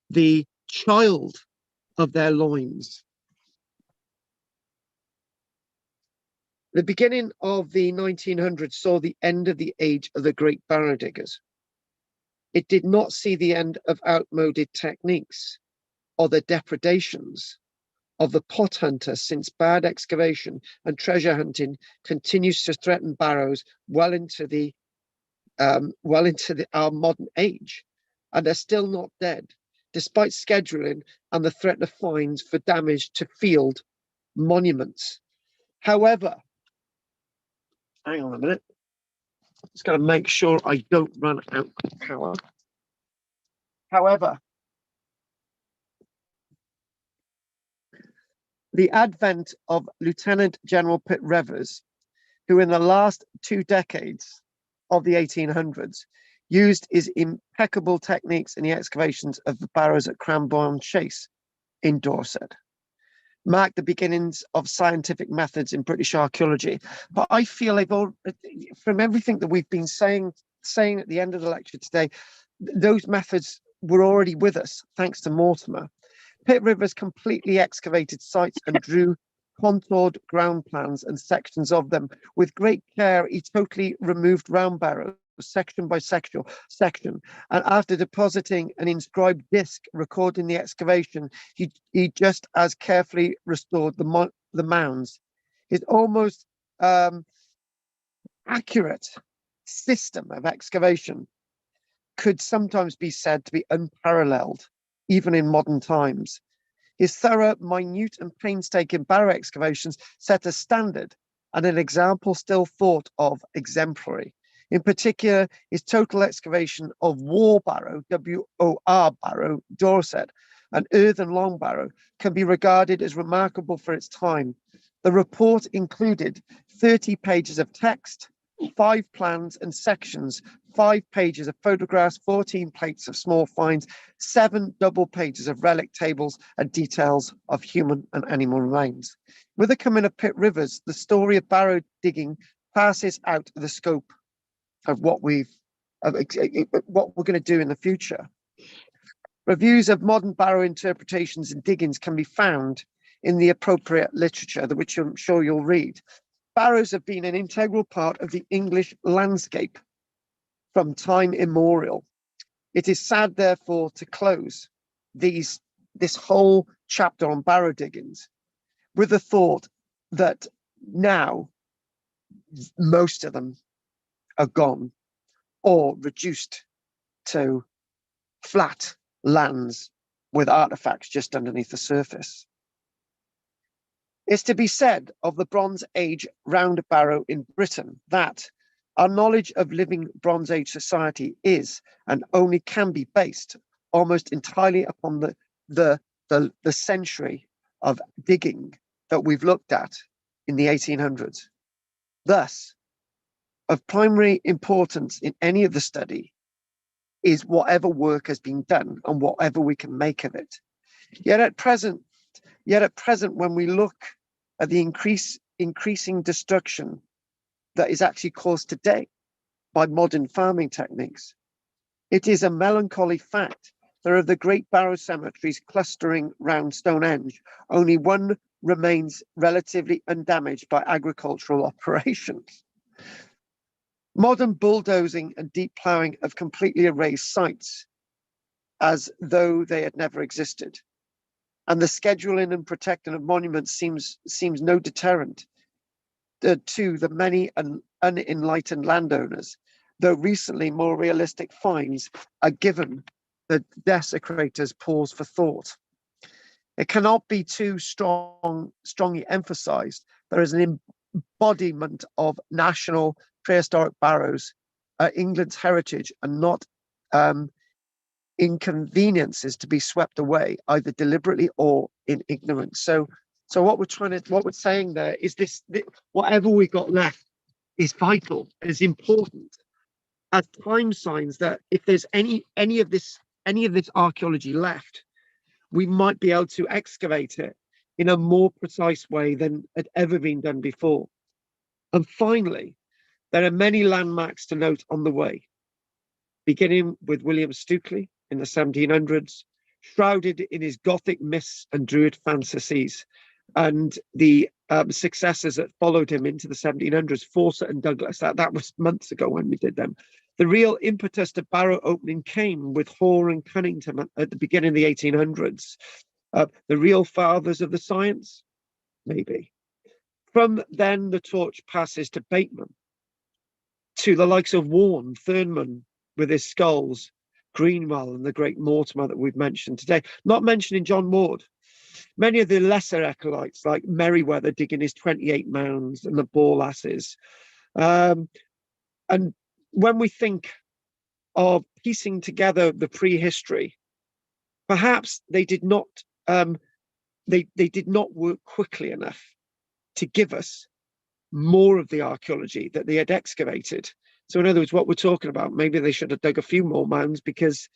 the child of their loins. The beginning of the 1900s saw the end of the age of the great barrow diggers. It did not see the end of outmoded techniques or the depredations of the pot hunter, since bad excavation and treasure hunting continues to threaten barrows well into our modern age, and they're still not dead, despite scheduling and the threat of fines for damage to field monuments. However, hang on a minute. Just got to make sure I don't run out of power. However, the advent of Lieutenant General Pitt Rivers, who in the last 2 decades of the 1800s used his impeccable techniques in the excavations of the barrows at Cranbourne Chase in Dorset, marked the beginnings of scientific methods in British archaeology. But I feel like from everything that we've been saying at the end of the lecture today, those methods were already with us, thanks to Mortimer. Pitt Rivers completely excavated sites and drew contoured ground plans and sections of them. With great care, he totally removed round barrows, section by section, and after depositing an inscribed disc recording the excavation, he just as carefully restored the mounds. His almost accurate system of excavation could sometimes be said to be unparalleled, even in modern times. His thorough, minute, and painstaking barrow excavations set a standard and an example still thought of exemplary. In particular, his total excavation of War Barrow, W-O-R Barrow, Dorset, an earthen long barrow, can be regarded as remarkable for its time. The report included 30 pages of text, 5 plans and sections, 5 pages of photographs, 14 plates of small finds, 7 double pages of relic tables and details of human and animal remains. With the coming of Pitt Rivers, the story of barrow digging passes out of the scope of what we're going to do in the future. Reviews of modern barrow interpretations and diggings can be found in the appropriate literature, which I'm sure you'll read. Barrows have been an integral part of the English landscape from time immemorial. It is sad, therefore, to close this whole chapter on barrow diggings with the thought that now most of them are gone or reduced to flat lands with artifacts just underneath the surface. It's to be said of the Bronze Age round barrow in Britain that our knowledge of living Bronze Age society is and only can be based almost entirely upon the century of digging that we've looked at in the 1800s. Thus, of primary importance in any of the study is whatever work has been done and whatever we can make of it. Yet at present, when we look at the increasing destruction that is actually caused today by modern farming techniques, it is a melancholy fact that of the great barrow cemeteries clustering round Stonehenge, only one remains relatively undamaged by agricultural operations. Modern bulldozing and deep ploughing have completely erased sites as though they had never existed. And the scheduling and protecting of monuments seems no deterrent to the many unenlightened landowners, though recently more realistic fines are given the desecrators pause for thought. It cannot be too strongly emphasized there is an embodiment of national prehistoric barrows, England's heritage, and not inconveniences to be swept away, either deliberately or in ignorance. So what we're saying there is this: whatever we got left is vital, is important as time signs that if there's any of this archaeology left, we might be able to excavate it in a more precise way than had ever been done before. And finally, there are many landmarks to note on the way, beginning with William Stukeley in the 1700s, shrouded in his Gothic myths and Druid fantasies, and the successors that followed him into the 1700s, Fawcett and Douglas. That was months ago when we did them. The real impetus to Barrow opening came with Hoare and Cunnington at the beginning of the 1800s. The real fathers of the science, maybe. From then, the torch passes to Bateman, to the likes of Warne, Thurman with his skulls, Greenwell and the great Mortimer that we've mentioned today, not mentioning John Ward. Many of the lesser acolytes like Merryweather digging his 28 mounds and the Ball asses. And when we think of piecing together the prehistory, perhaps they did not they did not work quickly enough to give us more of the archaeology that they had excavated. So in other words, what we're talking about, maybe they should have dug a few more mounds because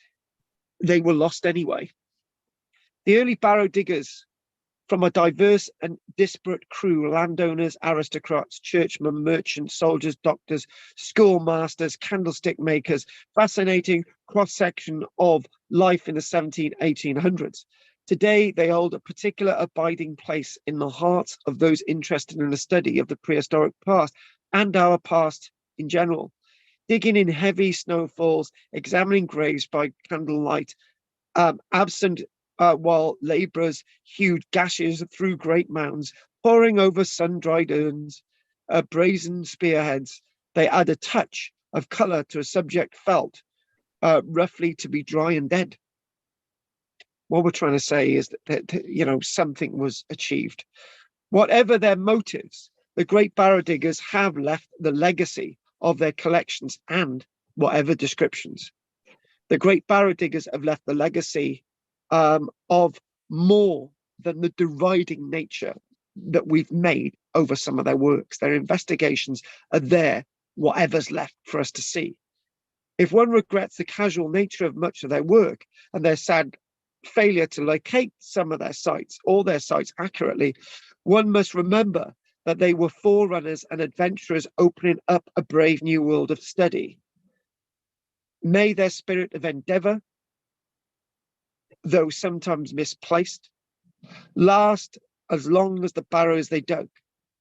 they were lost anyway. The early Barrow diggers, from a diverse and disparate crew, landowners, aristocrats, churchmen, merchants, soldiers, doctors, schoolmasters, candlestick makers, fascinating cross-section of life in the 1800s. Today, they hold a particular abiding place in the hearts of those interested in the study of the prehistoric past and our past in general. Digging in heavy snowfalls, examining graves by candlelight, absent while labourers hewed gashes through great mounds, poring over sun-dried urns, brazen spearheads, they add a touch of colour to a subject felt roughly to be dry and dead. What we're trying to say is that something was achieved. Whatever their motives, the great Barrow diggers have left the legacy of their collections and whatever descriptions. The great Barrow diggers have left the legacy of more than the deriding nature that we've made over some of their works. Their investigations are there, whatever's left for us to see. If one regrets the casual nature of much of their work and their sad failure to locate some of their sites, all their sites accurately, one must remember that they were forerunners and adventurers opening up a brave new world of study. May their spirit of endeavour, though sometimes misplaced, last as long as the barrows they dug,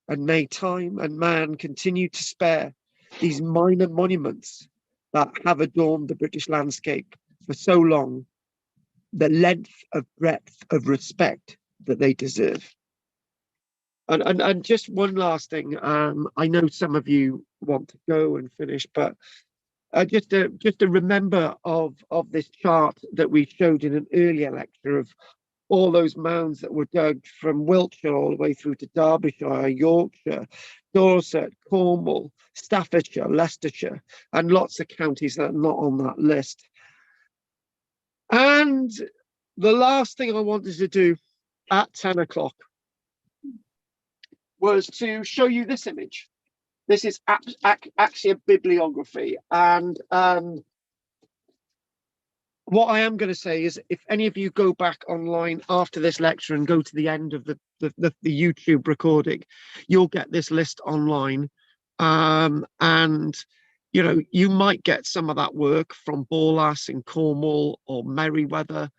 and may time and man continue to spare these minor monuments that have adorned the British landscape for so long the length of breadth of respect that they deserve. And just one last thing, I know some of you want to go and finish, but just to remember of this chart that we showed in an earlier lecture of all those mounds that were dug from Wiltshire all the way through to Derbyshire, Yorkshire, Dorset, Cornwall, Staffordshire, Leicestershire, and lots of counties that are not on that list. And the last thing I wanted to do at 10 o'clock was to show you this image. This is actually a bibliography, and what I am going to say is, if any of you go back online after this lecture and go to the end of the YouTube recording, you'll get this list online, and you might get some of that work from Borlass in Cornwall, or Merryweather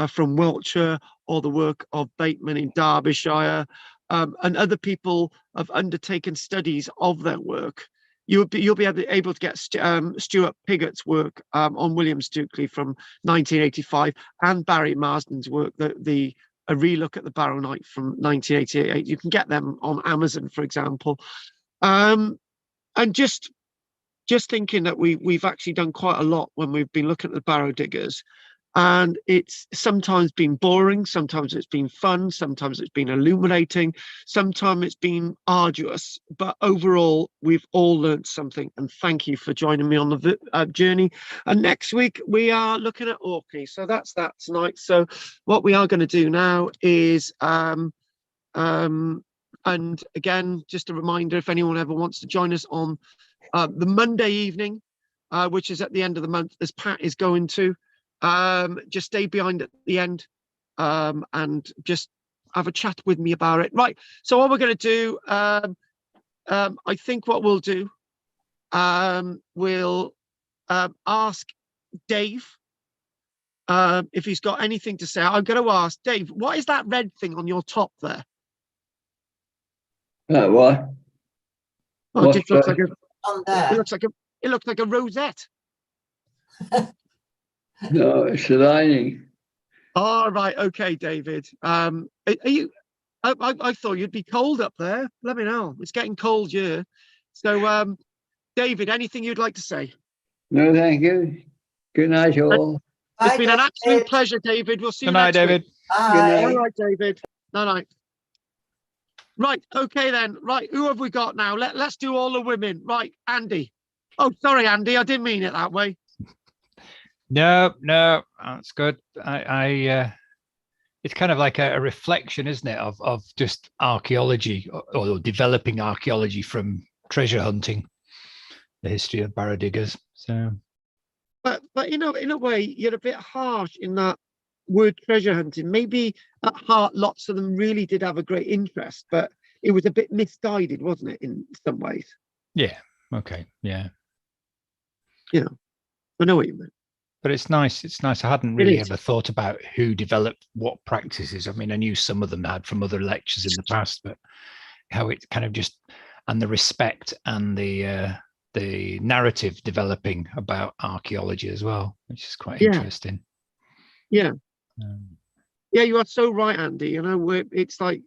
from Wiltshire, or the work of Bateman in Derbyshire, and other people have undertaken studies of their work. You'll be able to get Stuart Piggott's work on William Stukeley from 1985, and Barry Marsden's work, a relook at the Barrow Night from 1988. You can get them on Amazon, for example. And just thinking that we've actually done quite a lot when we've been looking at the Barrow diggers. And it's sometimes been boring, sometimes it's been fun, sometimes it's been illuminating, sometimes it's been arduous. But overall, we've all learned something. And thank you for joining me on the journey. And next week, we are looking at Orkney. So that's that tonight. So what we are going to do now is, and again, just a reminder, if anyone ever wants to join us on the Monday evening, which is at the end of the month, as Pat is going to, just stay behind at the end and just have a chat with me about it. Right, so what we're going to do, I think what we'll do, we'll ask Dave if he's got anything to say. I'm going to ask Dave, what is that red thing on your top there?
What?
Oh, it just looks like
On there.
it looks like a rosette.
No, it's a lining.
All right, okay, David. Are you? I thought you'd be cold up there. Let me know. It's getting cold here. So, David, anything you'd like to say?
No, thank you. Good night, all.
It's been an absolute pleasure, David. We'll see you
Good night,
next
David.
week.
Bye.
All right, David. Night night. Right, okay then. Right, who have we got now? Let's do all the women. Right, Andy. Oh, sorry, Andy. I didn't mean it that way.
No, that's good. It's kind of like a reflection, isn't it, of just archaeology or developing archaeology from treasure hunting, the history of Barrow diggers. So,
but you know, in a way, you're a bit harsh in that word treasure hunting. Maybe at heart, lots of them really did have a great interest, but it was a bit misguided, wasn't it, in some ways?
yeah, okay, yeah.
You know, I know what you meant.
But it's nice. It's nice. I hadn't really ever thought about who developed what practices. I mean, I knew some of them had from other lectures in the past, but how it kind of just, and the respect and the narrative developing about archaeology as well, which is quite interesting.
Yeah. Yeah, you are so right, Andy. You know, it's like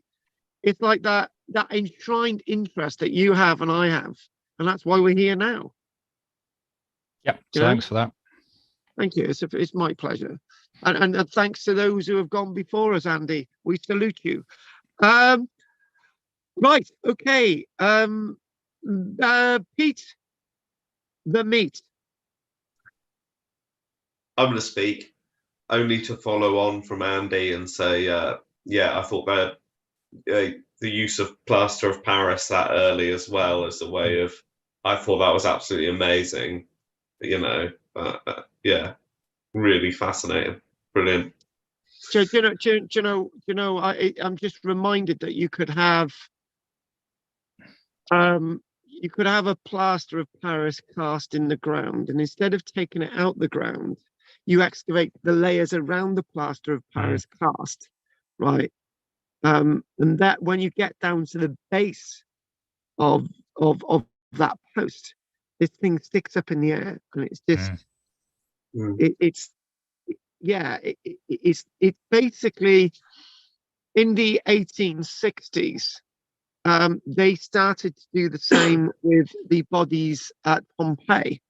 that enshrined interest that you have and I have, and that's why we're here now.
Yep. So thanks for that.
Thank you. It's my pleasure, and thanks to those who have gone before us, Andy. We salute you. Right. Okay. Pete, the meat.
I'm going to speak only to follow on from Andy and say, yeah, I thought that the use of plaster of Paris that early as well as a way of, I thought that was absolutely amazing. You know, yeah, really fascinating, brilliant.
So you know, I'm just reminded that you could have a plaster of Paris cast in the ground, and instead of taking it out the ground, you excavate the layers around the plaster of Paris cast, right? And that when you get down to the base of that post, this thing sticks up in the air, and it's just it's basically in the 1860s. They started to do the same with the bodies at Pompeii.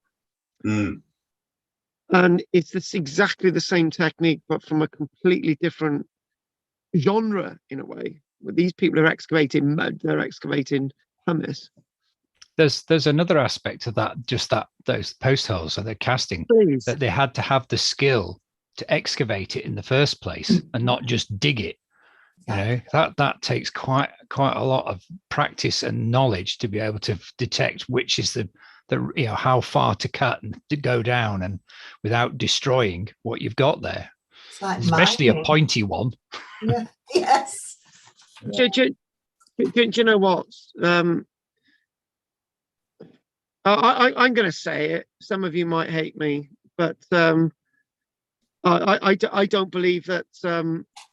And it's exactly the same technique, but from a completely different genre in a way. These people are excavating mud, they're excavating pumice.
There's another aspect of that, just that those post holes that they're casting, that they had to have the skill to excavate it in the first place and not just dig it. You know, that takes quite a lot of practice and knowledge to be able to detect which is the you know, how far to cut and to go down and without destroying what you've got there, especially a pointy one.
Yeah. Yes.
Do you know what? I'm going to say it. Some of you might hate me, but I don't believe that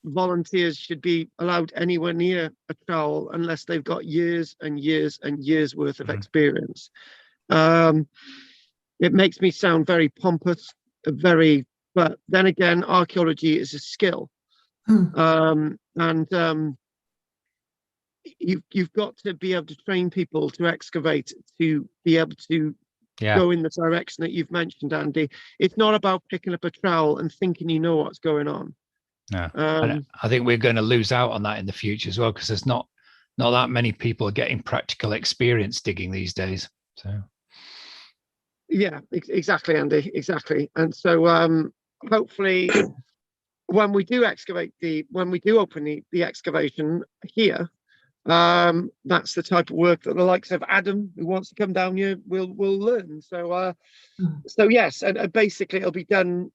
volunteers should be allowed anywhere near a trowel unless they've got years and years and years worth of experience. It makes me sound very pompous, but then again, archaeology is a skill. And you've got to be able to train people to excavate, to be able to go in the direction that you've mentioned, Andy. It's not about picking up a trowel and thinking you know what's going on.
No, and I think we're going to lose out on that in the future as well, because there's not that many people getting practical experience digging these days. So
yeah, exactly, Andy, exactly. And so hopefully when we do open the excavation here, that's the type of work that the likes of Adam, who wants to come down here, will learn. So so yes, and basically it'll be done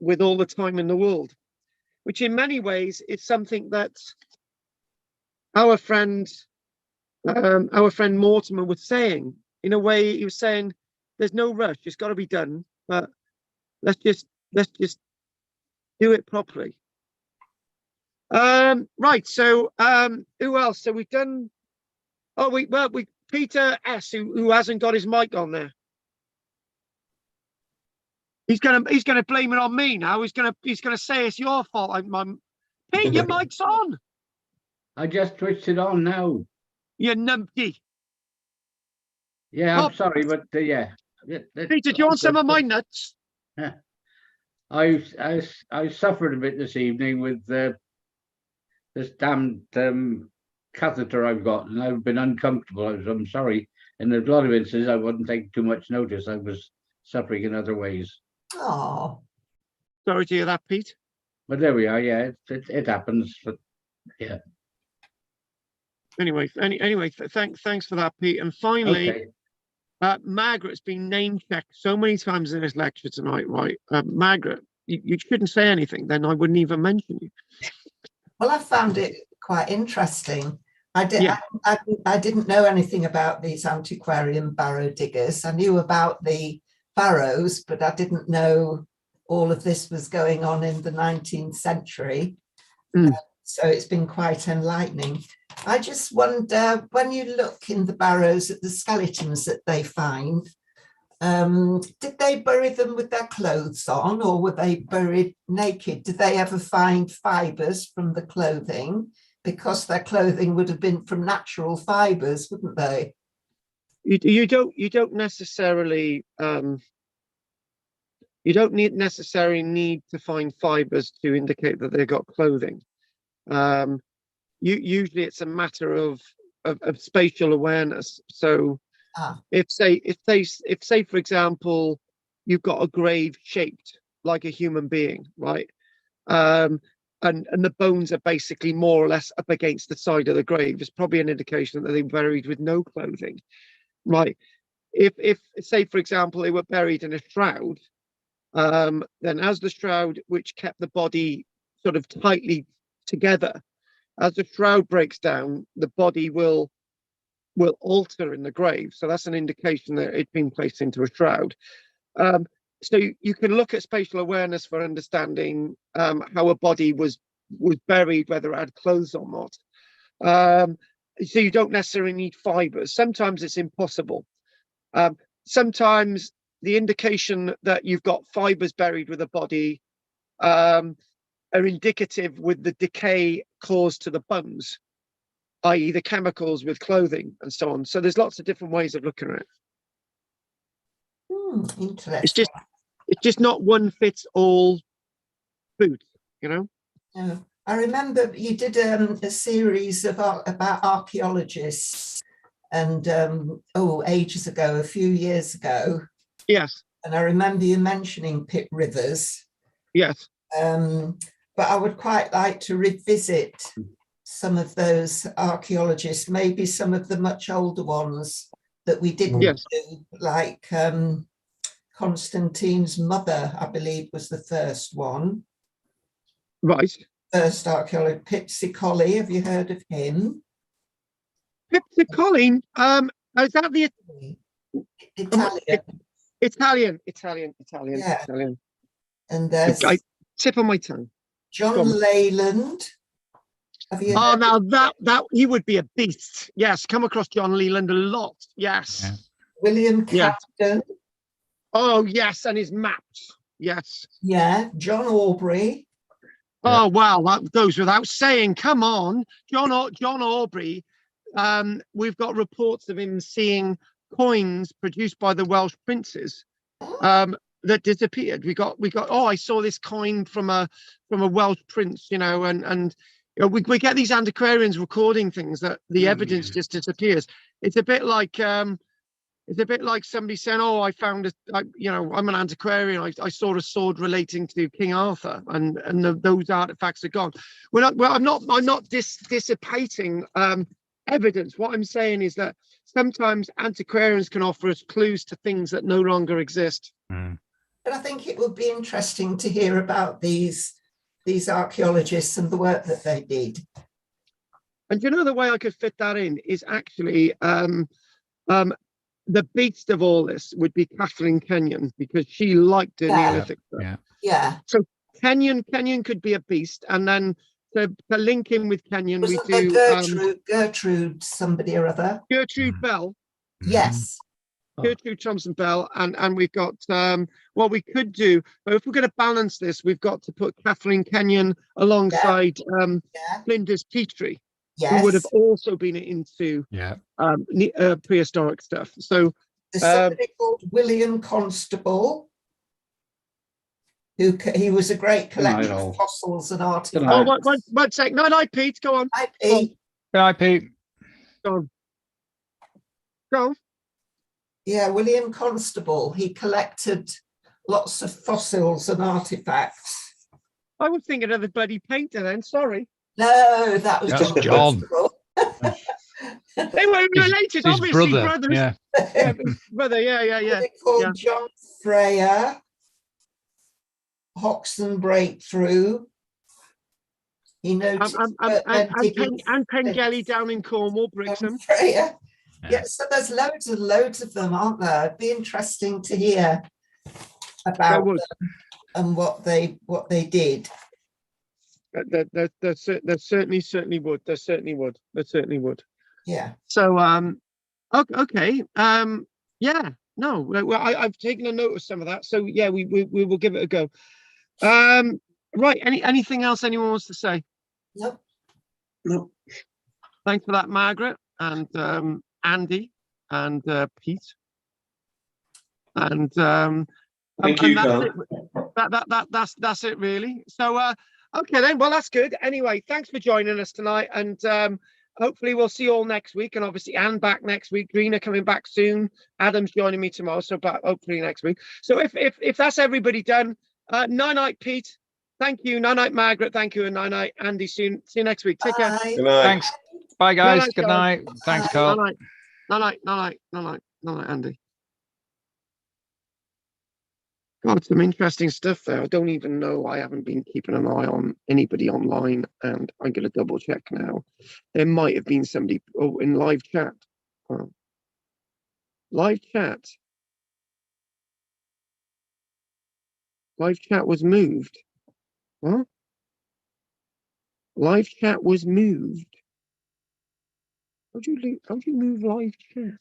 with all the time in the world, which in many ways is something that our friend Mortimer was saying. In a way, he was saying there's no rush, it's got to be done, but let's just do it properly. Right, so who else? So we've done we Peter S, who hasn't got his mic on there. He's gonna blame it on me now. He's gonna say it's your fault. Pete, your mic's on.
I just switched it on now.
You numpty.
Yeah, I'm sorry, but yeah.
Peter, do you want some of my nuts?
Yeah. I suffered a bit this evening with this damned catheter I've got, and I've been uncomfortable. I'm sorry. In a lot of instances, I wouldn't take too much notice. I was suffering in other ways.
Oh,
sorry to hear that, Pete.
But there we are. Yeah, it happens. But yeah.
Anyway, thanks for that, Pete. And finally, Margaret's been name checked so many times in this lecture tonight, right? Margaret, you shouldn't say anything, then I wouldn't even mention you.
well, I found it quite interesting. I didn't know anything about these antiquarian Barrow diggers. I knew about the Barrows, but I didn't know all of this was going on in the 19th century. So it's been quite enlightening. I just wonder, when you look in the Barrows at the skeletons that they find, did they bury them with their clothes on, or were they buried naked? Did they ever find fibres from the clothing? Because their clothing would have been from natural fibres, wouldn't they?
You don't necessarily necessarily need to find fibres to indicate that they've got clothing. Usually it's a matter of spatial awareness. So if say for example you've got a grave shaped like a human being, right, and the bones are basically more or less up against the side of the grave, it's probably an indication that they were buried with no clothing, right? If say for example they were buried in a shroud, then as the shroud, which kept the body sort of tightly together, as the shroud breaks down, the body will alter in the grave. So that's an indication that it's been placed into a shroud. So you can look at spatial awareness for understanding how a body was buried, whether it had clothes or not. So you don't necessarily need fibers. Sometimes it's impossible. Sometimes the indication that you've got fibers buried with a body are indicative with the decay caused to the bones, i.e. the chemicals with clothing and so on. So there's lots of different ways of looking at it.
Interesting.
It's just not one fits all food, you know?
Yeah. I remember you did a series about archaeologists, and ages ago, a few years ago.
Yes.
And I remember you mentioning Pip Rivers.
Yes.
But I would quite like to revisit some of those archaeologists, maybe some of the much older ones that we didn't do, like Constantine's mother, I believe, was the first one.
Right.
First archaeologist, Pizzicolli. Have you heard of him?
Pizzicolli? Is that the
Italian?
Italian.
And there's
tip on my tongue.
John Leyland. Have you
heard now that he would be a beast. Yes, come across John Leland a lot. Yes.
Yeah. William Captain.
Oh yes, and his maps. Yes.
Yeah, John Aubrey.
Oh wow, that goes without saying. Come on, John Aubrey. We've got reports of him seeing coins produced by the Welsh princes that disappeared. We got. Oh, I saw this coin from a Welsh prince, you know, and you know, we get these antiquarians recording things that the evidence just disappears. It's a bit like somebody saying, "Oh, I found you know, I'm an antiquarian. I saw a sword relating to King Arthur, and those artifacts are gone." I'm not dissipating evidence. What I'm saying is that sometimes antiquarians can offer us clues to things that no longer exist.
But I think it would be interesting to hear about these archaeologists and the work that they did.
And you know, the way I could fit that in is actually the beast of all this would be Kathleen Kenyon, because she liked the Neolithic stuff.
Yeah.
So Kenyon could be a beast, and then to link in with Kenyon, we do
Gertrude somebody or other.
Gertrude Bell.
Yes.
Gertrude Thompson Bell, and we've got what we could do, but if we're going to balance this, we've got to put Kathleen Kenyon alongside Flinders Petrie, who would have also been into prehistoric stuff. So
there's somebody called William Constable, he was a great collector of fossils and artifacts.
Oh, one sec. No, Pete, go on.
Hi, Pete.
Hi, Pete.
Go on.
Yeah, William Constable. He collected lots of fossils and artifacts.
I was thinking of the bloody painter then. Sorry.
No, that was John.
They were related,
his
obviously,
brother.
brothers.
Yeah.
Brother. Yeah.
They're called John Freya, Hoxton Breakthrough. He noticed
and Pengelly down in Cornwall, Brixham.
Freya. Yeah, so there's loads of them, aren't there? It'd be interesting to hear about them and what they did.
There certainly would. There certainly would.
Yeah.
So okay. Yeah. No. Well, I've taken a note of some of that. So yeah, we will give it a go. Right. Anything else anyone wants to say?
Nope.
No. Thanks for that, Margaret and Andy and Pete. And
thank you,
that's it really. So okay then, well, that's good. Anyway, thanks for joining us tonight, and hopefully we'll see you all next week, and obviously Anne back next week, Greener coming back soon, Adam's joining me tomorrow, so back hopefully next week. So if that's everybody done, night Pete, thank you, night Margaret, thank you, and night Andy. See you next week. Take care.
Good night.
Thanks. Bye guys. Good night. Thanks, Carl.
Night, Andy. God, some interesting stuff there. I don't even know. I haven't been keeping an eye on anybody online, and I'm going to double check now. There might have been somebody in live chat. Live chat. Live chat was moved. What? Live chat was moved. How do you move live chat?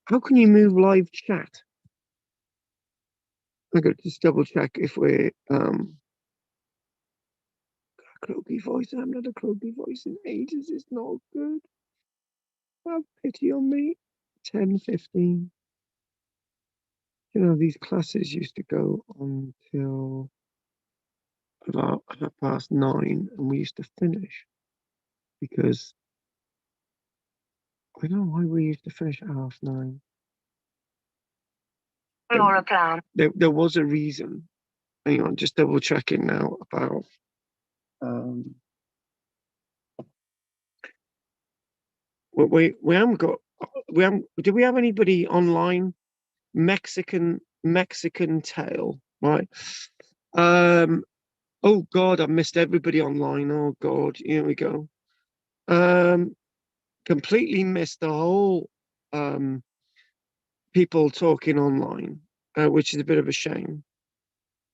How can you move live chat? I'm going to just double check if we're croaky voice. I haven't had a croaky voice in ages. It's not good. Have pity on me. 10:15. You know, these classes used to go on till about 9:30, and we used to finish because I don't know why we used to finish at 9:30. There was a reason. Hang on, just double checking now about we haven't got do we have anybody online? Mexican tale, right? Oh God, I've missed everybody online. Oh God, here we go. Completely missed the whole people talking online, which is a bit of a shame.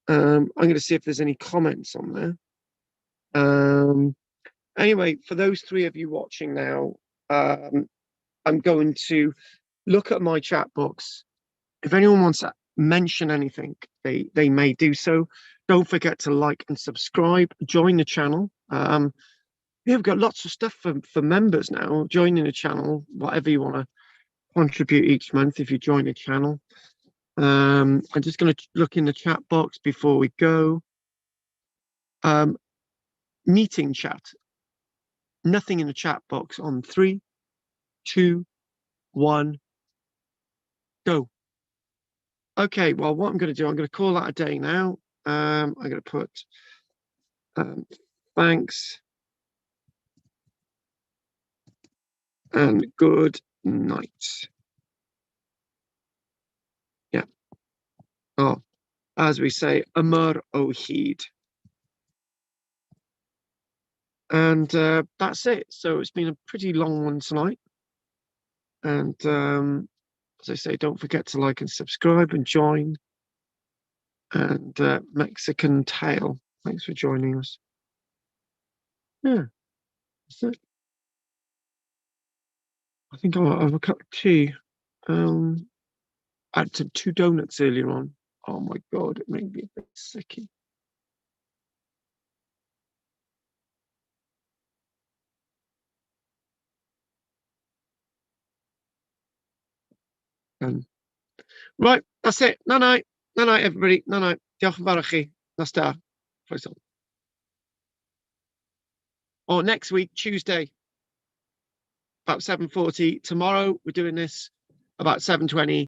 I'm going to see if there's any comments on there. Anyway, for those three of you watching now, I'm going to look at my chat box. If anyone wants to mention anything, they may do so. Don't forget to like and subscribe. Join the channel. we've got lots of stuff for members now, joining the channel, whatever you want to contribute each month if you join the channel. I'm just going to look in the chat box before we go. Meeting chat. Nothing in the chat box on 3, 2, 1, go. Okay, well, what I'm going to do, I'm going to call that a day now. I'm going to put thanks and good night. Yeah. Oh, as we say, Amar Ohid. And that's it. So it's been a pretty long one tonight. And as I say, don't forget to like and subscribe and join. And Mexican Tale, thanks for joining us. Yeah, that's it. I think I'll have a cup of tea. I had some 2 donuts earlier on. Oh my God, it made me a bit sicky. Right, that's it. No, everybody. No. Diolch yn fawr i chi. Nas da. Croeso. Or next week, Tuesday, about 7:40. Tomorrow, we're doing this about 7:20.